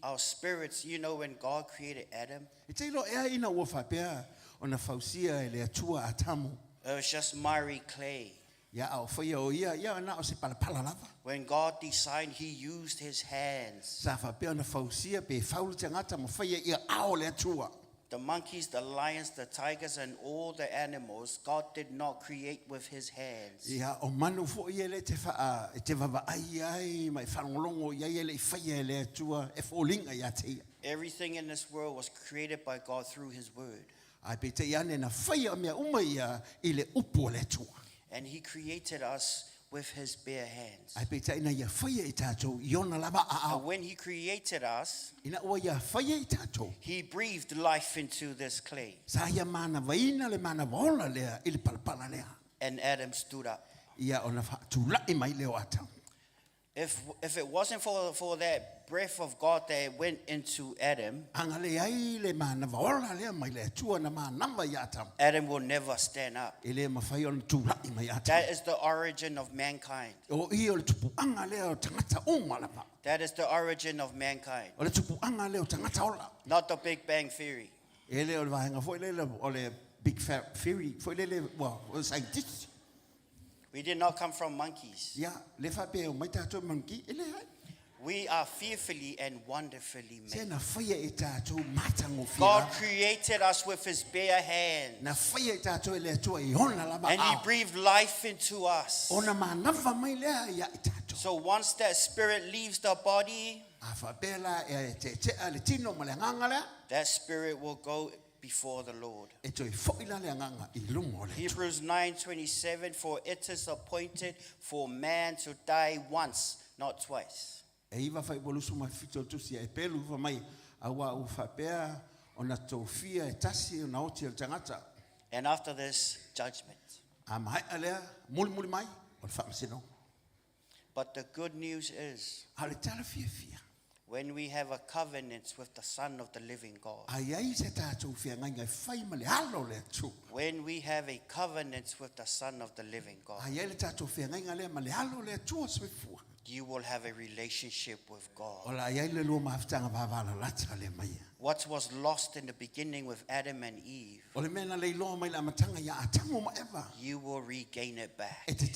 Our spirits, you know, when God created Adam, I te ilo ea ina ua whapea o na whausia e le atua atamu. it was just miry clay. Ia au whaia o ia na o se palapala lava. When God designed, he used his hands. Sa whapea na whausia pe whaulu te ngata ma whaia ia ao le atua. The monkeys, the lions, the tigers, and all the animals, God did not create with his hands. Ia o manu fo ia le te wawa ai mai whanongolongo ia le whaia le atua e fōlinga ia te ia. Everything in this world was created by God through his word. Ai pe te iane na whaia mea uma ia i le upo le atua. And he created us with his bare hands. Ai pe te ina ia whaia i tātou i ona lava a And au. when he created us, Ina ua ia whaia i tātou. he breathed life into this clay. Sa ia mana waina le mana waola lea i le palapala lea. And Adam stood up. Ia ona whaatulai mai leo atau. If it wasn't for that breath of God that went into Adam, Anga le ai le mana waola lea mai le atua na manama i atau. Adam will never stand up. I le mawhai ona tūlai mai atau. That is the origin of mankind. O i o le tupuanga lea o tangata o malapa. That is the origin of mankind. O le tupuanga lea o tangata ola. Not the Big Bang Theory. E le o le vahenga fo le o le big theory fo le o scientist. We did not come from monkeys. Ia le whape o mai tātou manki e le hai. We are fearfully and wonderfully Se made. na whaia e tātou matango God whia. created us with his bare hands. Na whaia e tātou e le atua i hona lava And he au. breathed life into us. Ona manawa mai lea ia i tātou. So once that spirit leaves the body, A whapela e te le tino ma le nganga lea. that spirit will go before the Lord. E toi whoila le nganga i lungo le. Hebrews 9:27, for it is appointed for man to die once, not twice. E iwa whai bolusu mai whito tusi e pelu wa mai. Awa u whapea o na tōwhia e tasi o na oti o tangata. And after this, judgment. A mai alea muli mai o le whamasino. But the good news is, A le tala fia fia. when we have a covenant with the Son of the living God, Ai ai se tātou fia ngai ngai whai ma le halo le atu. when we have a covenant with the Son of the living God, Ai ai le tātou fia ngai ngai lea ma le halo le atu o swifua. you will have a relationship with O God. la ai ai le lua maafutanga wawana lata le mai. What was lost in the beginning with Adam and Eve, O le mena le iloa mai la matanga ia atango ma eva. you will regain it back. E te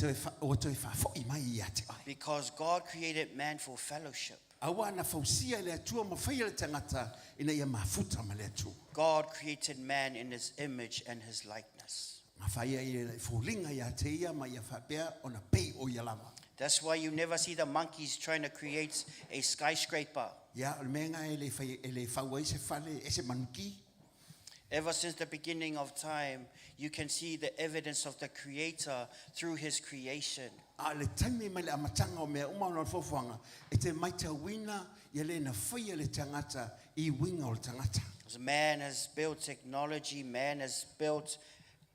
o toi whafoi mai i ate ai. Because God created man for fellowship. Awa na fausia le atua ma whaia le tangata ina ia mafuta ma le atu. God created man in his image and his likeness. Ma whaia i le fulinga i ate ia ma ia whapea o na pei o ia lama. That's why you never see the monkeys trying to create a skyscraper. Ia o le menga e le whaua i se whale e se manuki. Ever since the beginning of time, you can see the evidence of the Creator through his creation. A le taimi mai le amatanga o mea umana o fofuanga e te maita wina ia le na whaia le tangata I winga o le tangata. As man has built technology, man has built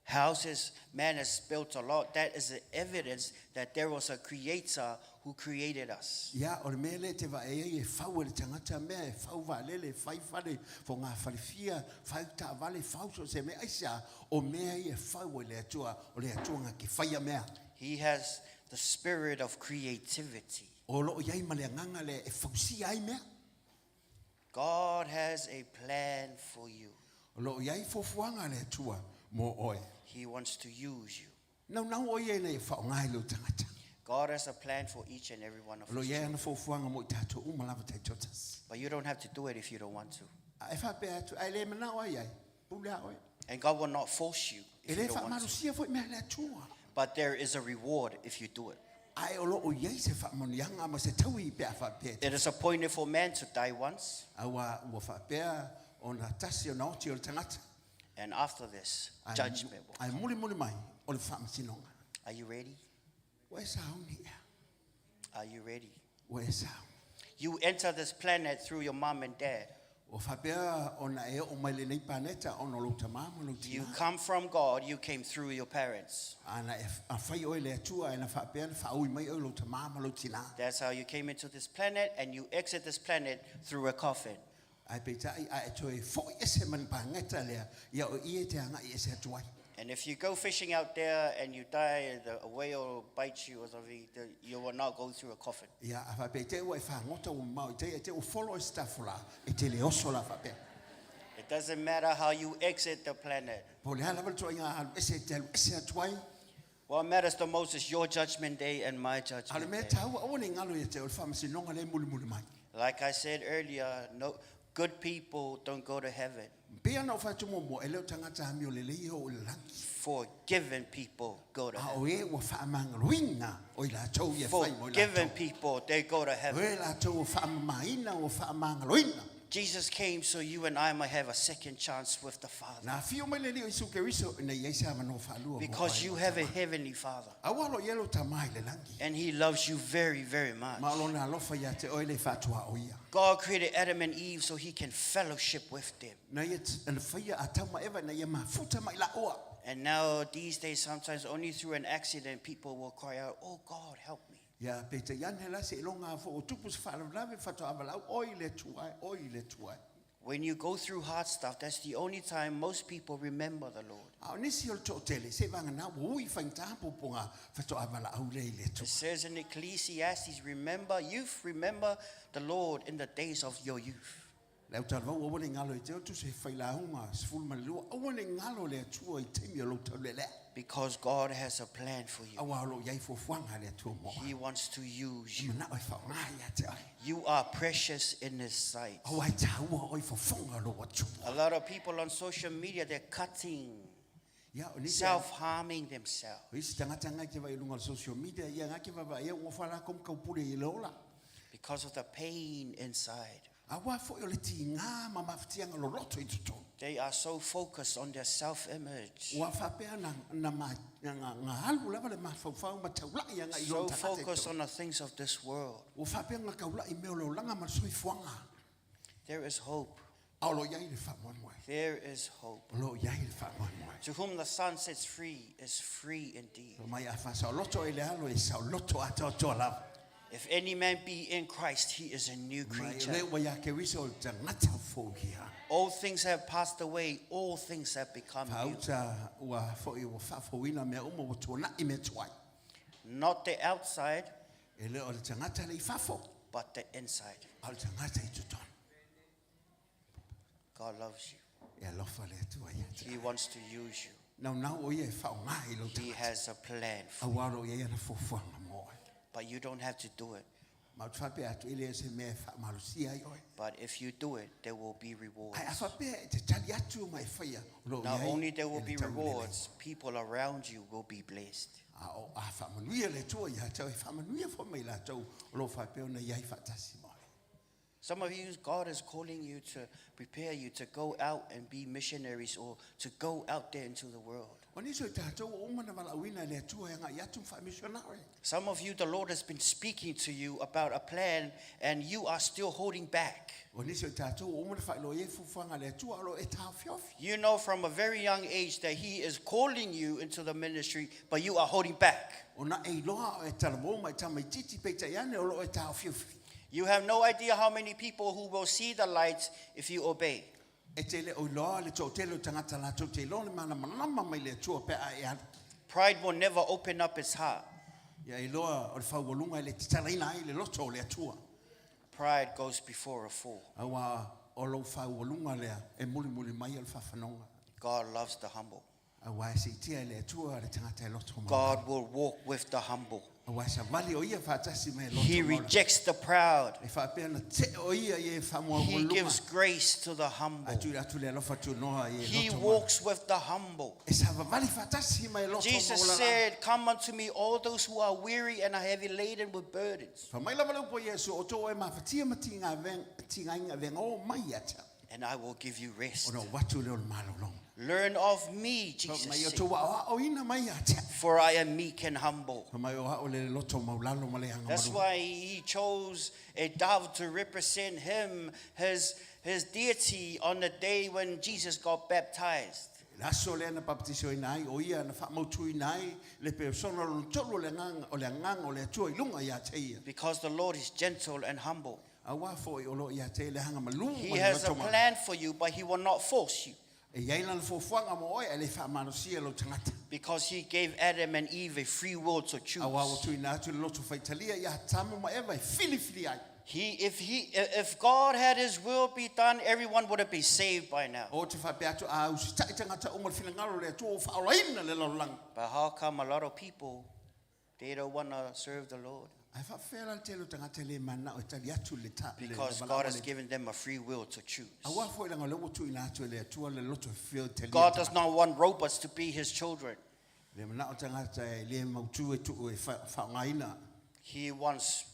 houses, man has built a lot. That is the evidence that there was a Creator who created us. Ia o le mea le te wa e e whau le tangata mea e whau wa lele whai whare fo ngā wharewhia whai ta wale whau so se mea aisa o mea e whau le atua o le atua ngā ki whaia mea. He has the spirit of creativity. O lo iai ma le nganga le e whausi ai mea. God has a plan for you. O lo iai fofuanga le atua mo oe. He wants to use you. Nau o iai nei whao ngai lo tangata. God has a plan for each and every one of O lo us. iai ana fofuanga mo I tātou umalawa tai totas. But you don't have to do it if you don't want to. A e whapea atu, ai le mana o iai, pula oe. And God will not force you E if le you don't want to. whamarusia fo I mea le atua. But there is a reward if you do it. Ai o lo o iai se whamonianga ma se tau I pea whapea. It is appointed for man to die once, Awa ua whapea o na tasi o na oti o le tangata. and after this, Ai- judgment will Ai come. muli mai o le whamasinonga. Are you ready? Ue sao ni ea. Are you ready? Ue sao. You enter this planet through your mom and dad. O whapea ona e o mai le nei paneta ono lo tamama lo You tina. come from God, you came through your parents. Ana e a whai oi le atua e na whapea na whaui mai o lo tamama lo tina. That's how you came into this planet, and you exit this planet through a coffin. Ai peitai a e toi fo e se man pangeta lea ia o ie te anga i e se tuai. And if you go fishing out there and you die, a whale bites you or something, you will not go through a coffin. Ia a whapea te ua e whangota o mau te e te o follow e stafula e te le oso la whapea. It doesn't matter how you exit the planet. Po le hala tuai ngā halu e se te alu e se tuai. What matters the most is your judgment day and my Hale judgment mea day. tau o ne ngalo e te o le whamasinonga le muli muli mai. Like I said earlier, no good people don't go to heaven. Pea na o whatu mo e leo tangata hami o le lei o le langi. Forgiven people go to A heaven. o e ua whaamangaloinga o i la tau i e whai mo i la Forgiven tau. people, they go to O heaven. e la tau o whaamamaina o whaamangaloina. Jesus came so you and I might have a second chance with the Father. Na fio mai le leo Isu Keriso na i eisa mano whalua. Because you have a heavenly Father. Awalo yelo tamai le langi. And He loves you very, very much. Ma lo na alofa ia te oile whatua o ia. God created Adam and Eve so He can fellowship with them. Na ia te whaia a tauma ewa na ia mafuta mai la oa. And now, these days, sometimes only through an accident, people will cry out, "Oh God, help me." Ia pe te ian hela se ilonga fo o tupus whaalawe whatua awalau oile tuai, oile tuai. When you go through hard stuff, that's the only time most people remember the Lord. Au nisi o to tele se vanga na ui whaintapo ponga whatua awalau le tu. It says in Ecclesiastes, remember the Lord in the days of your youth. Leo tala wau awane ngalo i te o tu se whailahunga se fulmalua. Awane ngalo le atua i temi o lo tau le lea. Because God has a plan for you. Awa alo iai fo fuanga le atua moa. He wants to use you. Mana oi whaongai a te ai. You are precious in His sight. Au ai taua oi fo fonga lo atu. A lot of people on social media, they're cutting, Ia o nisi self-harming themselves. o isi tangata ngai ke vai lunga social media ia ngai ke vai ia ua whala kom kaupure i leola. Because of the pain inside. Awa fo i o le ti ngā ma mawhitianga lo roto i tuto. They are so focused on their self-image. Ua whapea na ngā halu lava le mawhauwhau ma taulai anga i So lo tangata i focused tau. on the things of this world. Ua whapea ngā kaulai meo leo langa ma soi fuanga. There is hope. Ao lo iai le whamoanmoe. There is hope. Lo iai le whamoanmoe. To whom the Son sets free is free indeed. So mai a whasao loto e le alo e sao loto ata o toa lava. If any man be in Christ, he is a new Mai creature. le ua ia ke risa o tangata fo hia. All things have passed away. All things have become new. Pauta ua fo i ua whafowina mea uma o tōna i me tuai. Not the outside, E leo o le tangata le i whafo. but the inside. Ao le tangata i tutona. God loves you. E alofa le atua ia te. He wants to use you. Nau nau o ia e whaonga i lo He tangata. has a plan for you. Awaro ia na fofuanga moe. But you don't have to do it. Ma whape atu ile se me whaamalusia i oe. But if you do it, there will be rewards. Ai a whape te tali atu mai whaia. Lo Not iai only there will e be le taulele. rewards, people around you will be blessed. A o a whaamanuia le tua ia tau e whaamanuia fo mai la tau. Lo whape ona iai whatasi moe. Some of you, God is calling you to prepare you to go out and be missionaries or to go out there into the world. O niso i tātou o umana wala uina le tua e ngā iatu wha missionare. Some of you, the Lord has been speaking to you about a plan and you are still holding back. O niso i tātou o umana whailo e fufuanga le tua alo e tāo fiofi. You know from a very young age that He is calling you into the ministry, but you are holding back. O na e loa o e talamo mai tamai titi peita iane o lo e tāo fiofi. You have no idea how many people who will see the light if you obey. E te le o loa le tō telo tangata la tō te lo le mana manama mai le tua pe a e ana. Pride will never open up its heart. Ia i loa o le whaualunga i le titalaina ai le loto o le atua. Pride goes before a fall. Awa o lo whaualunga lea e muli muli mai al whawhanonga. God loves the humble. Awa e se tia le atua le tangata e loto mo. God will walk with the humble. Awa sa vali o ia whatasi me loto He mo. rejects the proud. E whapea na te o ia i e whamua He walunga. gives grace to the humble. Atu le alofa tu noa i e He loto mo. walks with the humble. E sa vali whatasi me loto mo. Jesus said, "Come unto me, all those who are weary and are heavy laden with burdens, Whamai lava lau po Iesu o tō e mawhatia ma tinga inga venga o mai ata. and I will give you rest." O no watu leo le malo long. Learn of me, Jesus Mai o said, tō wa o ina mai a tea. for I am meek and humble. Mai o hao le loto maulalo ma le hanga That's maru. why he chose a dove to represent him, his deity, on the day when Jesus got baptized. Laso le ana baptiso ina ai o ia na whamautu ina ai le pe sono lo tolo le ngang o le ngang o le tua i lunga ia te ia. Because the Lord is gentle and humble. A wa fo i o lo ia te le hanga malu. He has a plan for you, but he will not force you. E iai lana fofuanga mo oi e le whamanosia lo tangata. Because he gave Adam and Eve a free will to choose. A wa o tu ina atu le loto faitalia ia tamu ma eva e fili ai. If God had his will be done, everyone would have been saved by now. O te whape atu a usi tai tangata o mal whilangaro le atu o whaolaina le laulang. But how come a lot of people, they don't want to serve the Lord? Ai whawhera te lo tangata le mana o tali atu le ta. Because God has given them a free will to choose. A wa fo ilanga lewo tu ina atu le atua le loto fio te lia. God does not want robots to be his children. Le mana o tangata e le mautu e tu e whaongaina. He wants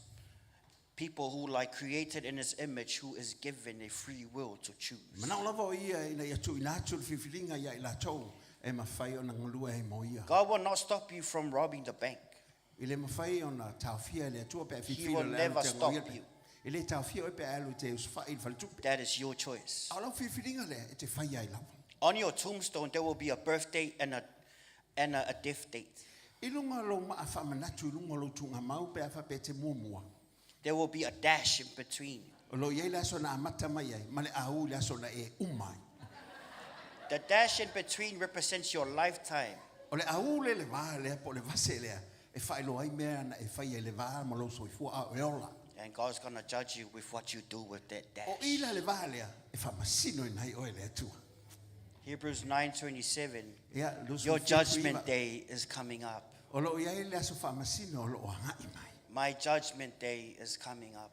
people who are created in his image, who is given a free will to choose. Mana o lava o ia ina ia tu ina atu le whiwhiringa ia ila tau e mawhai o na ngulua e mo ia. God will not stop you from robbing the bank. I le mawhai o na tauwhia le atua pe He will never stop you. I le tauwhia o pe alu te uswhai i whalitupe. That is your choice. A lau whiwhiringa le e te whai ai lau. On your tombstone, there will be a birth date and a death date. I lunga lo maa whamanatu lunga lo tunga mau pe awha pe te muamua. There will be a dash in between. O lo iei laso na amata mai ai, ma le au laso na e umai. The dash in between represents your lifetime. O le au le vā lea po le vase lea, e whai lo ai mea na e whai e le vā ma lo soifua a e ola. And God's going to judge you with what you do with that dash. O ila le vā lea, e whamasino i nai oe le atua. Hebrews 9:27. Ia, lusu Your whitu judgment iwa. day is coming up. O lo iei laso whamasino o lo o hangai mai. My judgment day is coming up.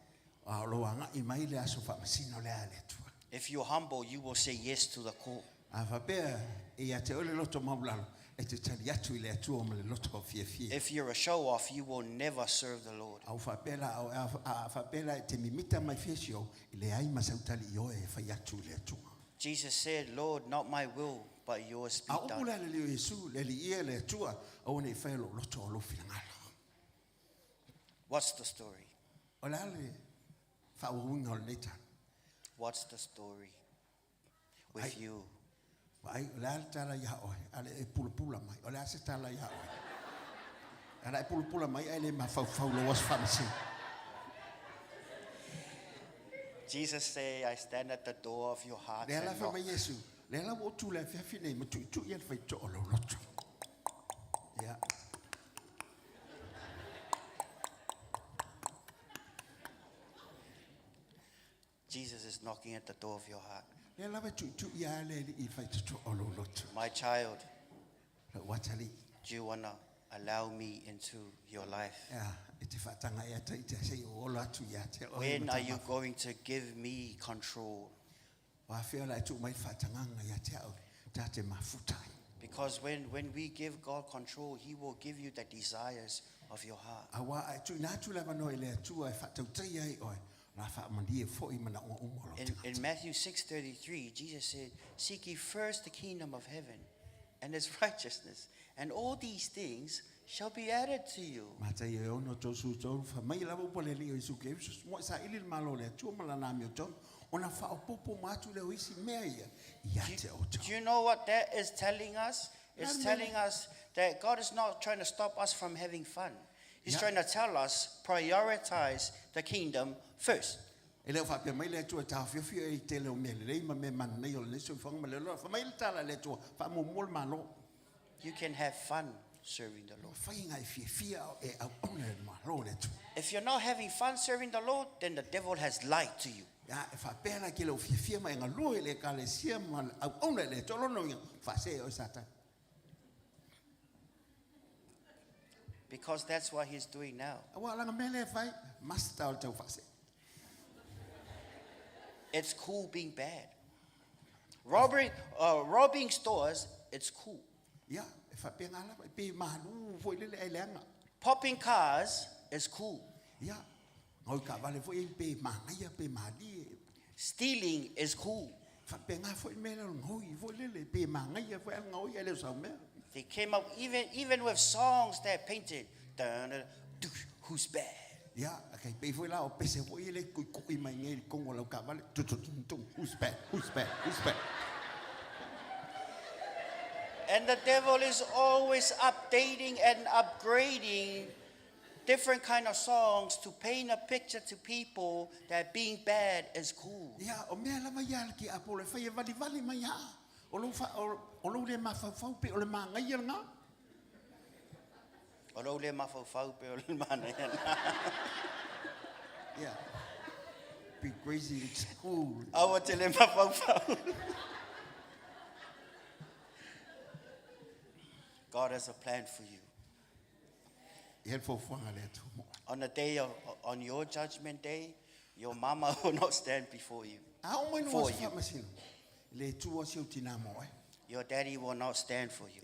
O lo hangai mai le aso whamasino lea le atua. If you're humble, you will say yes to the call. A whapea, e a te ole loto maulalo, e te tali atu i le atua o ma le loto o fia fia. If you're a show off, you will never serve the Lord. Au whapela, a whapela te mimita mai fesio, i le ai masautali i oe e whai atu i le atua. Jesus said, Lord, not my will, but yours be A done. upula le leo Yesu, le li ia le atua, au ne i whai lo loto o lo whilangalo. What's the story? O le ale, whauunga o le neta. What's the story with Ai. you? Ai, o le ale tala ia oe, ale e pulupula mai, o le ase tala ia oe. Ala e pulupula mai, ai le mawhau lo was whamasi. Jesus said, I stand at the door of your heart Le ala and wha knock. mai Yesu, le ala o tu le whiawhi nei, ma tu ia le whai to o lo loto. Ia. Jesus is knocking at the door of your heart. Le ala tu ia le i whai to o lo loto. My child, Le watali. do you want to allow me into your life? Ia, e te whatanga ia te ite se o lo atu ia te oe. When are you going to give me control? Wa whia la tu mai whatanganga ia te au, ta te mafutai. Because when we give God control, he will give you the desires of your heart. Awa ai tu na tu lava no ele tu ai whatau tai ai oe. Na wha mandi e fo i mana o umolo. In Matthew 6:33, Jesus said, seek ye first the kingdom of heaven and his righteousness, and all these things shall be added to you. Mata i o no to su to fa mai lava pole li o Yesu Kristus mo sa ili malo le tu mala na mi o to ona fa o popo matu le o isi mea ia ia te o to. Do you know what that is telling us? It's Amen. telling us that God is not trying to stop us from having fun. He's Yeah. trying to tell us, prioritize the kingdom first. Ele o fa pe mai le tu ta fio fio e te le o me le ma me man nei o le so fa ma le lo fa mai le tala le tu fa mo mol malo. You can have fun serving the Lord. Fa inga i fia fia e au ona le malo le tu. If you're not having fun serving the Lord, then the devil has lied to you. Ya e fa pena ke le fia fia mai nga lo le ka le sia ma au ona le to lo no fa se o sata. Because that's what he's doing now. Wa la me le fai masta o te fa se. It's cool being bad. Robbing stores, it's cool. Ya e fa pe ngala pe manu foi le le lenga. Popping cars is cool. Ya ngoi ka vale foi pe manga ia pe mali. Stealing is cool. Whapenga fo I mele ngoi, fo lele pe mangai, fo el ngoi ele sa mea. They came up even with songs that painted, who's bad. Ya, okay, pe fo la o pese fo ele kui mai ngai kongo lau ka vale. Who's bad? Who's bad? Who's bad? And the devil is always updating and upgrading different kind of songs to paint a picture to people that being bad is cool. Ya, o mea lama ya ki apole fai vali mai ya. O lo le mafau pe o le mangai ya nga. Although le mafau pe o le mana yana. Yeah. Be crazy in school. Awa te le mafau. God has a plan for you. On the day on your judgment day, your mama will not stand before you. For you. Your daddy will not stand for you.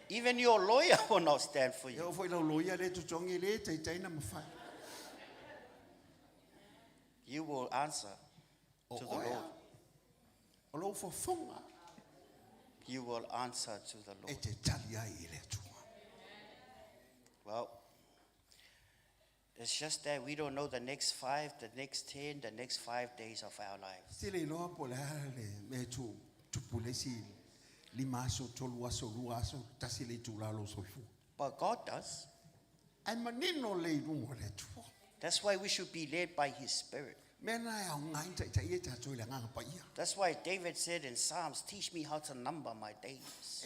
Even your lawyer will not stand for you. You will answer to the Lord. You will answer to the Lord. Well, it's just that we don't know the next 5, the next 10, the next 5 days of our lives. But God does. That's why we should be led by His Spirit. That's why David said in Psalms, teach me how to number my days.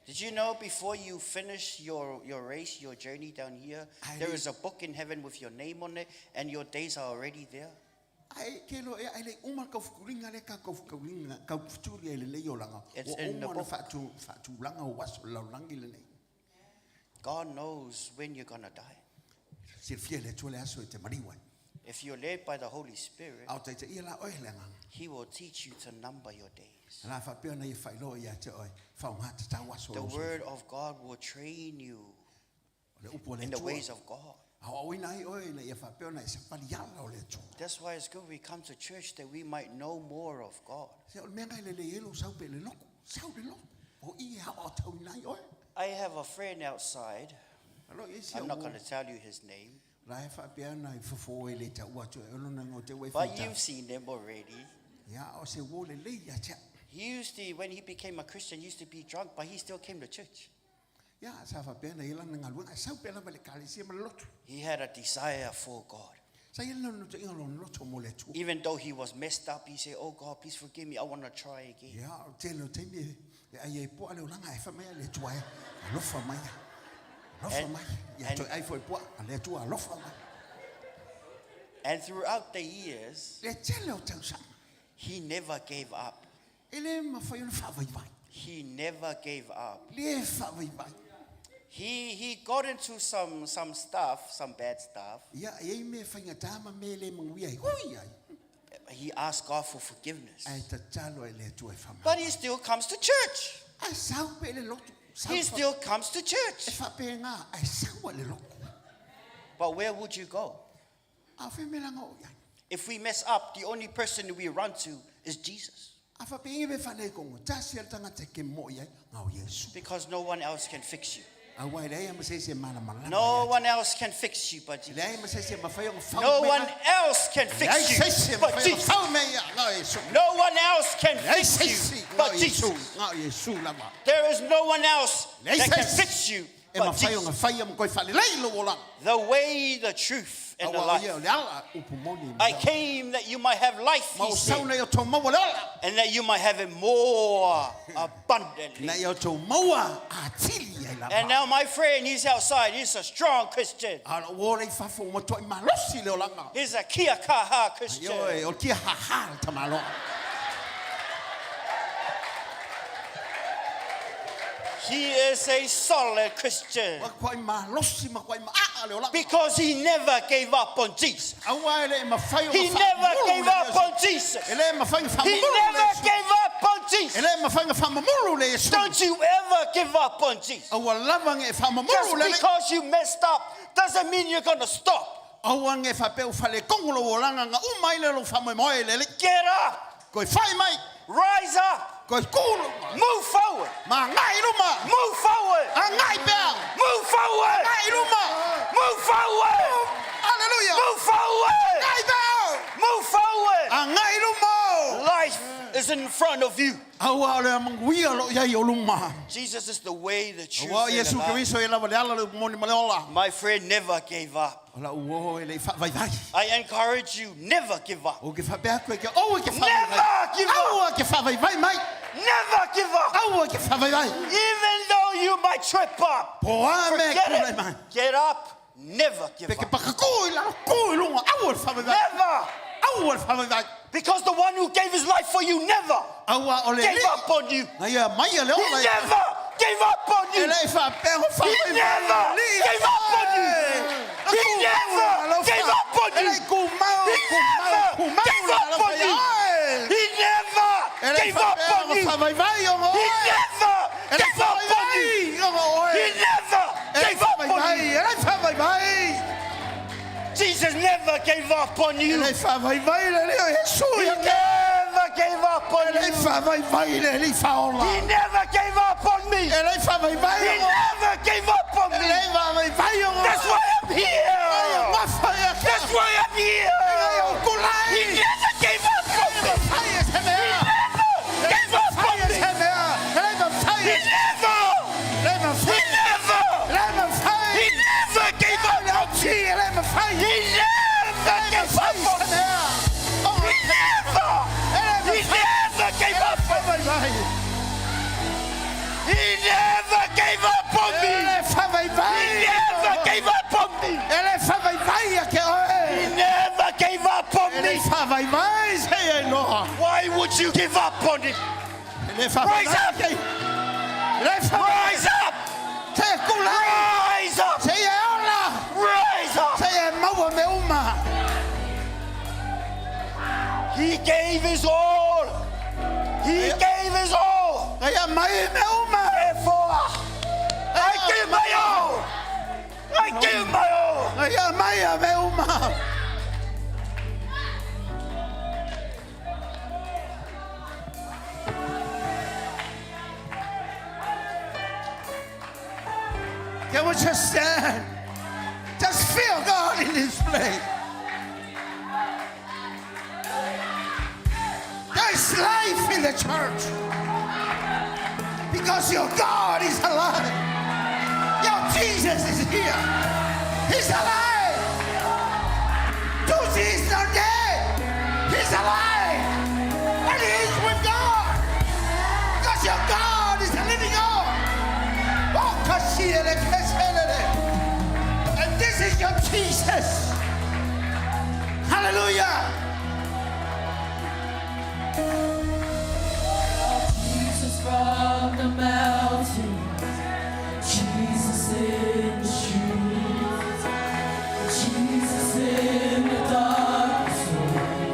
Did you know before you finish your race, your journey down here, there is a book in heaven with your name on it and your days are already there? It's in the book. God knows when you're going to die. If you're led by the Holy Spirit, He will teach you to number your days. The Word of God will train you in the ways of God. That's why it's good we come to church that we might know more of God. I have a friend outside. I'm not going to tell you his name. But you've seen them already. He used to, when he became a Christian, he used to be drunk, but he still came to church. He had a desire for God. Even though he was messed up, he said, oh God, please forgive me. I want to try again. And throughout the years, he never gave up. He never gave up. He got into some stuff, some bad stuff. He asked God for forgiveness. But he still comes to church. He still comes to church. But where would you go? If we mess up, the only person we run to is Jesus. Because no one else can fix you. No one else can fix you but Jesus. No one else can fix you but Jesus. No one else can fix you but Jesus. There is no one else that can fix you but Jesus. The way, the truth, and the life. I came that you might have life, he said, and that you might have it more abundantly. And now my friend, he's outside. He's a strong Christian. He's a kia kaha Christian. He is a solid Christian. Because he never gave up on Jesus. He never gave up on Jesus. He never gave up on Jesus. Don't you ever give up on Jesus. Just because you messed up doesn't mean you're going to stop. Aua nge whapeu whale kongolo o langa ngā umaile lo whamoe moe lele. Get up! Koe whai mai. Rise up! Koe kūlu. Move forward. Ma ngai ruma. Move forward. A ngai pēr. Move forward. Ngai ruma. Move forward. Hallelujah. Move forward. Ngai pēr. Move forward. A ngai ruma. Life is in front of you. Jesus is the way, the truth, and the life. My friend never gave up. I encourage you, never give up. Never give up. Never give up. Even though you might trip up, forget it. Get up. Never give up. Never. Because the one who gave his life for you never gave up on you. He never gave up on you. He never gave up on you. He never gave up on you. He never gave up on you. He never gave up on you. He never gave up on you. He never gave up on you. Jesus never gave up on you. He never gave up on you. He never gave up on me. He never gave up on me. That's why I'm here. That's why I'm here. He never gave up on me. He never gave up on me. He never. He never gave up on me. He never gave up on me. He never gave up on me. He never gave up on me. He never gave up on me. He never gave up on me. Why would you give up on it? Rise up. Rise up. Rise up. Rise up. He gave his all. He gave his all. Therefore, I give my all. I give my all. Can we just stand? Just feel God in this place. There's life in the church because your God is alive. Your Jesus is here. He's alive. Tusi is not dead. He's alive. And he is with God. Because your God is a living God. And this is your Jesus. Hallelujah. Jesus from the mountains, Jesus in the streets, Jesus in the darkness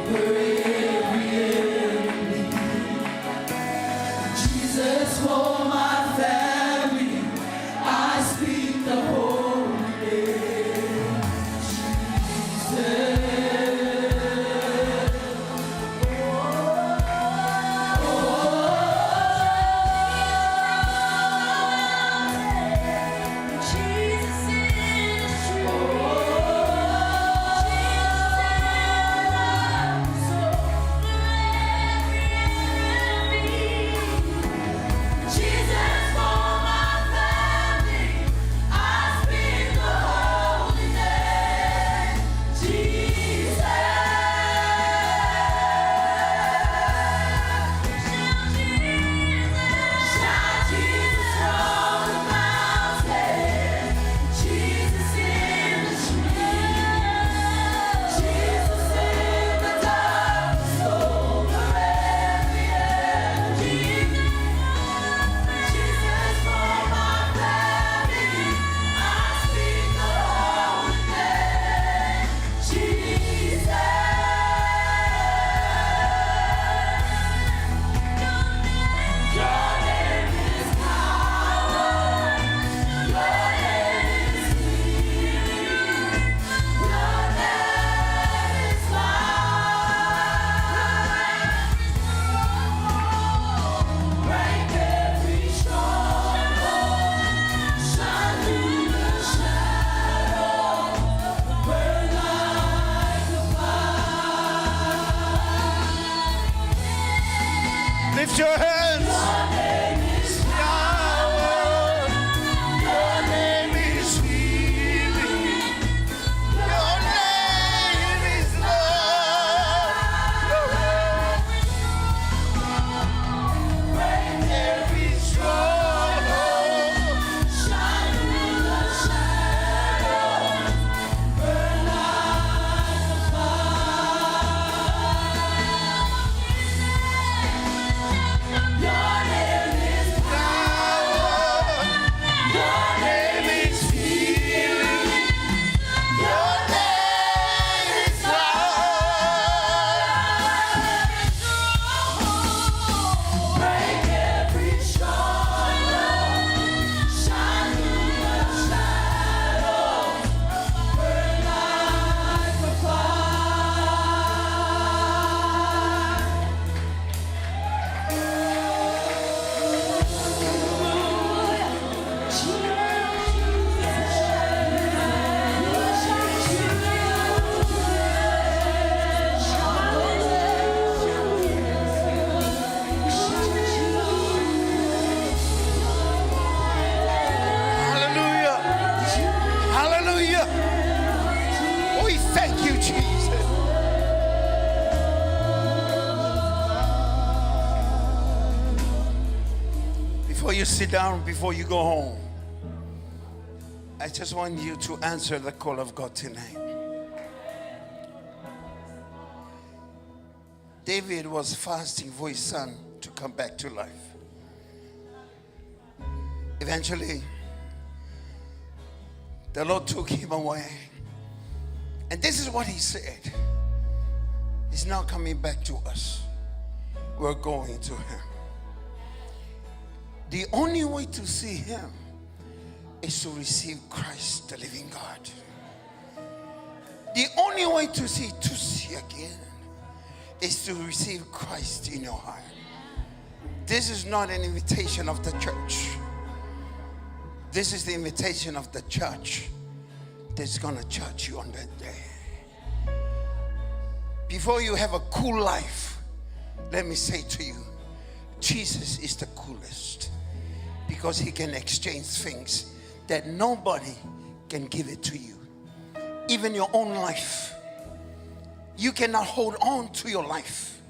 over every enemy, Jesus for my family, I speak the holy name, Lift your hands. Yahweh. Your name is healing. Your name is love. Break every stronghold. Shine through the shadows. Burn like a fire. Your name is power. Your name is healing. Your name is love. Break every stronghold. Shine through the shadows. Burn like a Hallelujah. Hallelujah. We thank you, Jesus. Before you sit down, before you go home, I just want you to answer the call of God tonight. David was fasting for his son to come back to life. Eventually, the Lord took him away. And this is what he said. He's now coming back to us. We're going to him. The only way to see him is to receive Christ, the living God. The only way to see again is to receive Christ in your heart. This is not an invitation of the church. This is the invitation of the church that's going to judge you on that day. Before you have a cool life, let me say to you, Jesus is the coolest, because he can exchange things that nobody can give it to you. Even your own life. You cannot hold on to your life.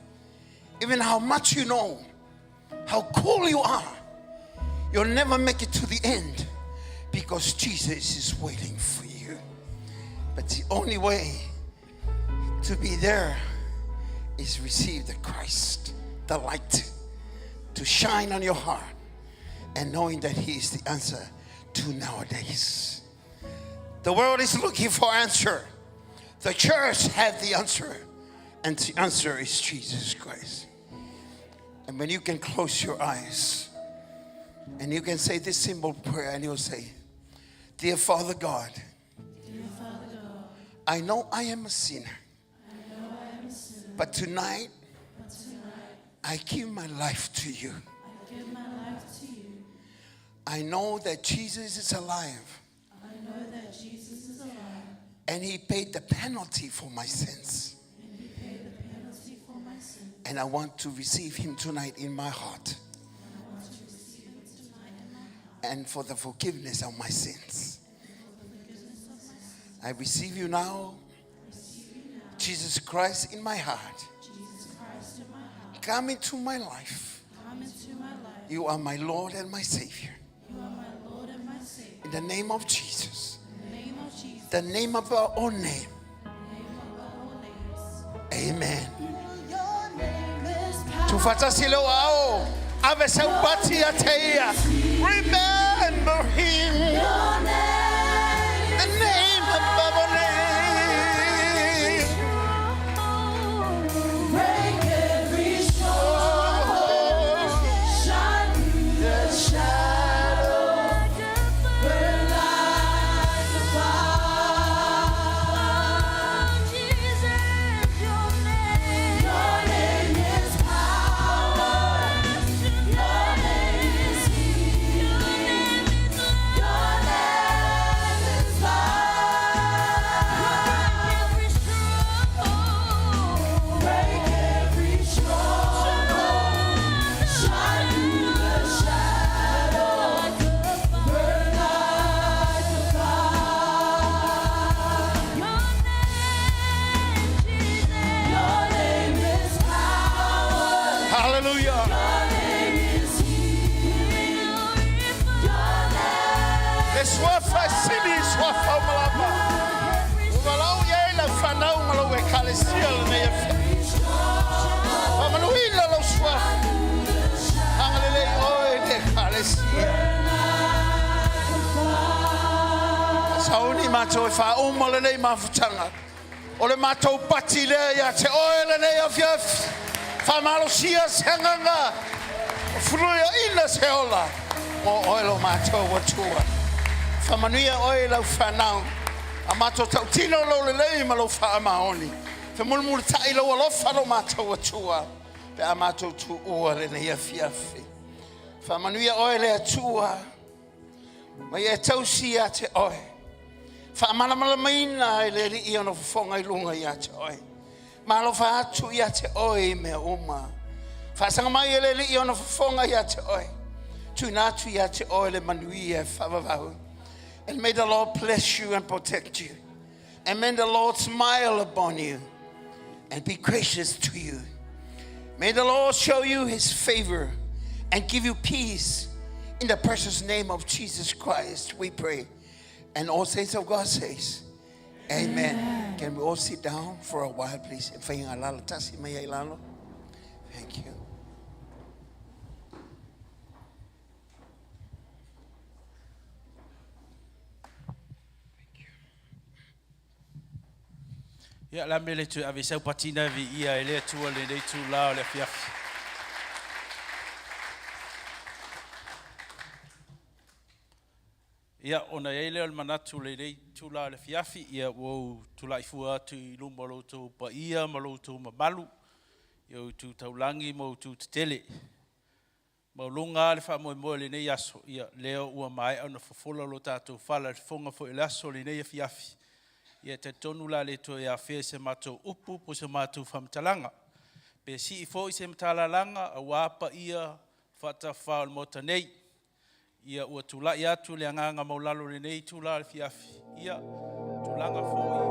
Even how much you know, how cool you are, you'll never make it to the end, because Jesus is waiting for you. But the only way to be there is receive the Christ, the light, to shine on your heart, and knowing that he is the answer to nowadays. The world is looking for answer. The church has the answer, and the answer is Jesus Christ. And when you can close your eyes and you can say this simple prayer, and you'll say, Dear Father God, I know I am a sinner, but tonight I give my life to you. I know that Jesus is alive. And he paid the penalty for my sins. And I want to receive him tonight in my heart. And for the forgiveness of my sins. I receive you now, Jesus Christ, in my heart. Come into my life. You are my Lord and my Savior. In the name of Jesus. The name of our own name. Amen. Remember him. The name above all names. Break every stronghold. Shine through the shadows. Burn like a fire. Jesus, your name is power. Your name is healing. Your sia le ia fa manuila lo swa angalele oi le kalesia sauni mato fa umole nei mafutanga ole mato pati le ya te oi le nei afia fa malosia senganga fruia ina seola o oi lo mato watua fa manuia oi lo fanau amato tautino lo le malo fa maoni fe mulmul tai lo lo fa lo mato watua pe amato tu o le nei afia fa manuia oi le atua ma ia tausia te oi fa mala maina le ri ono fonga ilunga ia te oi malo fa atu ia te oi me uma fa sanga mai le ri ono fonga ia te oi tu na tu ia te oi le manuia fa va. And may the Lord bless you and protect you. And may the Lord smile upon you and be gracious to you. May the Lord show you his favor and give you peace. In the precious name of Jesus Christ, we pray. And all saints of God says, Amen. Can we all sit down for a while, please? Thank you. Ya la mele tu ave sau patina vi ia ele tu le nei tu la le fiafi. Ia ona ele al manatu le nei tu la le fiafi ia wo tu la ifua tu lumbolo tu pa ia malo tu malu. Ia tu taulangi mo tu tele. Mo lunga le fa mo le nei aso ia leo ua mai ona fofola lo tatu fala fonga fo ele aso le nei fiafi. Ia te tonu la le to ia fe se mato upu po se mato famtalanga pe si fo se mtalalanga a wapa ia fata fa mota nei ia o tula ia tu le nganga maulalo le nei tu la fiafi ia tulanga fo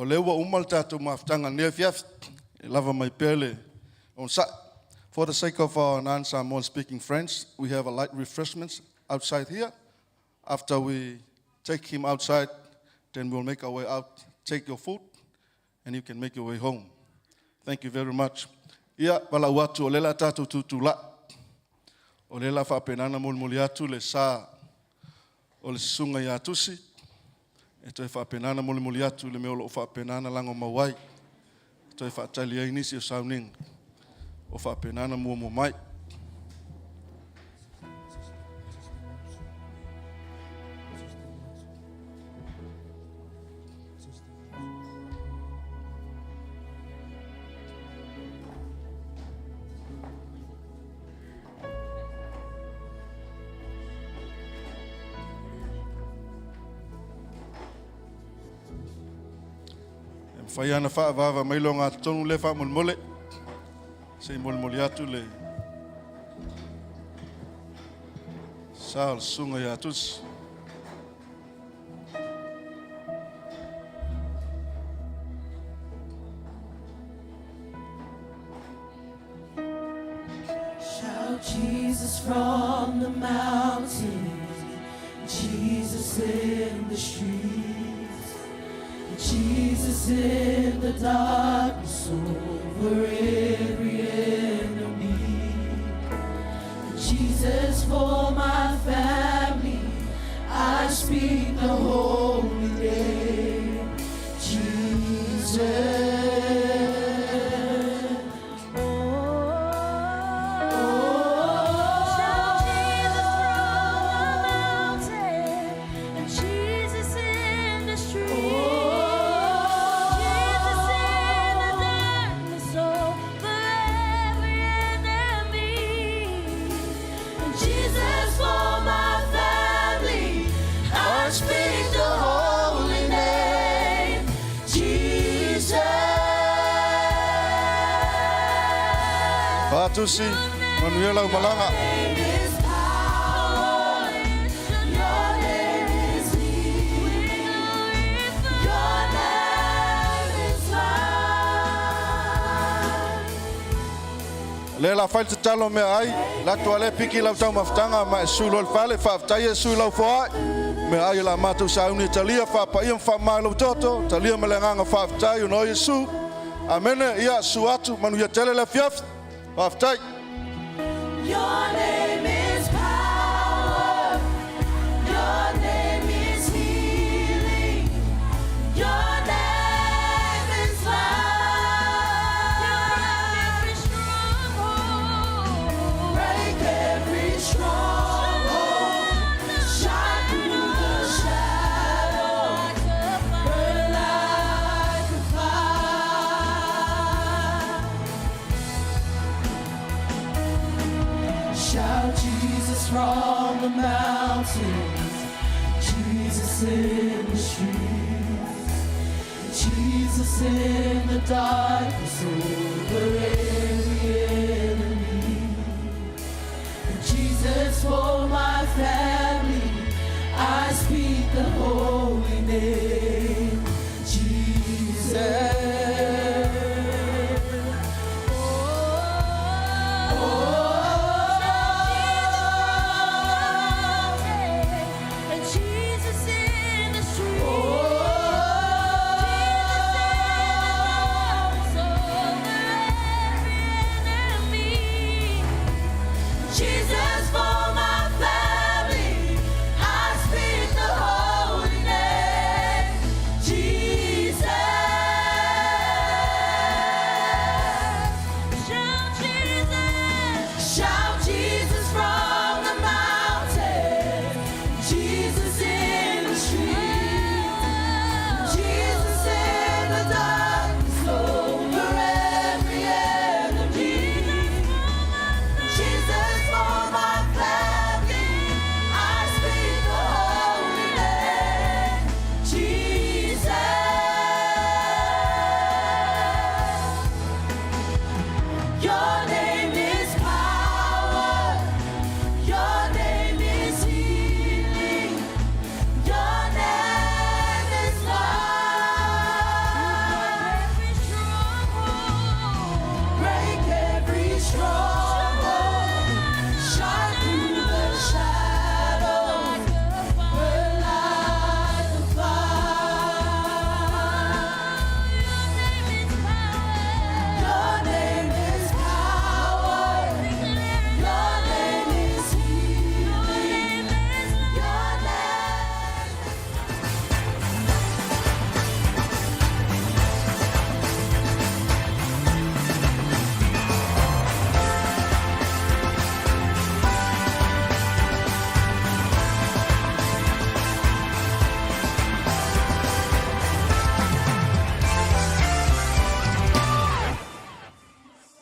lewa umal tātou maafutanga nea fiaf, e lava mai pele. For the sake of our non-Samoan speaking friends, we have a light refreshments outside here. After we take him outside, then we'll make our way out, take your food, and you can make your way home. Thank you very much. Ia, wala watu, o lela tātou tūtula. O lela whapenana mulmuli atu le sā, o le sunga i atusi. E toi whapenana mulmuli atu le meolo o whapenana lango mawai. E toi whaatali ai nisi o sauning. O whapenana mua mo mai. Whai ana wha vava mailo ngā tonu le wha mulmule. Sei mulmuli atu le. Sāl sunga i atus. Shout Jesus from the mountains, Jesus in the streets. Jesus in the darkness over every enemy. Jesus for my family, I speak the holy name. Jesus. Tusi, Manuela Umalanga. Lela fai te talo mea ai, la tuale piki lau tau maftanga ma e sulo al fale, whaftai e sui lau foai. Mea ai la mātou sauni talia, whapa iam whamai lau toto, talia me le nganga whaftai uno Yesu. Amene, ia su atu, manu ia tele le fiaf. Whaftai. Your name is power. Your name is healing. Your name is life. Break every stronghold. Shine through the shadows. Burn like a fire. Shout Jesus from the mountains, Jesus in the streets, Jesus in the darkness over every enemy, Jesus for my family, I speak the holy name, Jesus. Your name